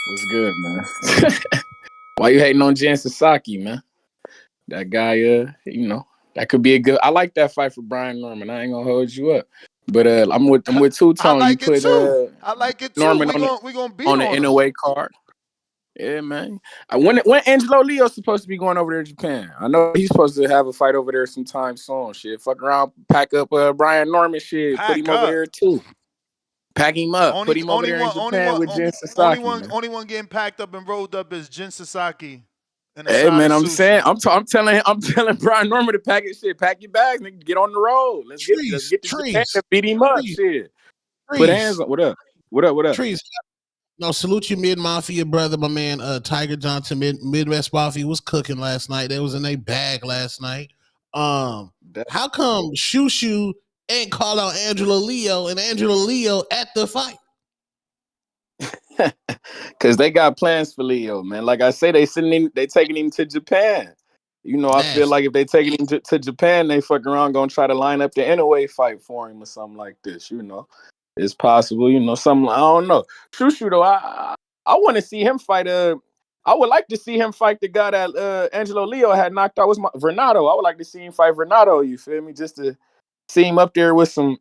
T: What's good, man? Why you hating on Jin Sasaki, man? That guy, you know, that could be a good. I like that fight for Brian Norman. I ain't gonna hold you up, but I'm with Two Tone.
G: I like
T: you put
G: it too. I like it too.
T: Norman
G: We gonna beat
T: on the
G: him.
T: NOA card. Yeah, man. When Angelo Leo's supposed to be going over there to Japan? I know he's supposed to have a fight over there sometime soon. Shit, fuck around, pack up Brian Norman. Shit, put him over there too. Pack him up, put him over there in Japan with Jin Sasaki.
G: Only one getting packed up and rolled up is Jin Sasaki.
T: Hey man, I'm saying, I'm telling Brian Norman to pack his shit, pack your bags, nigga, get on the road. Let's get to Japan and beat him up. Shit, put hands on. What up?
P: Trees. No, salute you, Mid Mafia brother, my man. Tiger Johnson, Midwest Mafia was cooking last night. They was in a bag last night. How come Shushu ain't called out Angelo Leo and Angelo Leo at the fight?
T: Because they got plans for Leo, man. Like I say, they taking him to Japan. You know, I feel like if they taking him to Japan, they fucking around gonna try to line up the Inoue fight for him or something like this. You know, it's possible. You know, something I don't know. Shushu though, I want to see him fight. I would like to see him fight the guy that Angelo Leo had knocked out. Was Renato? I would like to see him fight Renato. You feel me? Just to see him up there with some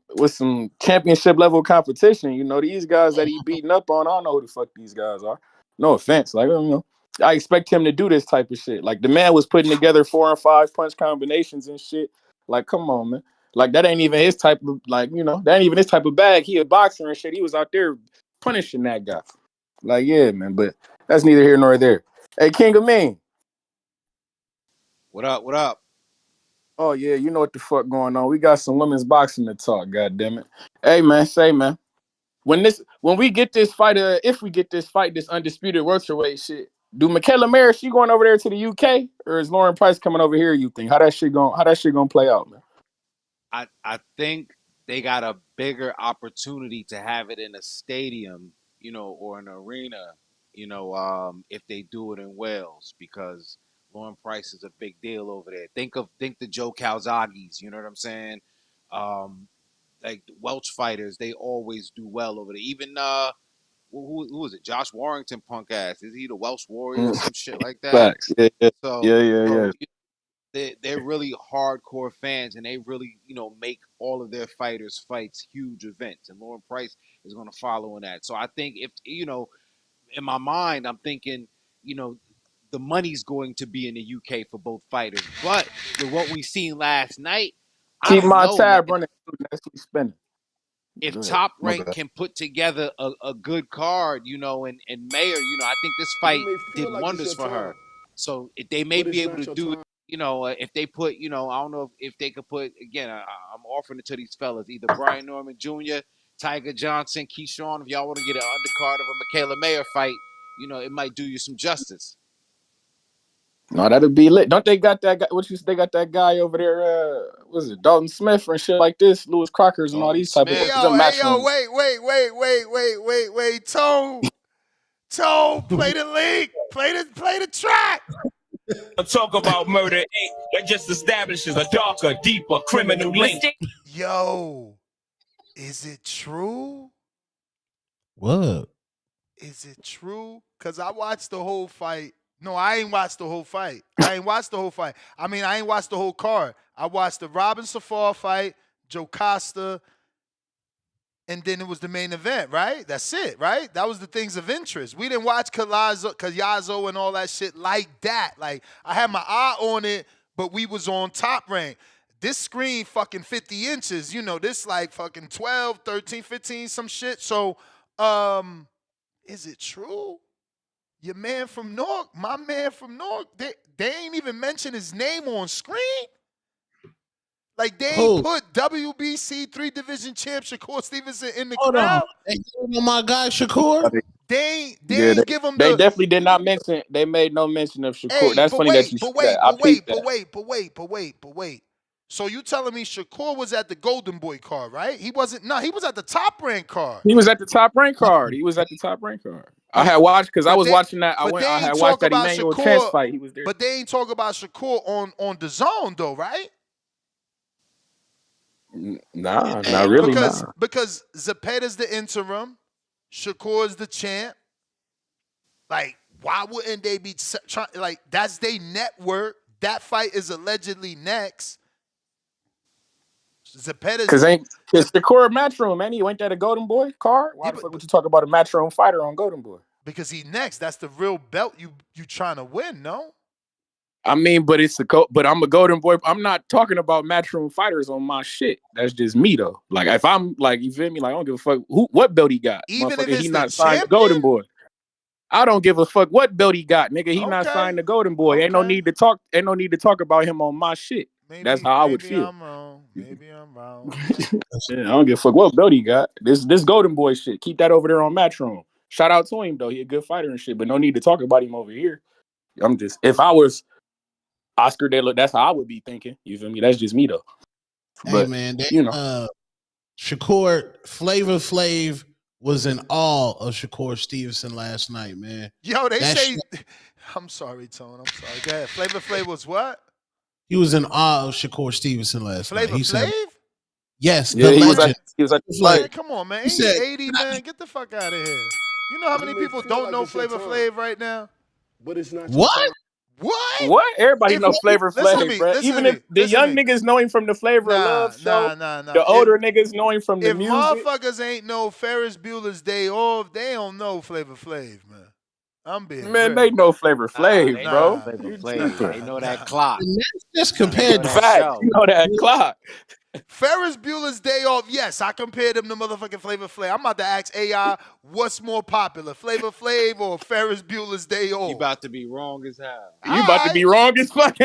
T: championship level competition. You know, these guys that he beating up on, I don't know who the fuck these guys are. No offense. Like, you know, I expect him to do this type of shit. Like, the man was putting together 4 and 5 punch combinations and shit. Like, come on, man. Like, that ain't even his type of, like, you know, that ain't even his type of bag. He a boxer and shit. He was out there punishing that guy. Like, yeah, man, but that's neither here nor there. Hey, King of Mean.
J: What up?
T: Oh yeah, you know what the fuck going on. We got some women's boxing to talk, goddammit. Hey man, when we get this fight, if we get this fight, this undisputed welterweight shit, do Michaela Mayer, she going over there to the UK, or is Lauren Price coming over here, you think? How that shit gonna play out, man?
J: I think they got a bigger opportunity to have it in a stadium, you know, or an arena, you know, if they do it in Wales, because Lauren Price is a big deal over there. Think the Joe Calzaghes, you know what I'm saying? Like Welch fighters, they always do well over there. Even who is it? Josh Warrington, punk ass. Is he the Welsh Warrior or some shit like that?
T: Facts. Yeah.
J: So they're really hardcore fans, and they really, you know, make all of their fighters' fights huge events. And Lauren Price is going to follow in that. So I think, if you know, in my mind, I'm thinking, you know, the money's going to be in the UK for both fighters. But with what we seen last night, I
T: Keep
J: don't
T: my
J: know,
T: tab
J: man.
T: running. Let's keep spinning.
J: If Top Rank can put together a good card, you know, and Mayer, you know, I think this fight did wonders for her. So they may be able to do it, you know, if they put, you know, I don't know if they could put, again, I'm offering it to these fellas, either Brian Norman Jr., Tiger Johnson, Keyshawn, if y'all want to get an undercard of a Michaela Mayer fight, you know, it might do you some justice.
T: No, that'll be lit. Don't they got that guy? They got that guy over there? Was it Dalton Smith and shit like this? Lewis Crockers and all these type of.
G: Hey yo, wait, Tone, play the link, play the track.
S: Talk about murder Inc. That just establishes a darker, deeper criminal link.
G: Yo, is it true?
P: What?
G: Is it true? Because I watched the whole fight. No, I ain't watched the whole fight. I ain't watched the whole card. I watched the Robin Safar fight, Joe Costa, and then it was the main event, right? That's it, right? That was the things of interest. We didn't watch Kayazo and all that shit like that. Like, I had my eye on it, but we was on Top Rank. This screen fucking 50 inches. You know, this like fucking 12, 13, 15, some shit. So, is it true? Your man from North, my man from North, they ain't even mention his name on screen. Like, they ain't put WBC 3 division champ Shakur Stevenson in the crowd.
P: Hey, you know my guy Shakur?
G: They ain't give him
T: They
G: the.
T: definitely did not mention. They made no mention of Shakur.
G: Hey,
T: That's funny that you said that.
G: But wait. So you telling me Shakur was at the Golden Boy card, right? He wasn't. No, he was at the Top Rank card.
T: He was at the Top Rank card. I had watched because I was watching that. I had watched that Emmanuel Chance fight. He was there.
G: But they ain't talk about Shakur on the zone though, right?
T: Nah, not really.
G: Because Zepeda's the interim, Shakur's the champ. Like, why wouldn't they be trying? Like, that's their network. That fight is allegedly next. Zepeda's
T: because Shakur Matchroom, man. He went there to Golden Boy card. Why the fuck would you talk about a Matchroom fighter on Golden Boy?
G: Because he next. That's the real belt you trying to win, no?
T: I mean, but but I'm a golden boy. I'm not talking about matchroom fighters on my shit. That's just me though. Like if I'm like, you feel me? Like I don't give a fuck what belt he got.
G: Even if
T: Motherfucker,
G: it's
T: he
G: the
T: not signed to
G: champion?
T: golden boy. I don't give a fuck what belt he got, nigga. He not
G: Okay.
T: signed to golden boy. Ain't no need to talk. Ain't no need to talk about him on my shit. That's how I would feel.
G: I'm wrong. Maybe I'm wrong.
T: Yeah, I don't give a fuck what belt he got. This golden boy shit. Keep that over there on Matchroom. Shout out to him though. He a good fighter and shit, but no need to talk about him over here. I'm just, if I was Oscar De La, that's how I would be thinking. You feel me? That's just me though. But
P: hey man,
T: you know,
P: Shakur Flavor Flav was in awe of Shakur Stevenson last night, man.
G: Yo, they
P: That
G: say.
P: shit-
G: I'm sorry, Tone. I'm sorry. Go ahead. Flavor Flav was what?
P: he was in awe of Shakur Stevenson last night.
G: Flavor
P: He said,
G: Flav?
P: "Yes,
T: yeah,
P: the
T: he was
P: legend."
T: at the
P: Like,
G: Man, come on, man.
P: he said,
G: 80, man. Get the fuck out of here. You know how many people don't know Flavor Flav right now?
R: But it's not
P: "What?
G: What?
T: What? Everybody
G: If
T: know
G: you-
T: Flavor
G: listen to
T: Flav,
G: me,
T: bro.
G: listen
T: Even
G: to
T: if
G: me,
T: the
G: listen to
T: young
G: me.
T: niggas know him from the Flavor of Love show,
G: Nah.
T: the older niggas know him from the
G: If
T: music.
G: motherfuckers ain't know Ferris Bueller's Day Off, they don't know Flavor Flav, man. I'm being
T: Man,
G: real.
T: they know Flavor Flav,
J: They
T: bro.
J: know Flavor Flav. They know that clock.
P: And that's just
J: They know
P: compared to
J: that
T: Fact,
J: show.
T: you know that clock.
G: Ferris Bueller's Day Off, yes, I compared him to motherfucking Flavor Flav. I'm about to ask AI what's more popular, Flavor Flav or Ferris Bueller's Day Off.
J: You about to be wrong as hell.
T: You about to be wrong as fuck.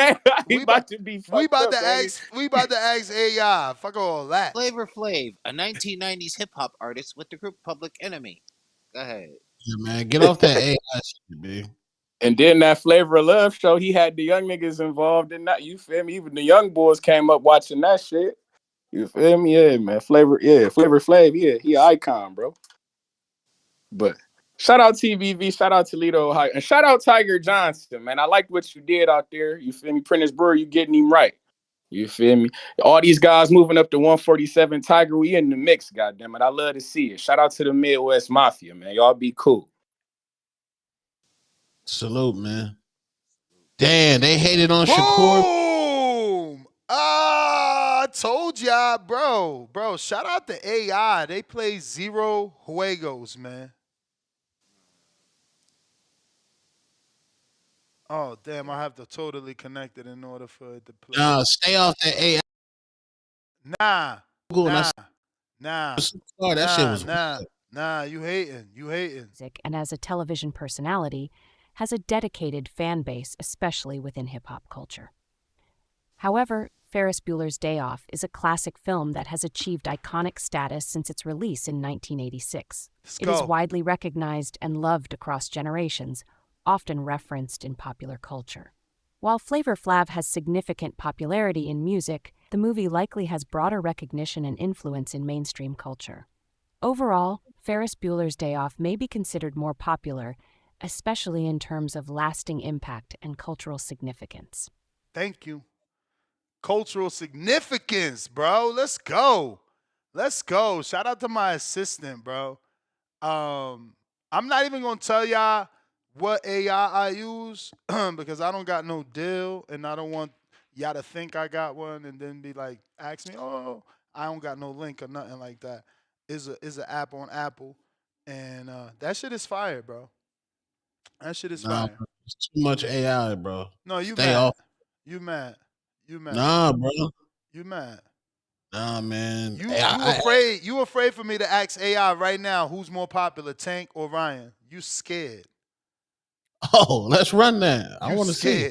G: We
T: about to be fucked
G: We about
T: up,
G: to
T: baby.
G: ask. We about to ask AI. Fuck all that.
S: Flavor Flav, a 1990s hip hop artist with the group Public Enemy. Go ahead.
P: yeah, man. Get off that AI shit, man.
T: And then that Flavor of Love show, he had the young niggas involved in that. You feel me? Even the young boys came up watching that shit. You feel me? Yeah, man. Flavor Flav, yeah, he an icon, bro. But shout out TBV, shout out Toledo, Ohio, and shout out Tiger Johnson, man. I liked what you did out there. You feel me? Prentice Brewer, you getting him right. You feel me? All these guys moving up to 147. Tiger, we in the mix, goddammit. I love to see it. Shout out to the Midwest Mafia, man. Y'all be cool.
P: Salute, man. Damn, they hated on Shakur.
G: Boom! I told y'all, bro. Shout out to AI. They play 0 juegos, man. Oh, damn. I have to totally connect it in order for it to play.
P: Nah, stay off that AI.
G: Nah.
P: That shit was
G: Nah, you hating.
B: And as a television personality, has a dedicated fan base, especially within hip-hop culture. However, Ferris Bueller's Day Off is a classic film that has achieved iconic status since its release in 1986. It is widely recognized and loved across generations, often referenced in popular culture. While Flavor Flav has significant popularity in music, the movie likely has broader recognition and influence in mainstream culture. Overall, Ferris Bueller's Day Off may be considered more popular, especially in terms of lasting impact and cultural significance.
G: Thank you. Cultural significance, bro. Let's go. Shout out to my assistant, bro. I'm not even going to tell y'all what AI I use because I don't got no deal and I don't want y'all to think I got one and then be like, ask me, oh, I don't got no link or nothing like that. It's an app on Apple and that shit is fire, bro. That shit is fire.
P: It's too much AI, bro.
G: No, you
P: Stay
G: mad.
P: off.
G: You mad.
P: Nah, bro.
G: You mad.
P: Nah, man.
G: You afraid for me to ask AI right now who's more popular, Tank or Ryan? You scared.
P: Oh, let's run that. I want to see.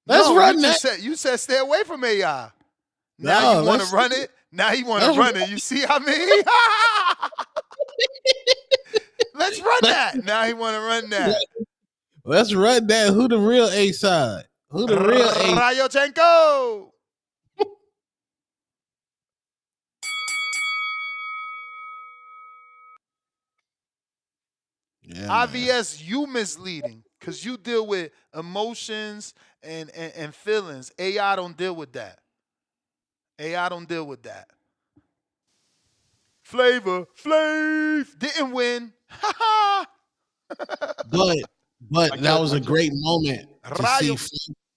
G: Let's
P: run that.
G: You said stay away from AI. Now you want to run it? Now you want to run it. You see how I mean? Let's run that. Now he want to run that.
P: Let's run that. Who the real A side? Who the real A?
G: Rayochenko.
P: Yeah,
G: IVS, you misleading because you deal with emotions and feelings. AI don't deal with that. Flavor Flav didn't win.
P: But that was a great moment to see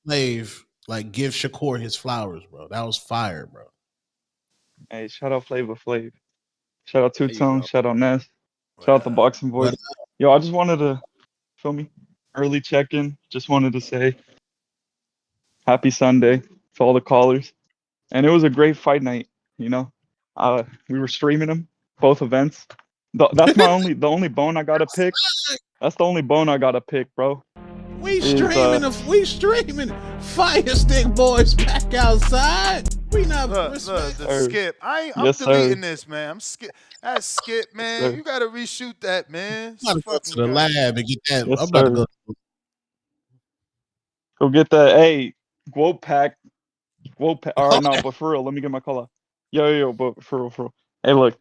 P: Flav like give Shakur his flowers, bro. That was fire, bro.
U: Hey, shout out Flavor Flav. Shout out Two Tone. Shout out Ness. Shout out the Boxing Voice.
S: Yo, I just wanted to feel me early check-in. Just wanted to say happy Sunday to all the callers, and it was a great fight night. You know, we were streaming them both events. That's the only bone I gotta pick. That's the only bone I gotta pick, bro.
P: We streaming Fire Stick Boys back outside. We not
G: Look,
P: respect.
G: the skip. I'm
S: Yes,
G: deleting
S: sir.
G: this, man. I'm skip. That's skip, man.
S: Sir.
G: You gotta reshoot that, man.
P: I'm about to go to the lab and get that.
S: Yes,
P: I'm about to
S: sir.
P: go.
S: Go get that. Hey, Quote pack. All right, no, but for real, let me get my call out. Yo, but for real. Hey, look,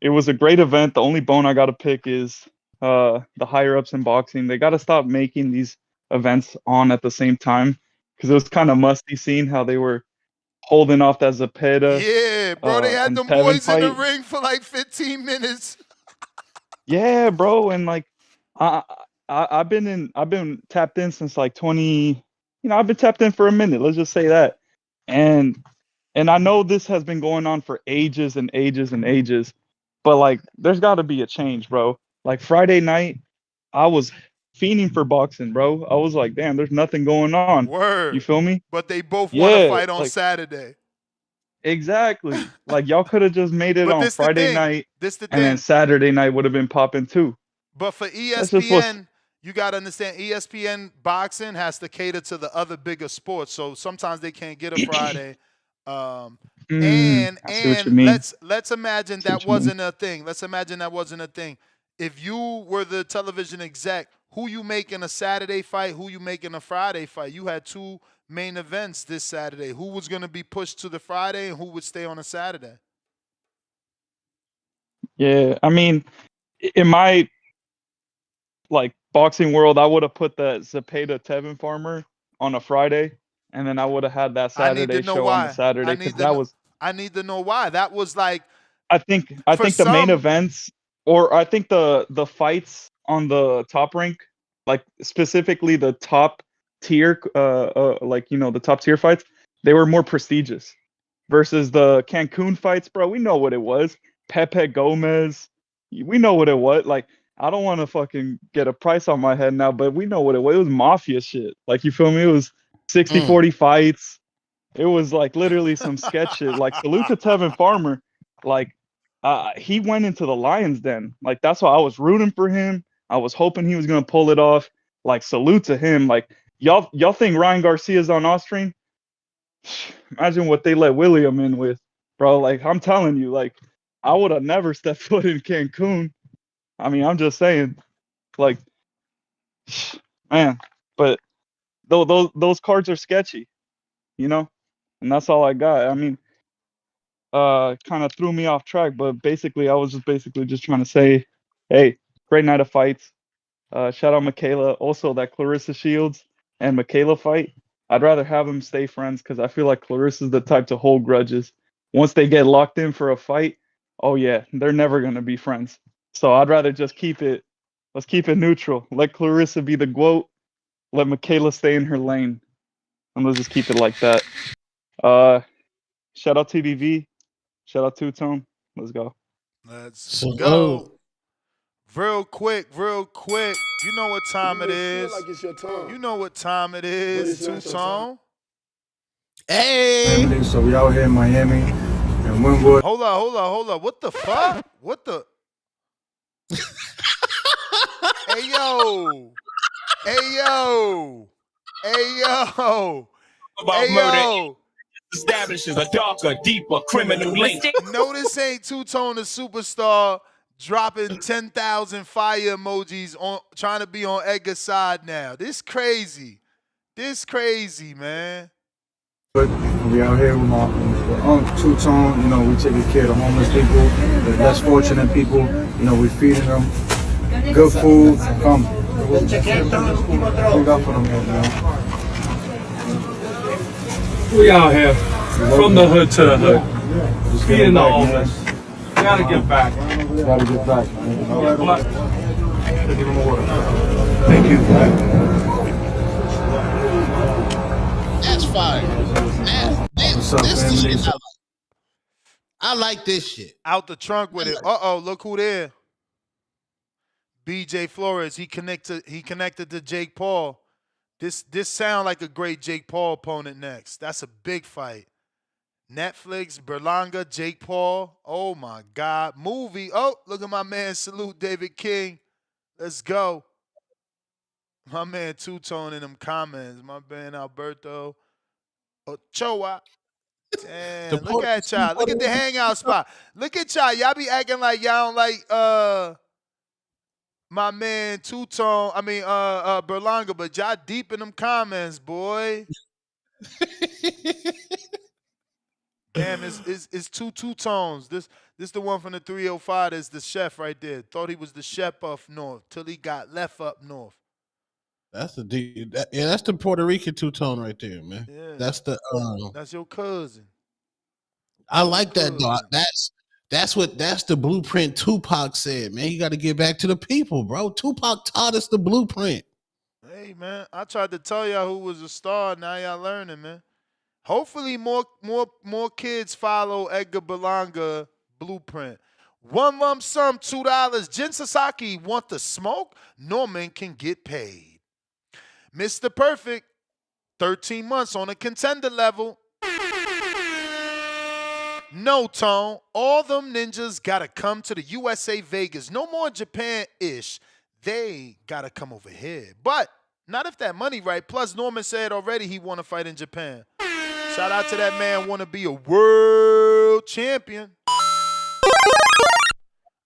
S: it was a great event. The only bone I gotta pick is the higher ups in boxing. They gotta stop making these events on at the same time because it was kind of musty seeing how they were holding off that Zepeda.
G: Yeah, bro. They had
S: and
G: them
S: Tevin
G: boys in the
S: fight.
G: ring for like 15 minutes.
S: Yeah, bro, and like I've been tapped in since like 20. I've been tapped in for a minute. Let's just say that, and I know this has been going on for ages and ages and ages, but like there's got to be a change, bro. Like Friday night, I was fiending for boxing, bro. I was like, damn, there's nothing going on.
G: Word.
S: You feel me?
G: But they both want to
S: Yeah,
G: fight on
S: like
G: Saturday.
S: exactly. Like y'all could have just made it
G: But
S: on
G: this the
S: Friday
G: thing.
S: night,
G: This the
S: and then
G: thing.
S: Saturday night would have been popping too.
G: But for
S: That's just what's
G: ESPN, you got to understand ESPN boxing has to cater to the other bigger sports. So sometimes they can't get a Friday.
S: I see what you
G: And
S: mean.
G: let's imagine
S: I see what
G: that
S: you mean.
G: wasn't a thing. Let's imagine that wasn't a thing. If you were the television exec, who you making a Saturday fight, who you making a Friday fight? You had two main events this Saturday. Who was going to be pushed to the Friday and who would stay on a Saturday?
S: Yeah, I mean, in my like boxing world, I would have put the Zepeda Tevin Farmer on a Friday, and then I would have had that
G: I need to
S: Saturday
G: know
S: show on the
G: why.
S: Saturday because that was
G: I need to know why. That was like
S: I think
G: for
S: the main
G: some
S: events, or I think the fights on the top rank, like specifically the top tier, like the top tier fights, they were more prestigious versus the Cancun fights, bro. We know what it was. Pepe Gomez, we know what it was. Like I don't want to fucking get a price on my head now, but we know what it was. It was mafia shit. Like you feel me? It was 60-40 fights. It was like literally some sketch shit. Like salute to Tevin Farmer. Like he went into the Lions Den. Like that's why I was rooting for him. I was hoping he was gonna pull it off. Like salute to him. Like y'all think Ryan Garcia's on Austrian? Imagine what they let William in with, bro. Like I'm telling you, like I would have never stepped foot in Cancun. I mean, I'm just saying, like, man. But those cards are sketchy, and that's all I got. I mean, kind of threw me off track, but basically, I was just trying to say, hey, great night of fights. Shout out Michaela. Also, that Clarissa Shields and Michaela fight. I'd rather have them stay friends because I feel like Clarissa's the type to hold grudges. Once they get locked in for a fight, oh yeah, they're never gonna be friends. So I'd rather just let's keep it neutral. Let Clarissa be the GOAT. Let Michaela stay in her lane. And let's just keep it like that. Shout out TBV. Shout out Two Tone. Let's go.
G: Let's go. Real quick. You know what time it is. You know what time it is, Two-Tone.
P: Hey.
N: So we out here in Miami and Wynwood.
G: Hold on. What the fuck? What the? Hey yo.
F: About murder establishes a darker, deeper criminal link.
G: No, this ain't Two-Tone the superstar dropping 10,000 fire emojis on trying to be on Edgar's side now. This crazy, man.
N: But we out here with my Two-Tone. We taking care of the homeless people, the less fortunate people. We feeding them good food. Come, big up for them, man. We out here from the hood to the hood, feeding the homeless. Gotta get back. Man. Give them water. Thank you.
P: That's fire.
N: What's up,
P: This is
N: family?
P: shit I like this shit.
G: Out the trunk with it. Uh-oh, look who there. BJ Flores, he connected to Jake Paul. This sound like a great Jake Paul opponent next. That's a big fight. Netflix, Berlanga, Jake Paul. Oh my God. Movie. Oh, look at my man. Salute David King. Let's go. My man Two Tone in them comments. My man Alberto Ochoa. Damn, look at y'all. Look at the hangout spot. Look at y'all. Y'all be acting like y'all don't like my man Two Tone. I mean Berlanga, but y'all deep in them comments, boy. Damn, it's two tones. This the one from the 305. That's the chef right there. Thought he was the chef up north till he got left up north.
P: That's the that's the Puerto Rican two-tone right there, man.
G: Yeah.
P: That's the
G: That's your cousin.
P: I like that dog. That's the blueprint Tupac said, man. You got to get back to the people, bro. Tupac taught us the blueprint.
G: Hey man, I tried to tell y'all who was a star. Now y'all learning, man. Hopefully more kids follow Edgar Berlanga blueprint. One lump sum, $2. Jin Sasaki want the smoke? Norman can get paid. Mr. Perfect, 13 months on a contender level. No, Tone. All them ninjas gotta come to the USA Vegas. No more Japan-ish. They gotta come over here. But not if that money right. Plus, Norman said already he want to fight in Japan. Shout out to that man want to be a world champion.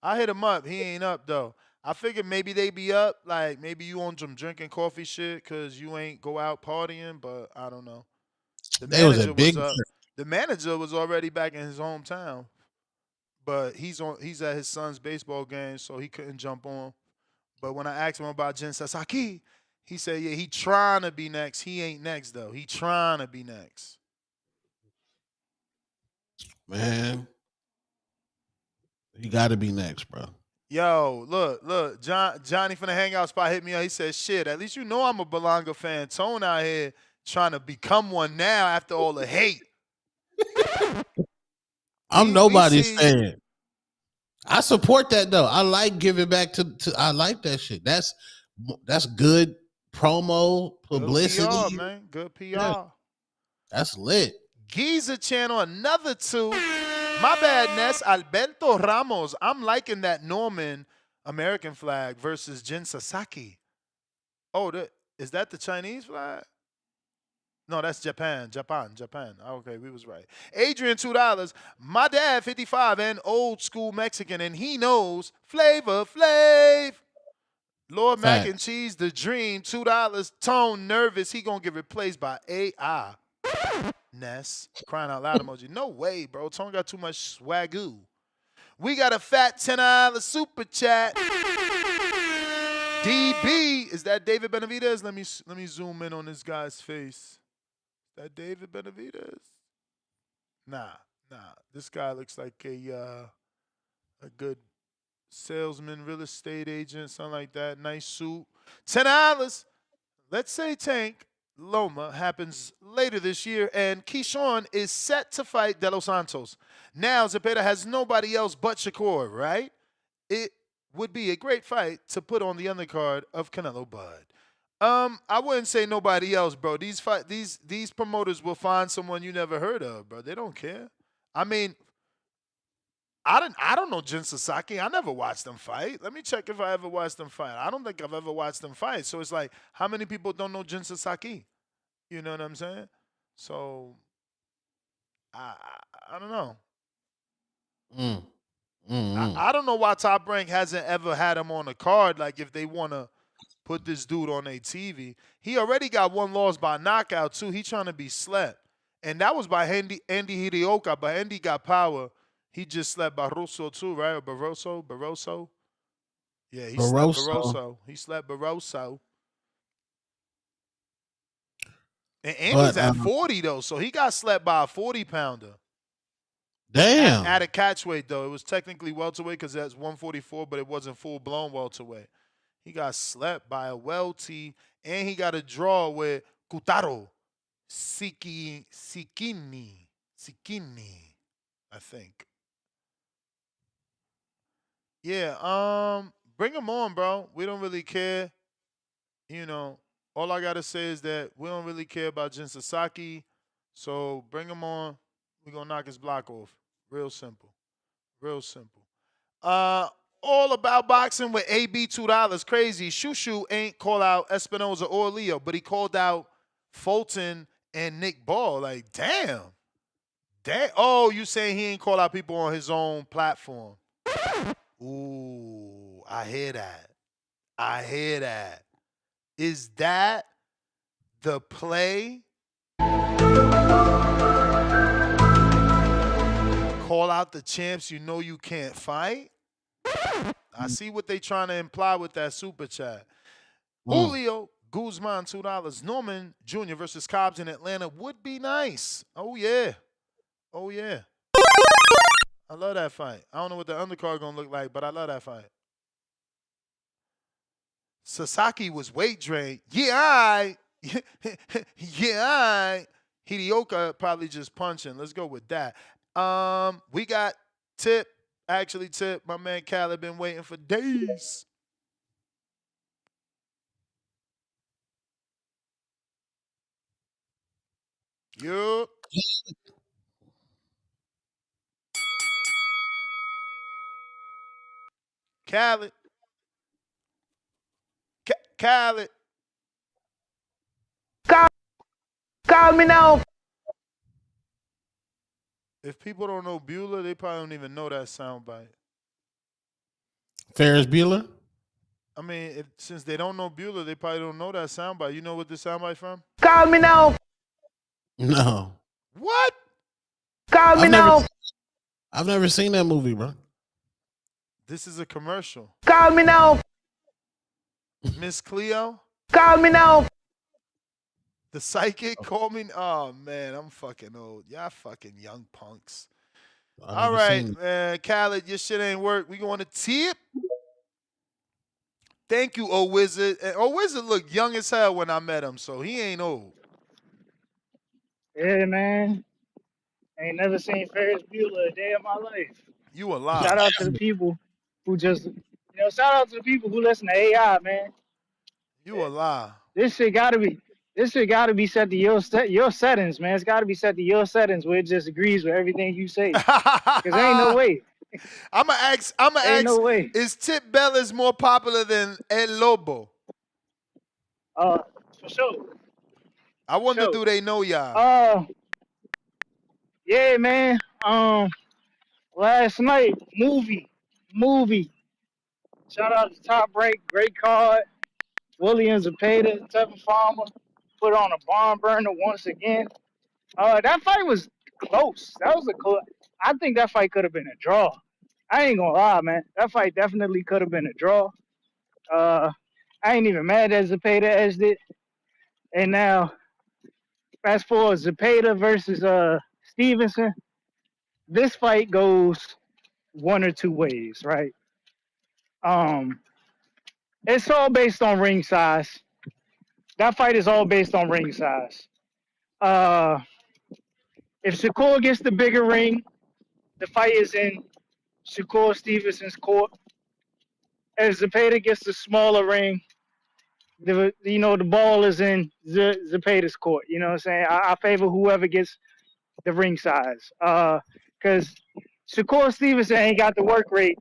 G: I hit him up. He ain't up, though. I figured maybe they be up. Like, maybe you on some drinking coffee shit because you ain't go out partying, but I don't know. The manager was up. The manager was already back in his hometown, but he's at his son's baseball game, so he couldn't jump on. But when I asked him about Jin Sasaki, he said, yeah, he trying to be next. He ain't next, though. He trying to be next.
P: Man, he got to be next, bro.
G: Yo, look, Johnny from the Hangout Spot hit me up. He said, shit, at least you know I'm a Berlanga fan. Tone out here trying to become one now after all the hate.
P: I'm nobody's fan. I support that, though. I like giving back to I like that shit. That's good promo, publicity.
G: Good PR, man. Good PR. Yeah.
P: That's lit.
G: Giza channel, another 2. My bad, Ness. Alberto Ramos. I'm liking that Norman American flag versus Jin Sasaki. Oh, is that the Chinese flag? No, that's Japan. Okay, we was right. Adrian, $2. My dad, 55, and old school Mexican, and he knows Flavor Flav. Lord Mac and Cheese, the dream, $2. Tone, nervous. He gonna get replaced by AI. Ness, crying out loud emoji. No way, bro. Tone got too much swagoo. We got a fat $10 super chat. DB, is that David Benavidez? Let me zoom in on this guy's face. That David Benavidez? Nah. This guy looks like a good salesman, real estate agent, something like that. Nice suit. $10. Let's say Tank Loma happens later this year, and Keyshawn is set to fight De Los Santos. Now Zepeda has nobody else but Shakur, right? It would be a great fight to put on the undercard of Canelo Bud. I wouldn't say nobody else, bro. These promoters will find someone you never heard of, bro. They don't care. I mean, I don't know Jin Sasaki. I never watched them fight. Let me check if I ever watched them fight. I don't think I've ever watched them fight. So it's like, how many people don't know Jin Sasaki? You know what I'm saying? So I don't know. I don't know why Top Rank hasn't ever had him on a card. Like if they want to put this dude on a TV. He already got one loss by knockout too. He trying to be slept. And that was by Andy Hidioka, but Andy got power. He just slept Barroso too, right? Or Barroso? Yeah, he slept Barroso. He slept Barroso. And Andy's at 40 though, so he got slept by a 40-pounder.
P: Damn.
G: At a catch weight though. It was technically welterweight because that's 144, but it wasn't full-blown welterweight. He got slept by a welty, and he got a draw with Kutaro Sikini, I think. Yeah, Bring him on, bro. We don't really care. All I gotta say is that we don't really care about Jin Sasaki. So bring him on. We're gonna knock his block off. Real simple. Real simple. Uh all about boxing with AB $2. Crazy. Shushu ain't call out Espinoza or Leo, but he called out Fulton and Nick Ball. Like, damn. Damn. Oh, you saying he ain't call out people on his own platform. Ooh, I hear that. I hear that. Is that the play? Call out the champs you know you can't fight? I see what they trying to imply with that super chat. Julio Guzman, $2. Norman Jr. versus Cobbs in Atlanta would be nice. Oh, yeah. Oh, yeah. I love that fight. I don't know what the undercard going to look like, but I love that fight. Sasaki was weight drained. Yeah, I. Yeah, I. Hidioka probably just punching. Let's go with that. We got Tip. Actually, Tip, my man Khaled been waiting for days. Yup. Khaled. Khaled.
S: Call me now.
G: If people don't know Bueller, they probably don't even know that soundbite.
P: Ferris Bueller?
G: I mean, since they don't know Bueller, they probably don't know that soundbite. You know what the soundbite from?
S: Call me now.
P: No.
G: What?
S: Call me now.
P: I've never seen that movie, bro.
G: This is a commercial.
S: Call me now.
G: Miss Cleo?
S: Call me now.
G: The psychic? Call me. Oh, man, I'm fucking old. Y'all fucking young punks. All right, man. Khaled, your shit ain't work. We going to Tip. Thank you, O Wizard. And O Wizard looked young as hell when I met him, so he ain't old.
S: Yeah, man. Ain't never seen Ferris Bueller a day of my life.
G: You a lie.
S: Shout out to the people who just, shout out to the people who listen to AI, man.
G: You a lie.
S: This shit gotta be set to your settings, man. It's gotta be set to your settings where it just agrees with everything you say. Cause ain't no way.
G: I'ma ask.
S: No way.
G: Is Tip Bellis more popular than El Lobo?
S: For sure.
G: I wonder, do they know y'all?
S: Yeah, man. Last night, movie. Shout out to Top Break, great card. William Zepeda, Tevin Farmer put on a barn burner once again. That fight was close. That was a close. I think that fight could have been a draw. I ain't gonna lie, man. That fight definitely could have been a draw. I ain't even mad that Zepeda edged it. And now, fast forward, Zepeda versus Stevenson. This fight goes one or two ways, right? It's all based on ring size. That fight is all based on ring size. If Shakur gets the bigger ring, the fight is in Shakur Stevenson's court. If Zepeda gets the smaller ring, the ball is in Zepeda's court. You know what I'm saying? I favor whoever gets the ring size. Because Shakur Stevenson ain't got the work rate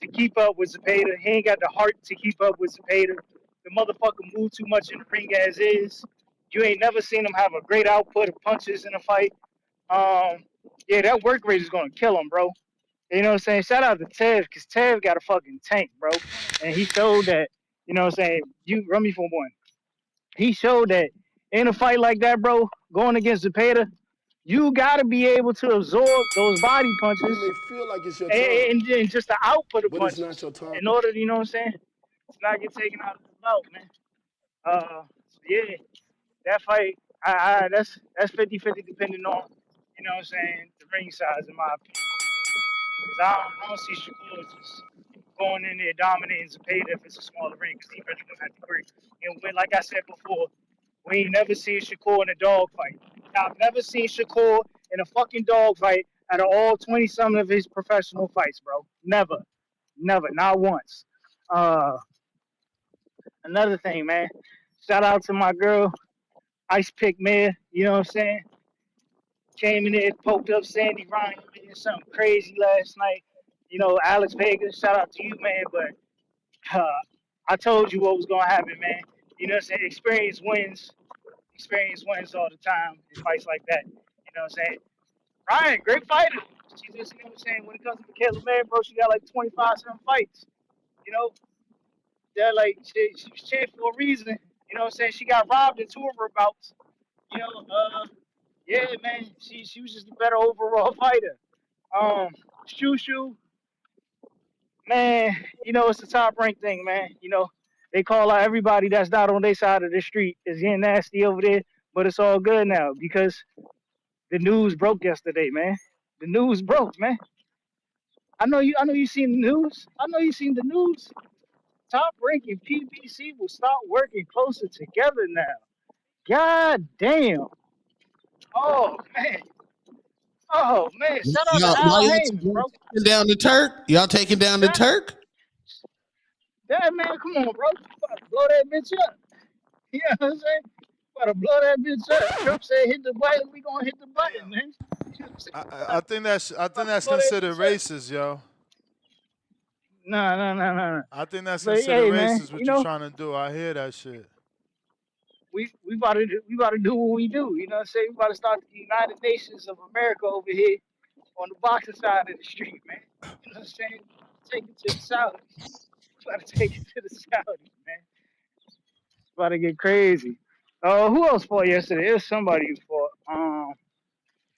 S: to keep up with Zepeda. He ain't got the heart to keep up with Zepeda. The motherfucker move too much in the ring as is. You ain't never seen him have a great output of punches in a fight. Yeah, that work rate is gonna kill him, bro. You know what I'm saying? Shout out to Tev, because Tev got a fucking tank, bro. And he showed that, you know what I'm saying? You run me for one. He showed that in a fight like that, bro, going against Zepeda, you gotta be able to absorb those body punches.
R: You may feel like it's your
S: and just the output of
R: but
S: punches.
R: it's not your time.
S: In order, you know what I'm saying? To not get taken out of the bout, man. Yeah, that fight, that's 50-50 depending on, you know what I'm saying, the ring size, in my opinion. Because I don't see Shakur just going in there dominating Zepeda if it's a smaller ring, because he really don't have to worry. And like I said before, we ain't never seen Shakur in a dog fight. I've never seen Shakur in a fucking dog fight out of all 20-some of his professional fights, bro. Never. Never, not once. Another thing, man. Shout out to my girl, Ice Pick Mayor. You know what I'm saying? Came in there, poked up Sandy Ryan, did something crazy last night. You know, Alex Vega, shout out to you, man. But I told you what was gonna happen, man. You know what I'm saying? Experience wins. Experience wins all the time in fights like that. You know what I'm saying? Ryan, great fighter. She just, you know what I'm saying? When it comes to Michaela Mayer, bro, she got like 25 some fights. You know, that like she was champ for a reason. You know what I'm saying? She got robbed in 2 of her bouts. You know, yeah, man, she was just a better overall fighter. Shushu, man, you know, it's the top rank thing, man. You know, they call out everybody that's not on their side of the street is getting nasty over there, but it's all good now because the news broke yesterday, man. The news broke, man. I know you seen the news. I know you seen the news. Top rank and PBC will start working closer together now. God damn. Oh man. Oh man. Shout out to Al
P: Y'all
S: Heyman, bro.
P: taking down the Turk? Y'all taking down the Turk?
S: That man, come on, bro. You about to blow that bitch up. You know what I'm saying? You about to blow that bitch up. Trump said hit the button, we gonna hit the button, man. You know what I'm
G: I think that's
S: blow that
G: considered
S: bitch up.
G: racist, yo.
S: No.
G: I think that's
S: But
G: considered
S: hey, man,
G: racist. What
S: you
G: you
S: know,
G: trying to do? I hear that shit.
S: we about to do what we do. You know what I'm saying? We about to start the United Nations of America over here on the boxing side of the street, man. You know what I'm saying? Take it to the Saudis. About to take it to the Saudis, man. It's about to get crazy. Who else fought yesterday? It was somebody who fought.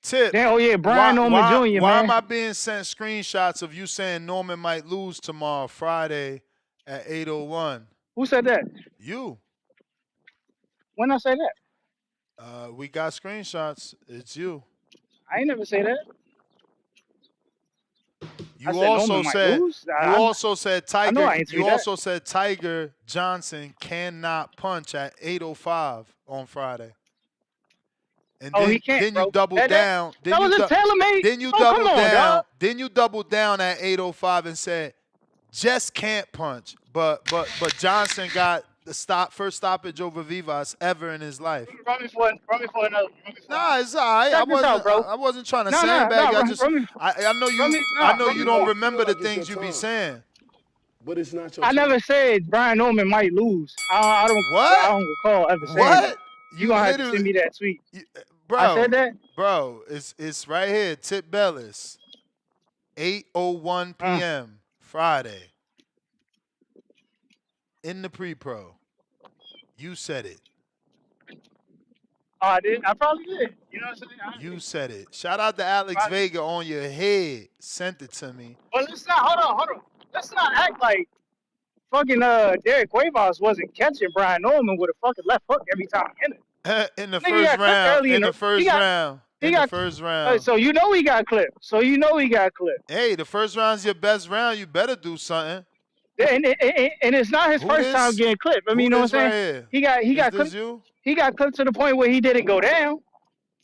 G: Tip.
S: Damn, oh yeah, Brian Norman Jr.,
G: Why
S: man.
G: am I being sent screenshots of you saying Norman might lose tomorrow, Friday, at 8:01?
S: Who said that?
G: You.
S: When I say that?
G: We got screenshots. It's you.
S: I ain't never say that. I
G: You
S: said
G: also
S: Norman might
G: said
S: lose.
G: you also said
S: I know
G: Tiger.
S: I ain't
G: You
S: tweet that.
G: also said Tiger Johnson cannot punch at 8:05 on Friday. And
S: Oh, he can't,
G: then you
S: bro.
G: doubled down.
S: That was a tailor-made.
G: Then you
S: Oh, come
G: doubled
S: on,
G: down.
S: dog.
G: Then you doubled down at 8:05 and said just can't punch. But Johnson got the first stoppage over Vivas ever in his life.
S: Run me for another.
G: Nah, it's all right.
S: Check this out, bro.
G: I wasn't trying to
S: No,
G: sandbag.
S: run me.
G: I know you don't
R: I
G: remember
R: feel
G: the
R: like it's
G: things
R: your
G: you be
R: turn,
G: saying.
R: but it's not your
S: I
R: turn.
S: never said Brian Norman might lose. I don't recall ever saying that. You gonna have to send me that tweet. I said that?
G: Bro, it's right here. Tip Bellis, 8:01 p.m. Friday. In the pre-pro. You said it.
S: Oh, I did. I probably did. You know what I'm saying?
G: You said it. Shout out to Alex Vega on your head. Sent it to me.
S: But let's not. Hold on. Let's not act like fucking Derek Cuevas wasn't catching Brian Norman with a fucking left hook every time in it.
G: In the first round. In the first round.
S: So you know he got clipped.
G: Hey, the first round's your best round. You better do something.
S: And it's not his first time getting clipped. I mean, you know what I'm saying? He got clipped. He got clipped to the point where he didn't go down.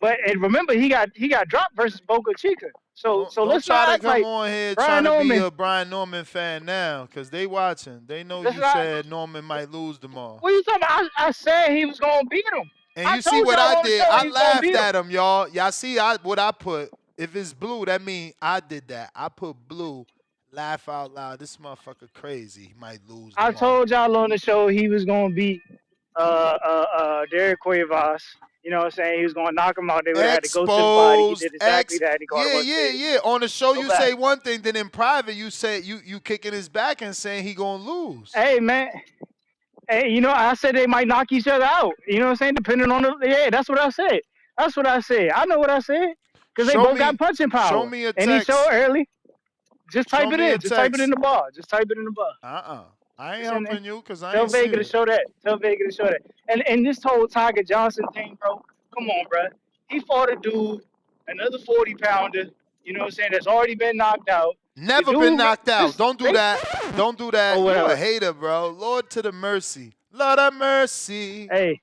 S: But and remember, he got dropped versus Boca Chica. So let's
G: try
S: not
G: to
S: act
G: come
S: like
G: on here
S: Brian
G: trying to be
S: Norman.
G: a Brian Norman fan now, because they watching. They know you said Norman might lose tomorrow.
S: What are you talking about? I said he was gonna beat him.
G: And
S: I
G: you see what
S: told y'all
G: I
S: on the
G: did?
S: show
G: I
S: he was gonna
G: laughed
S: beat
G: at him, y'all. Y'all see what I put? If it's blue, that means I did that. I put blue. Laugh out loud. This motherfucker crazy. He might lose tomorrow.
S: I told y'all on the show he was gonna beat Derek Cuevas. You know what I'm saying? He was gonna knock him out. They would have had to go to the body. He did exactly that. He caught him.
G: Yeah. On the show you say one thing, then in private you say you kicking his back and saying he gonna lose.
S: Hey man. Hey, you know, I said they might knock each other out. You know what I'm saying? Depending on that's what I said. I know what I said. Because they both got punching power.
G: Show me a text.
S: And he showed early. Just type
G: Show
S: it
G: me
S: in.
G: a
S: Just type it
G: text.
S: in the bar. I
G: ain't helping you because I
S: Tell
G: ain't see
S: Vega to
G: it.
S: show that. And this whole Tiger Johnson thing, bro. Come on, bro. He fought a dude, another 40-pounder. You know what I'm saying? That's already been knocked out.
G: Never been knocked out. Don't do that. Don't do that.
S: Oh,
G: You're a hater, bro. Lord to the mercy. Lord of mercy.
S: Hey,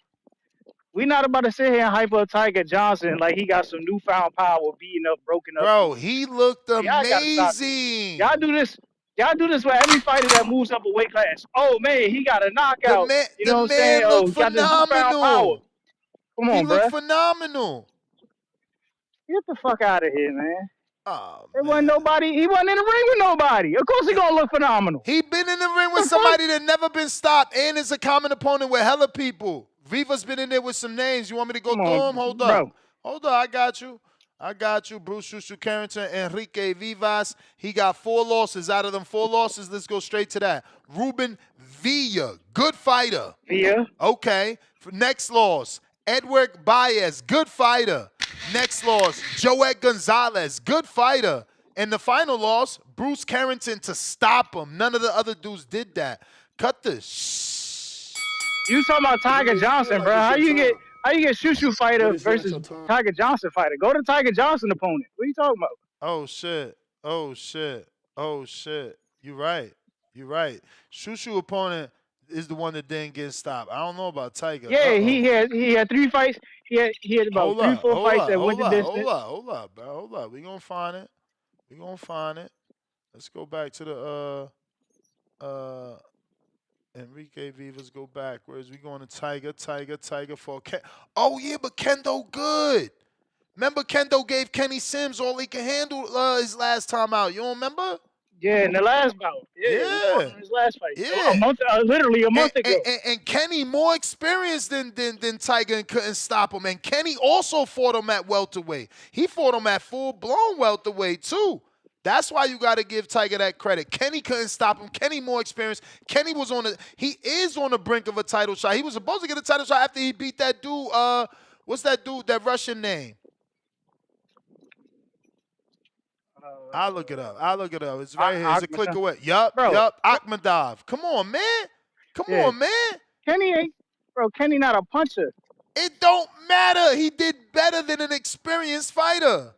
S: we not about to sit here and hype up Tiger Johnson like he got some newfound power beating up, broken up.
G: Bro, he looked
S: amazing. Y'all do this. Y'all do this with every fighter that moves up a weight class. Oh man, he got a knockout. You know what I'm saying?
G: Man
S: Oh,
G: looked
S: he got the newfound power.
G: phenomenal.
S: Come
G: He
S: on,
G: looked
S: bruh.
G: phenomenal.
S: Get the fuck out of here, man.
G: Oh,
S: There wasn't nobody. He wasn't in the ring with nobody. Of course he gonna look phenomenal.
G: He been in the ring with somebody that never been stopped and is a common opponent with hella people. Viva's been in there with some names. You want me to go
S: Come
G: through
S: on,
G: them? Hold
S: bro.
G: up. Hold up. I got you. Bruce Shushu Carrington, Enrique Vivas. He got 4 losses. Out of them 4 losses, let's go straight to that. Ruben Villa, good fighter.
S: Villa.
G: Okay. Next loss, Edward Baez, good fighter. Next loss, Joet Gonzalez, good fighter. And the final loss, Bruce Carrington to stop him. None of the other dudes did that. Cut the
S: You talking about Tiger Johnson, bro? How you get Shushu fighter versus Tiger Johnson fighter? Go to Tiger Johnson opponent. What are you talking about?
G: Oh shit. You right. Shushu opponent is the one that didn't get stopped. I don't know about Tiger.
S: Yeah, he had 3 fights. He had about
G: Hold
S: 3,
G: up,
S: 4
G: hold
S: fights
G: up,
S: that went
G: hold
S: the
G: up,
S: distance.
G: hold up, bro. Hold up. We gonna find it. Let's go back to the Enrique Vivas. Go backwards. We going to Tiger for Ken. Oh yeah, but Kendo good. Remember Kendo gave Kenny Sims all he could handle his last time out. You don't remember?
S: Yeah, in the last bout. Yeah. His last fight.
G: Yeah.
S: Literally a month ago.
G: And Kenny more experienced than Tiger and couldn't stop him. And Kenny also fought him at welterweight. He fought him at full-blown welterweight too. That's why you got to give Tiger that credit. Kenny couldn't stop him. Kenny more experienced. Kenny was he is on the brink of a title shot. He was supposed to get a title shot after he beat that dude. What's that dude? That Russian name? I'll look it up. It's right here. It's a click away. Yup. Akhmadov. Come on, man.
S: Kenny not a puncher.
G: It don't matter. He did better than an experienced fighter.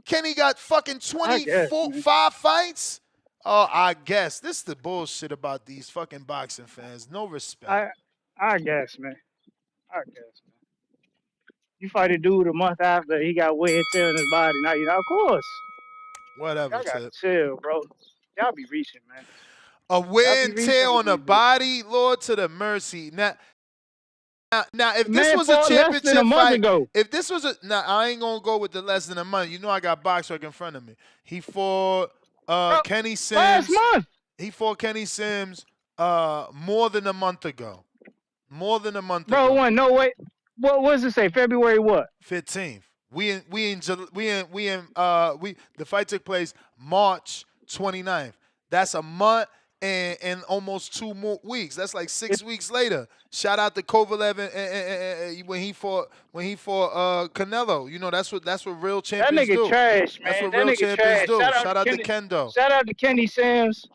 G: Kenny got fucking 25 fights. Oh, I guess. This is the bullshit about these fucking boxing fans. No respect.
S: I guess, man. You fight a dude a month after he got wear and tear in his body. Now, of course.
G: Whatever,
S: Y'all gotta chill, bro. Y'all be reaching, man.
G: A wear and tear on the body, Lord to the mercy. Now, if this was a championship fight, I ain't gonna go with the less than a month. You know I got boxwork in front of me. He fought Kenny Sims.
S: Last month.
G: He fought Kenny Sims more than a month ago. Ago.
S: Bro, no way. What does it say? February what?
G: 15th. The fight took place March 29th. That's a month and almost 2 more weeks. That's like 6 weeks later. Shout out to Kovalev and when he fought Canelo. You know that's what real champions do.
S: That nigga trash, man.
G: That's what
S: that
G: real
S: nigga
G: champions
S: trash.
G: do. Shout out to Kendo.
S: Shout out to Kenny Sims.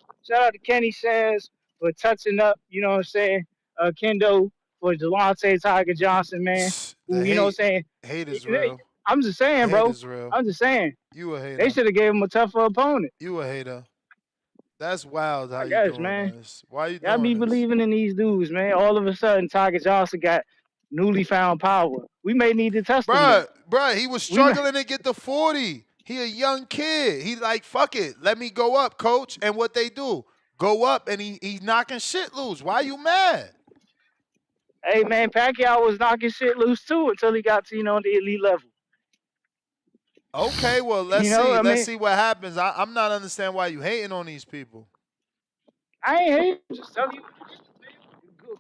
S: For touching up. You know what I'm saying? Kendo for Delonte Tiger Johnson, man. You know what I'm saying?
G: Hate is real.
S: I'm just saying, bro.
G: Hate is real.
S: I'm just saying.
G: You a hater.
S: They should have gave him a tougher opponent.
G: You a hater. That's wild how
S: I
G: you
S: guess,
G: doing
S: man.
G: this. Why you
S: Y'all
G: doing
S: be
G: this?
S: believing in these dudes, man. All of a sudden, Tiger Johnson got newly found power. We may need to test him.
G: Bruh, he was struggling to get to 40. He a young kid. He like, fuck it. Let me go up, coach. And what they do? Go up and he's knocking shit loose. Why you mad?
S: Hey, man, Pacquiao was knocking shit loose, too, until he got to, the elite level.
G: Okay, well, let's see. Let's see what happens. I'm not understanding why you hating on these people.
S: I ain't hating. Just telling you.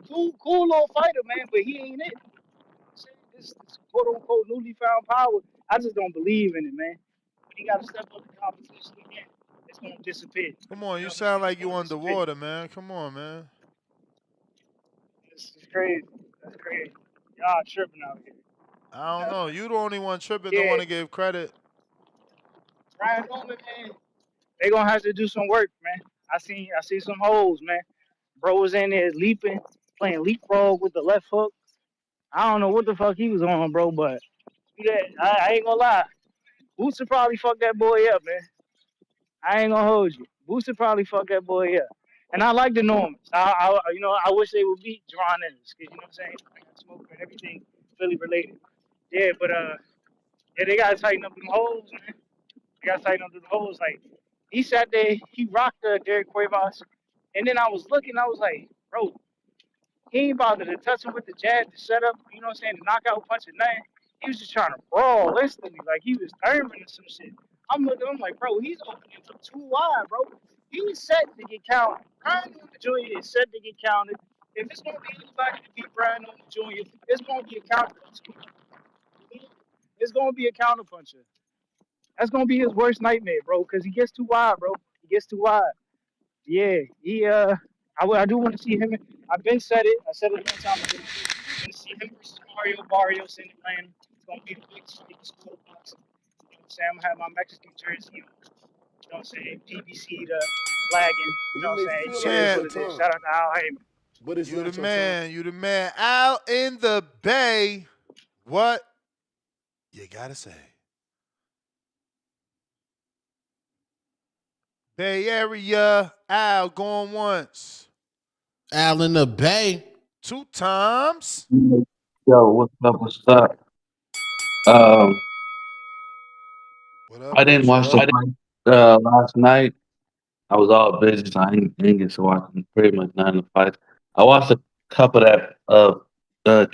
S: Cool little fighter, man, but he ain't it. This quote-unquote newly found power, I just don't believe in it, man. He got to step up the competition again. It's going to disappear.
G: Come on, you sound like you underwater, man. Come on, man.
S: It's crazy. That's crazy. Y'all tripping out here.
G: I don't know. You the only one tripping. Don't want to give credit.
S: Brian Norman, man, they gonna have to do some work, man. I see some holes, man. Bro was in there leaping, playing leapfrog with the left hook. I don't know what the fuck he was on, bro, but I ain't gonna lie. Booster probably fucked that boy up, man. I ain't gonna hold you. Booster probably fucked that boy up. And I like the Normans. I wish they would beat Jerron Ennis, because you know what I'm saying? I got smoke and everything Philly related. Yeah, but they gotta tighten up them holes, man. They gotta tighten up them holes. Like he sat there, he rocked Derek Cuevas, and then I was looking, I was like, bro, he ain't bothered to touch him with the jab, to set up, you know what I'm saying, the knockout punch and nothing. He was just trying to brawl instantly, like he was Thurman or some shit. I'm looking, I'm like, bro, he's opening from too wide, bro. He was set to get counted. Brian Norman Jr. is set to get counted. If it's gonna be anybody to beat Brian Norman Jr., it's gonna be a counter puncher. It's gonna be a counter puncher. That's gonna be his worst nightmare, bro, because he gets too wide, bro. He gets too wide. Yeah, I do want to see him. I've been said it. I said it a long time ago. I want to see him versus Mario Barrios in Atlanta. It's gonna be the biggest school box. You know what I'm saying? I'm gonna have my Mexican jersey. You know what I'm saying? PBC the flagging. You know what I'm saying? Shit is what it is. Shout out to Al Heyman.
R: But it's
G: You
R: not
G: the
R: your
G: man.
R: time.
G: You the man. Out in the Bay. What you gotta say? Bay Area. Al going once.
P: Al in the Bay.
G: 2 times.
B: Yo, what's up? What's up? Um,
G: What up,
B: I didn't
G: Rich?
B: watch the fight last night. I was all busy, so I didn't get to watch pretty much none of the fights. I watched a couple of that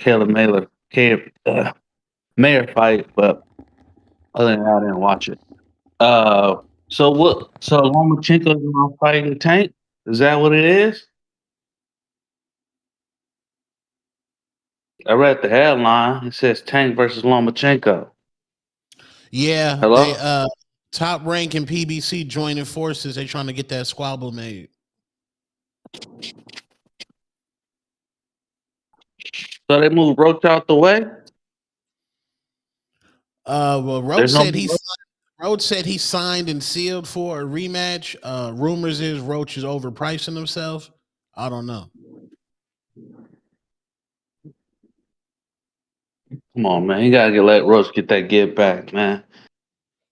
B: Mayer fight, but other than that, I didn't watch it. So what? So Lomachenko is gonna fight the Tank? Is that what it is? I read the headline. It says Tank versus Lomachenko.
P: Yeah,
B: Hello?
P: they Top Rank and PBC joining forces. They trying to get that squabble made.
B: So they moved Roach out the way?
P: Well, Roach
B: There's no
P: said he signed and sealed for a rematch. Rumors is Roach is overpricing himself. I don't know.
B: Come on, man. You gotta let Roach get that get back, man.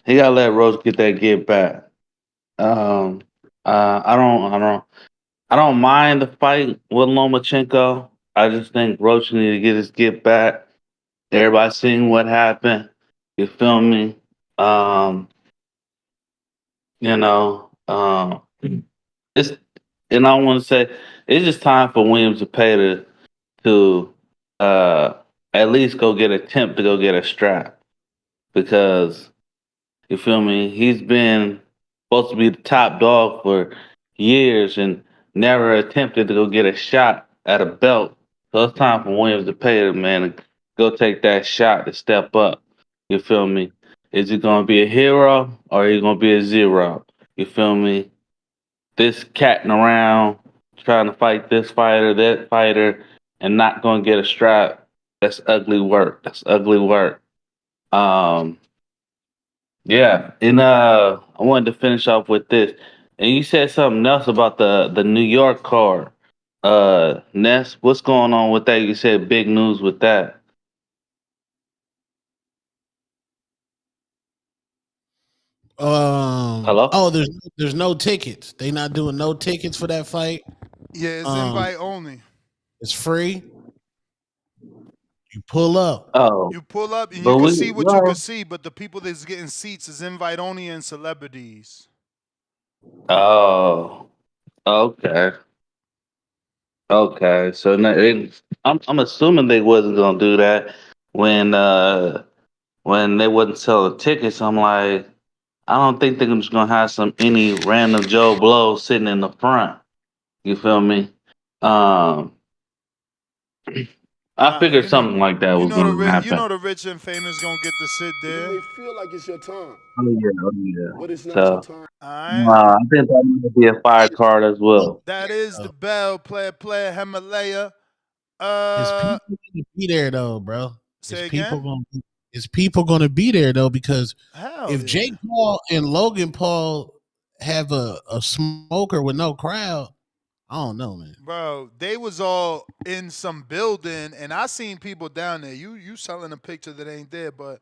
B: He gotta let Roach get that get back. I don't mind the fight with Lomachenko. I just think Roach need to get his get back. Everybody seen what happened. You feel me? Um, you know, it's and I want to say it's just time for Williams to at least attempt to go get a strap because you feel me? He's been supposed to be the top dog for years and never attempted to go get a shot at a belt. So it's time for Williams to pay the man to go take that shot to step up. You feel me? Is he gonna be a hero or is he gonna be a zero? You feel me? This catting around trying to fight this fighter, that fighter, and not gonna get a strap. That's ugly work. That's ugly work. Um, yeah, and I wanted to finish off with this. And you said something else about the New York card. Ness, what's going on with that? You said big news with that. Hello?
P: Oh, there's no tickets. They not doing no tickets for that fight.
G: Yeah, it's invite only.
P: It's free. You pull up.
B: Oh,
G: You pull up and
B: but
G: you can
B: we
G: see what you can see, but the people that's getting seats is invite only and celebrities.
B: Oh, okay, okay. So now I'm assuming they wasn't gonna do that when they wasn't selling tickets. I'm like, I don't think they're just gonna have any random Joe Blow sitting in the front. You feel me? Um, I figured something like that was gonna
G: You
B: happen.
G: know the rich and famous gonna get to sit
R: You
G: there.
R: may feel like it's your time,
B: Oh yeah.
R: but it's not your
B: So
R: time.
G: Alright.
B: I think that might be a fire card as well.
G: That is the bell, player Himalaya.
P: His people gonna be there though, bro.
G: Say again?
P: His people gonna be there though because
G: Hell
P: if
G: yeah.
P: Jake Paul and Logan Paul have a smoker with no crowd, I don't know, man.
G: Bro, they was all in some building, and I seen people down there. You selling a picture that ain't there, but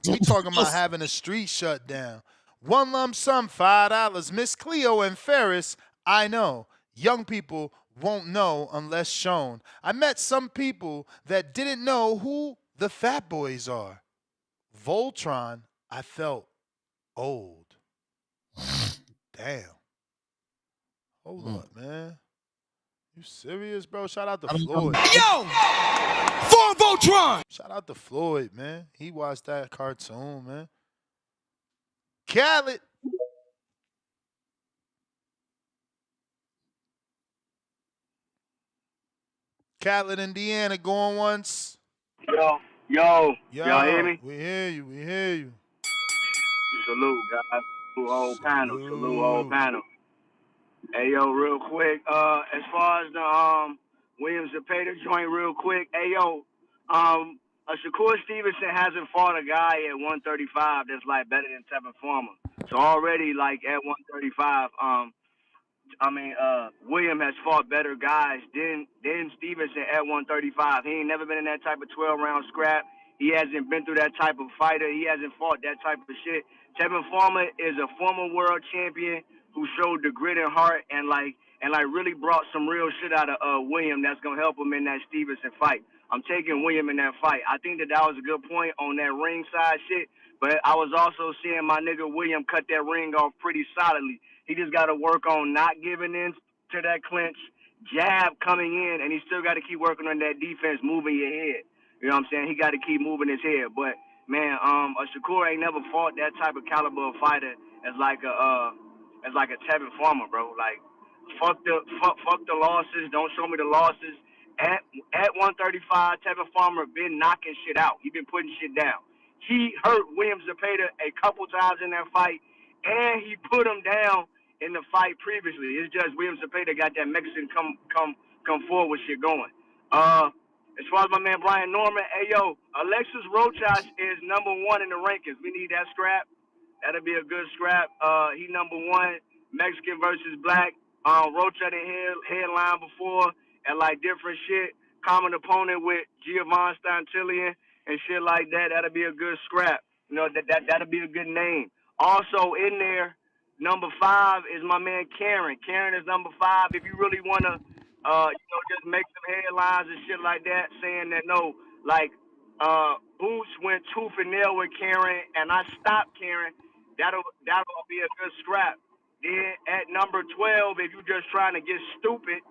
G: we talking about having a street shut down. One lump sum, $5. Miss Cleo and Ferris, I know. Young people won't know unless shown. I met some people that didn't know who the Fat Boys are. Voltron, I felt old. Damn. Hold up, man. You serious, bro? Shout out to Floyd.
D: Yo! Form Voltron!
G: Shout out to Floyd, man. He watched that cartoon, man. Khaled. Khaled, Indiana, going once.
S: Yo, y'all hear me?
G: We hear you. We hear you.
S: Salute, guys. Salute, whole panel. Hey, yo, real quick, as far as the Williams Zepeda joint, real quick. Hey, yo, Shakur Stevenson hasn't fought a guy at 135 that's like better than Tevin Farmer. So already, like at 135, William has fought better guys than Stevenson at 135. He ain't never been in that type of 12-round scrap. He hasn't been through that type of fighter. He hasn't fought that type of shit. Tevin Farmer is a former world champion who showed the grit and heart and really brought some real shit out of William that's gonna help him in that Stevenson fight. I'm taking William in that fight. I think that was a good point on that ringside shit, but I was also seeing my nigga William cut that ring off pretty solidly. He just got to work on not giving in to that clinch, jab coming in, and he still got to keep working on that defense, moving your head. You know what I'm saying? He got to keep moving his head. But man, Shakur ain't never fought that type of caliber of fighter as like a Tevin Farmer, bro. Like fuck the losses. Don't show me the losses. At 135, Tevin Farmer been knocking shit out. He been putting shit down. He hurt William Zepeda a couple times in that fight, and he put him down in the fight previously. It's just William Zepeda got that Mexican come forward shit going. As far as my man Brian Norman, hey yo, Alexis Rochas is number 1 in the rankings. We need that scrap. That'll be a good scrap. He number 1, Mexican versus black. Rocha the headline before and like different shit. Common opponent with Giovanni Stantillian and shit like that. That'll be a good scrap. You know, that'll be a good name. Also in there, number 5 is my man Karen. Karen is number 5. If you really wanna, just make some headlines and shit like that, saying that Boots went tooth and nail with Karen, and I stopped Karen. That'll be a good scrap. Then at number 12, if you're just trying to get stupid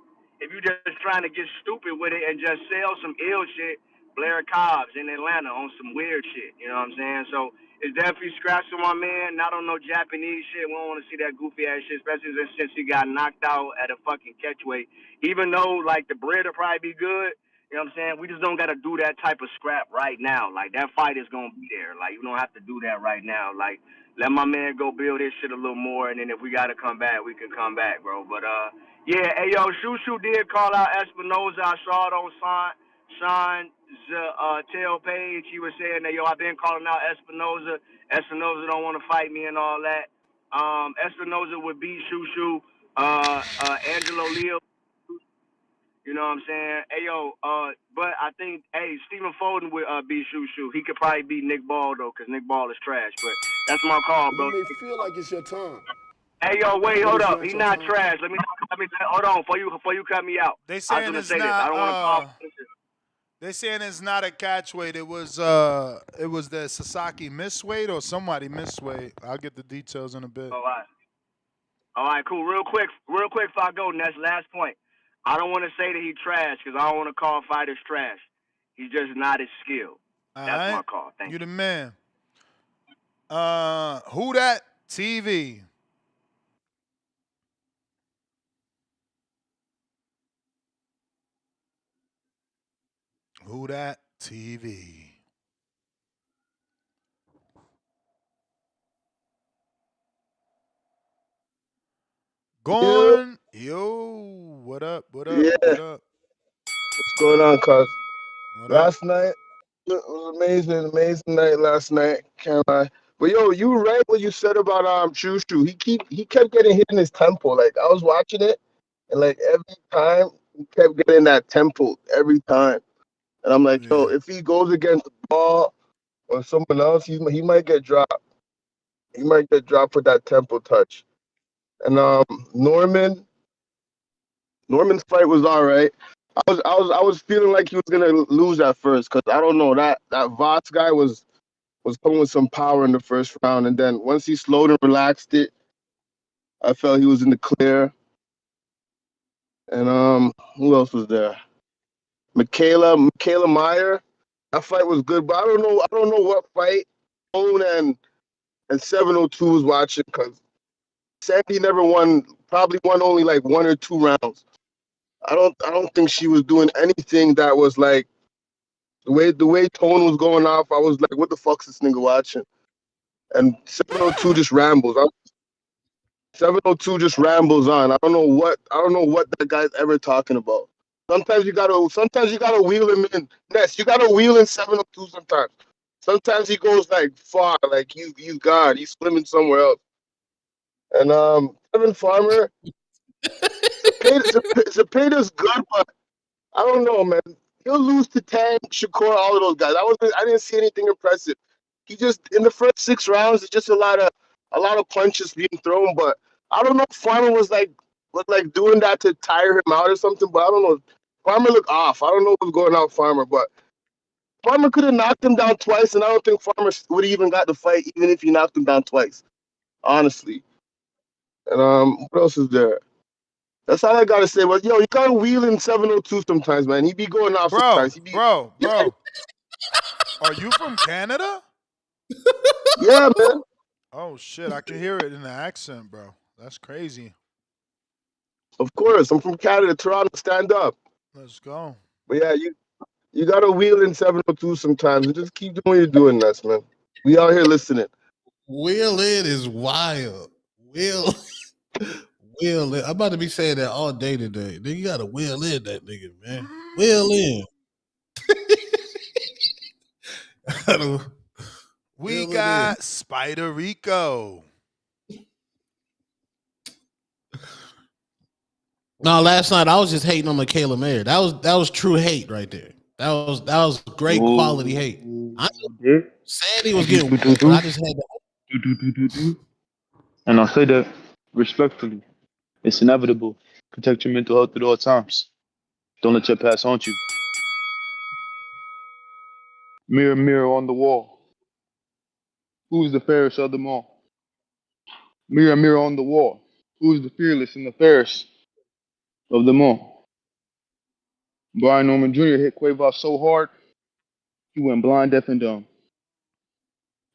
S: with it and just sell some ill shit, Blair Cobbs in Atlanta on some weird shit. You know what I'm saying? So it's definitely scraps for my man. Not on no Japanese shit. We don't want to see that goofy ass shit, especially since he got knocked out at a fucking catchweight. Even though like the bread will probably be good. You know what I'm saying? We just don't got to do that type of scrap right now. Like, that fight is going to be there. Like, you don't have to do that right now. Like, let my man go build his shit a little more, and then if we got to come back, we can come back, bro. But, yeah, hey, yo, Shushu did call out Espinoza. I saw it on Sean's tail page. He was saying that, yo, I've been calling out Espinoza. Espinoza don't want to fight me and all that. Espinoza would beat Shushu. Angelo Leo. You know what I'm saying? Hey, yo, but I think, Stephen Foden would beat Shushu. He could probably beat Nick Ball, though, because Nick Ball is trash. But that's my call, bro.
R: You may feel like it's your time.
S: Hey, yo, wait, hold up. He's not trash. Let me hold on before you cut me out.
G: They saying it's not.
S: I don't want to
G: they saying it's not a catchweight. It was the Sasaki missweight or somebody missweight. I'll get the details in a bit.
S: All right, cool. Real quick before I go, Ness, last point. I don't want to say that he's trash because I don't want to call fighters trash. He's just not as skilled. That's my call. Thank you.
G: You the man. Who that TV? Who that TV? Going, yo, what up? What up?
B: Yeah.
G: What up?
B: What's going on, cuz? Last night, it was amazing night last night. Can't lie. But yo, you right what you said about Chushu. He kept getting hit in his tempo. Like I was watching it, and like every time he kept getting that tempo every time. And I'm like, yo, if he goes against the ball or someone else, he might get dropped. He might get dropped for that tempo touch. And Norman's fight was all right. I was feeling like he was gonna lose at first because I don't know that Voss guy was coming with some power in the first round, and then once he slowed and relaxed it,
S: I felt he was in the clear. And who else was there? Michaela Mayer. That fight was good, but I don't know what fight Owen and 702 was watching because Sandy never won. Probably won only like 1 or 2 rounds. I don't think she was doing anything that was like the way tone was going off. I was like, what the fuck's this nigga watching? And 702 just rambles. 702 just rambles on. I don't know what that guy's ever talking about. Sometimes you gotta wheel him in. Yes, you gotta wheel in 702 sometimes. Sometimes he goes like far, like he's God. He's swimming somewhere else. And Kevin Farmer, Zepeda's good, but I don't know, man. He'll lose to Tank, Shakur, all of those guys. I didn't see anything impressive. He just in the first 6 rounds, it's just a lot of punches being thrown. But I don't know if Farmer was like doing that to tire him out or something. But I don't know. Farmer looked off. I don't know what's going on with Farmer, but Farmer could have knocked him down twice, and I don't think Farmer would have even got the fight, even if he knocked him down twice. Honestly. And what else is there? That's all I gotta say. But yo, you gotta wheel in 702 sometimes, man. He be going off
G: Bro,
S: sometimes.
G: bro. Are you from Canada?
S: Yeah, man.
G: Oh shit, I can hear it in the accent, bro. That's crazy.
S: Of course, I'm from Canada, Toronto. Stand up.
G: Let's go.
S: But yeah, you gotta wheel in 702 sometimes, and just keep doing what you're doing, Ness, man. We out here listening.
P: Wheel in is wild. Wheel wheel in. I'm about to be saying that all day today. Nigga, you gotta wheel in that nigga, man. Wheel in.
G: We got Spider Rico.
P: No, last night I was just hating on Michaela Mayer. That was true hate right there. That was great quality hate. I said he was getting whooped, but I just had to.
B: And I'll say that respectfully. It's inevitable. Protect your mental health at all times. Don't let your past haunt you. Mirror, mirror on the wall. Who is the fairest of them all? Mirror, mirror on the wall. Who is the fearless and the fairest of them all? Brian Norman Jr. hit Cuevas so hard, he went blind, deaf, and dumb.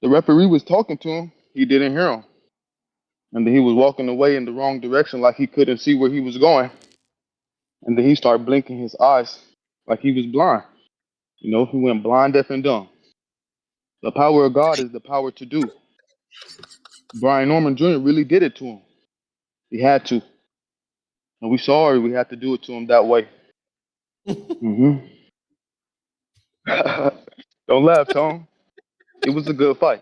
B: The referee was talking to him. He didn't hear him. And then he was walking away in the wrong direction like he couldn't see where he was going. And then he started blinking his eyes like he was blind. You know, he went blind, deaf, and dumb. The power of God is the power to do. Brian Norman Jr. really did it to him. He had to. And we sorry we had to do it to him that way. Mm-hmm. Don't laugh, Tom. It was a good fight.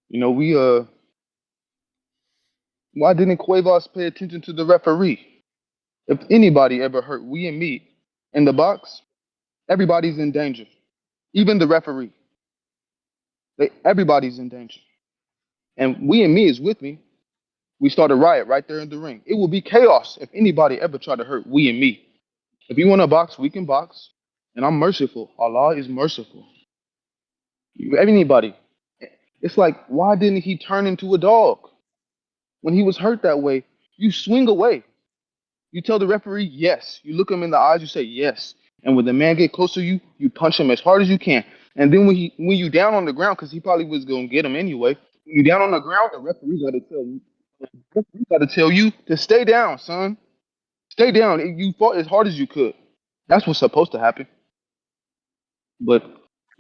B: You know, why didn't Cuevas pay attention to the referee? If anybody ever hurt we and me in the box, everybody's in danger. Even the referee. Everybody's in danger. And we and me is with me. We start a riot right there in the ring. It will be chaos if anybody ever try to hurt we and me. If you want to box, we can box. And I'm merciful. Allah is merciful. Anybody. It's like, why didn't he turn into a dog? When he was hurt that way, you swing away. You tell the referee yes. You look him in the eyes, you say yes. And when the man get close to you, you punch him as hard as you can. And then when you down on the ground, because he probably was gonna get him anyway, when you down on the ground, the referee gotta tell you to stay down, son. Stay down. You fought as hard as you could. That's what's supposed to happen. But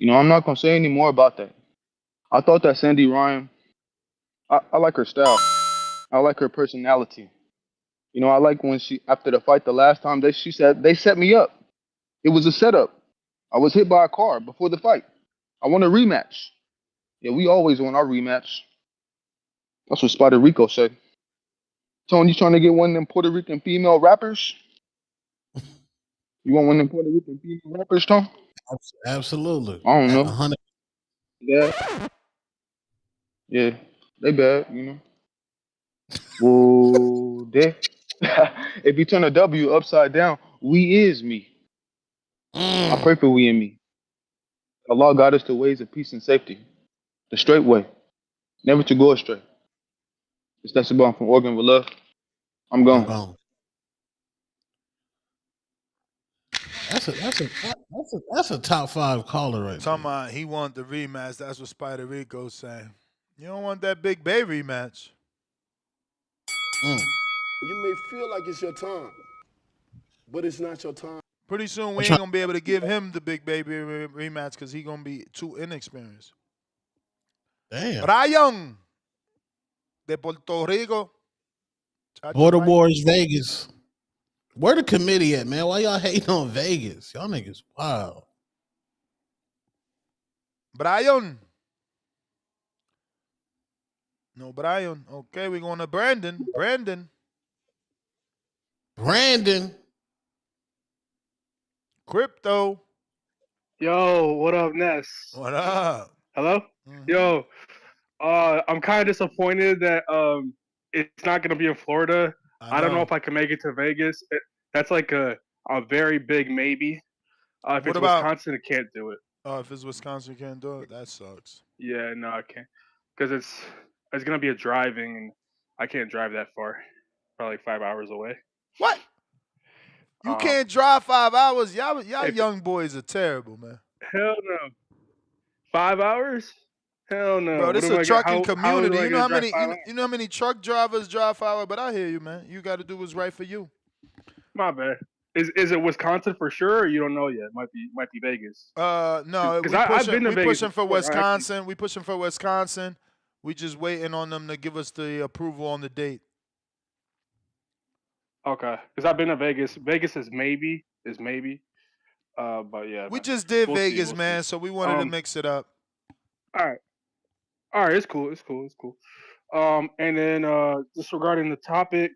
B: I'm not gonna say any more about that. I thought that Sandy Ryan, I like her style. I like her personality. I like when she, after the fight the last time, she said, they set me up. It was a setup. I was hit by a car before the fight. I want a rematch. Yeah, we always want our rematch. That's what Spider Rico said. Tony, you trying to get one of them Puerto Rican female rappers? You want one of them Puerto Rican female rappers, Tom?
P: Absolutely.
B: I don't know.
P: 100.
B: Yeah, they bad, Whoa, there. If you turn a W upside down, we is me. I pray for we and me. Allah got us to ways of peace and safety. The straight way. Never to go astray.
I: It's that's the ball from Oregon with love. I'm
P: I'm
I: going.
P: gone. That's a top 5 caller right
G: Talking
P: there.
G: about he want the rematch. That's what Spider Rico's saying. You don't want that Big Bay rematch.
R: You may feel like it's your time, but it's not your time.
G: Pretty soon we
P: I'm
G: ain't
P: trying.
G: gonna be able to give him the Big Baby rematch because he gonna be too inexperienced.
P: Damn.
G: Brian de Puerto Rico.
P: Border Wars Vegas. Where the committee at, man? Why y'all hating on Vegas? Y'all niggas wow.
G: Brian. No, Brian. Okay, we're going to Brandon. Brandon. Crypto.
S: Yo, what up, Ness?
G: What up?
S: Hello? Yo, I'm kind of disappointed that it's not gonna be in Florida. I don't know
G: know.
S: if I can make it to Vegas. That's like a very big maybe. If
G: What
S: it's
G: about?
S: Wisconsin, it can't do it.
G: Oh, if it's Wisconsin, you can't do it. That sucks.
S: Yeah, no, I can't, because it's gonna be a driving, and I can't drive that far. Probably like 5 hours away.
G: What? You can't drive 5 hours. Y'all
S: If,
G: young boys are terrible, man.
S: hell no. 5 hours? Hell no.
G: Bro, this
S: What
G: is
S: am
G: a
S: I gonna,
G: trucking
S: how am
G: community.
S: I
G: You know
S: gonna
G: how
S: drive
G: many
S: 5 hours?
G: you know how many truck drivers drive 5 hours? But I hear you, man. You got to do what's right for you.
S: My bad. Is it Wisconsin for sure? Or you don't know yet. Might be Vegas.
G: No,
S: Because I've been to
G: we
S: Vegas
G: pushing for
S: before.
G: Wisconsin. We pushing for Wisconsin. We just waiting on them to give us the approval on the date.
S: Okay, because I've been to Vegas. Vegas is maybe. But yeah,
G: We
S: man.
G: just did
S: We'll see.
G: Vegas,
S: We'll see.
G: man, so we wanted to mix it up.
S: All right. All right. It's cool. It's cool. It's cool. And then just regarding the topic,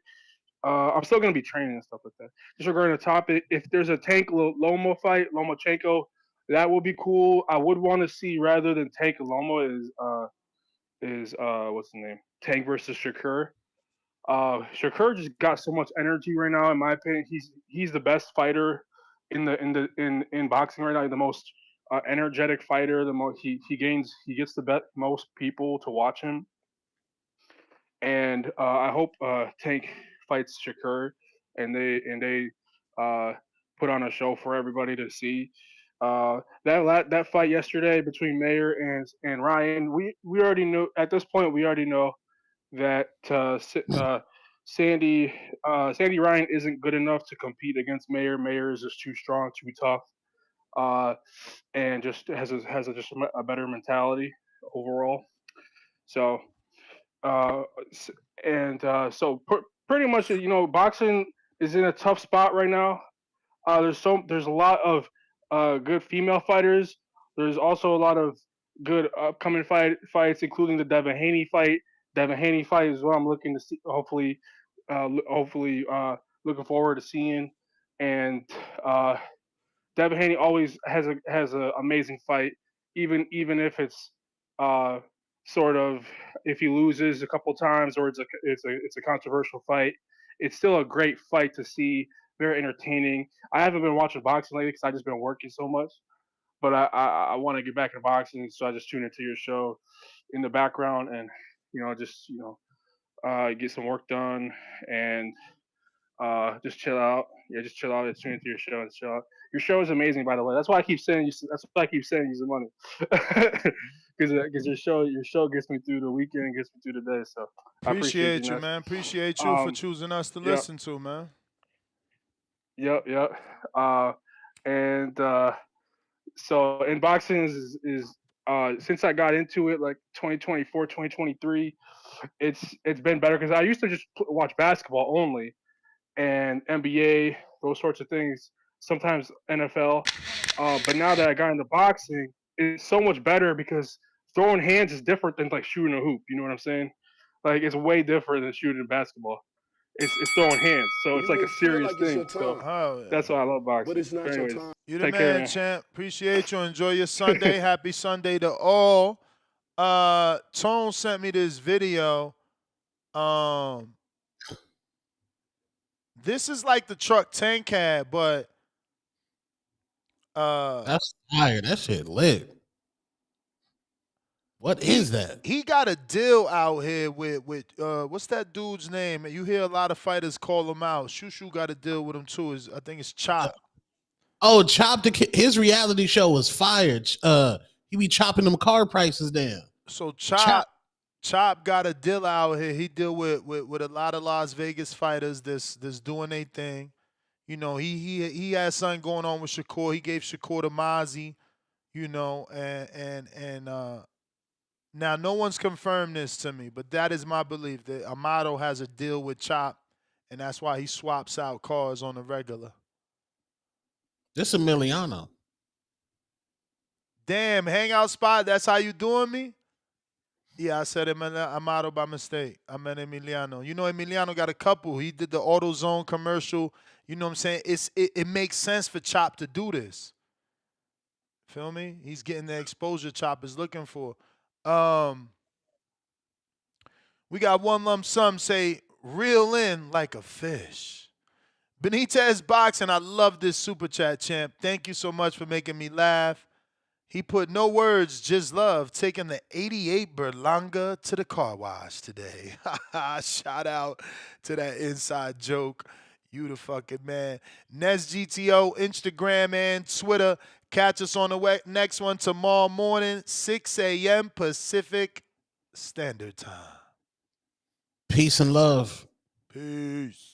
S: I'm still gonna be training and stuff like that. Just regarding the topic, if there's a Tank Loma fight, Lomachenko, that would be cool. I would want to see rather than Tank Loma is what's the name? Tank versus Shakur. Shakur just got so much energy right now. In my opinion, he's the best fighter in boxing right now. The most energetic fighter. The most he gets the most people to watch him. And I hope Tank fights Shakur, and they put on a show for everybody to see. That fight yesterday between Mayer and Ryan, we already knew at this point. We already know that Sandy Ryan isn't good enough to compete against Mayer. Mayer is just too strong, too tough, and just has a better mentality overall. So uh, so pretty much, boxing is in a tough spot right now. There's a lot of good female fighters. There's also a lot of good upcoming fights, including the Devin Haney fight. Devin Haney fight is what I'm looking to see. Hopefully, looking forward to seeing. And Devin Haney always has a amazing fight, even if it's uh, sort of, if he loses a couple times or it's a controversial fight. It's still a great fight to see. Very entertaining. I haven't been watching boxing lately because I've just been working so much. But I want to get back into boxing, so I just tune into your show in the background and just get some work done and just chill out. Yeah, just chill out. Just tune into your show and chill out. Your show is amazing, by the way. That's why I keep saying you. That's why I keep saying use the money, because your show gets me through the weekend, gets me through the day. So I appreciate
G: Appreciate you,
S: Ness.
G: man. Appreciate you for choosing us to
S: Yep.
G: listen to, man.
S: Yep. And so in boxing is since I got into it like 2024, 2023, it's been better because I used to just watch basketball only and NBA, those sorts of things, sometimes NFL. But now that I got into boxing, it's so much better because throwing hands is different than like shooting a hoop. You know what I'm saying? Like it's way different than shooting basketball. It's throwing hands, so it's
R: You
S: like
R: may
S: a
R: feel
S: serious
R: like it's
S: thing.
R: your
S: So
R: time,
G: Oh, yeah.
S: that's why I love boxing.
R: but it's not
S: But
R: your
S: anyways,
R: time.
G: You the
S: take care,
G: man,
S: man.
G: champ. Appreciate you. Enjoy your Sunday. Happy Sunday to all. Tone sent me this video. This is like the truck Tank had, but
P: That's fire. That shit lit. What is that?
G: He got a deal out here with what's that dude's name? You hear a lot of fighters call him out. Shushu got a deal with him too. I think it's Chop.
P: Oh, Chop! His reality show was fired. He be chopping them car prices down.
G: So Chop got a deal out here. He deal with a lot of Las Vegas fighters that's doing their thing. You know, he has something going on with Shakur. He gave Shakur to Mozzie, you know, and now no one's confirmed this to me, but that is my belief that Amato has a deal with Chop, and that's why he swaps out cars on the regular.
P: This Emiliano.
G: Damn, hangout spot. That's how you doing me? Yeah, I said Amato by mistake. I meant Emiliano. You know, Emiliano got a couple. He did the AutoZone commercial. You know what I'm saying? It makes sense for Chop to do this. Feel me? He's getting the exposure Chop is looking for. We got one lump sum say, reel in like a fish. Benitez Boxing, I love this super chat, champ. Thank you so much for making me laugh. He put no words, just love, taking the 88 Berlanga to the car wash today. Shout out to that inside joke. You the fucking man. Nez GTO, Instagram and Twitter. Catch us on the next one tomorrow morning, 6 a.m. Pacific Standard Time.
P: Peace and love.
G: Peace.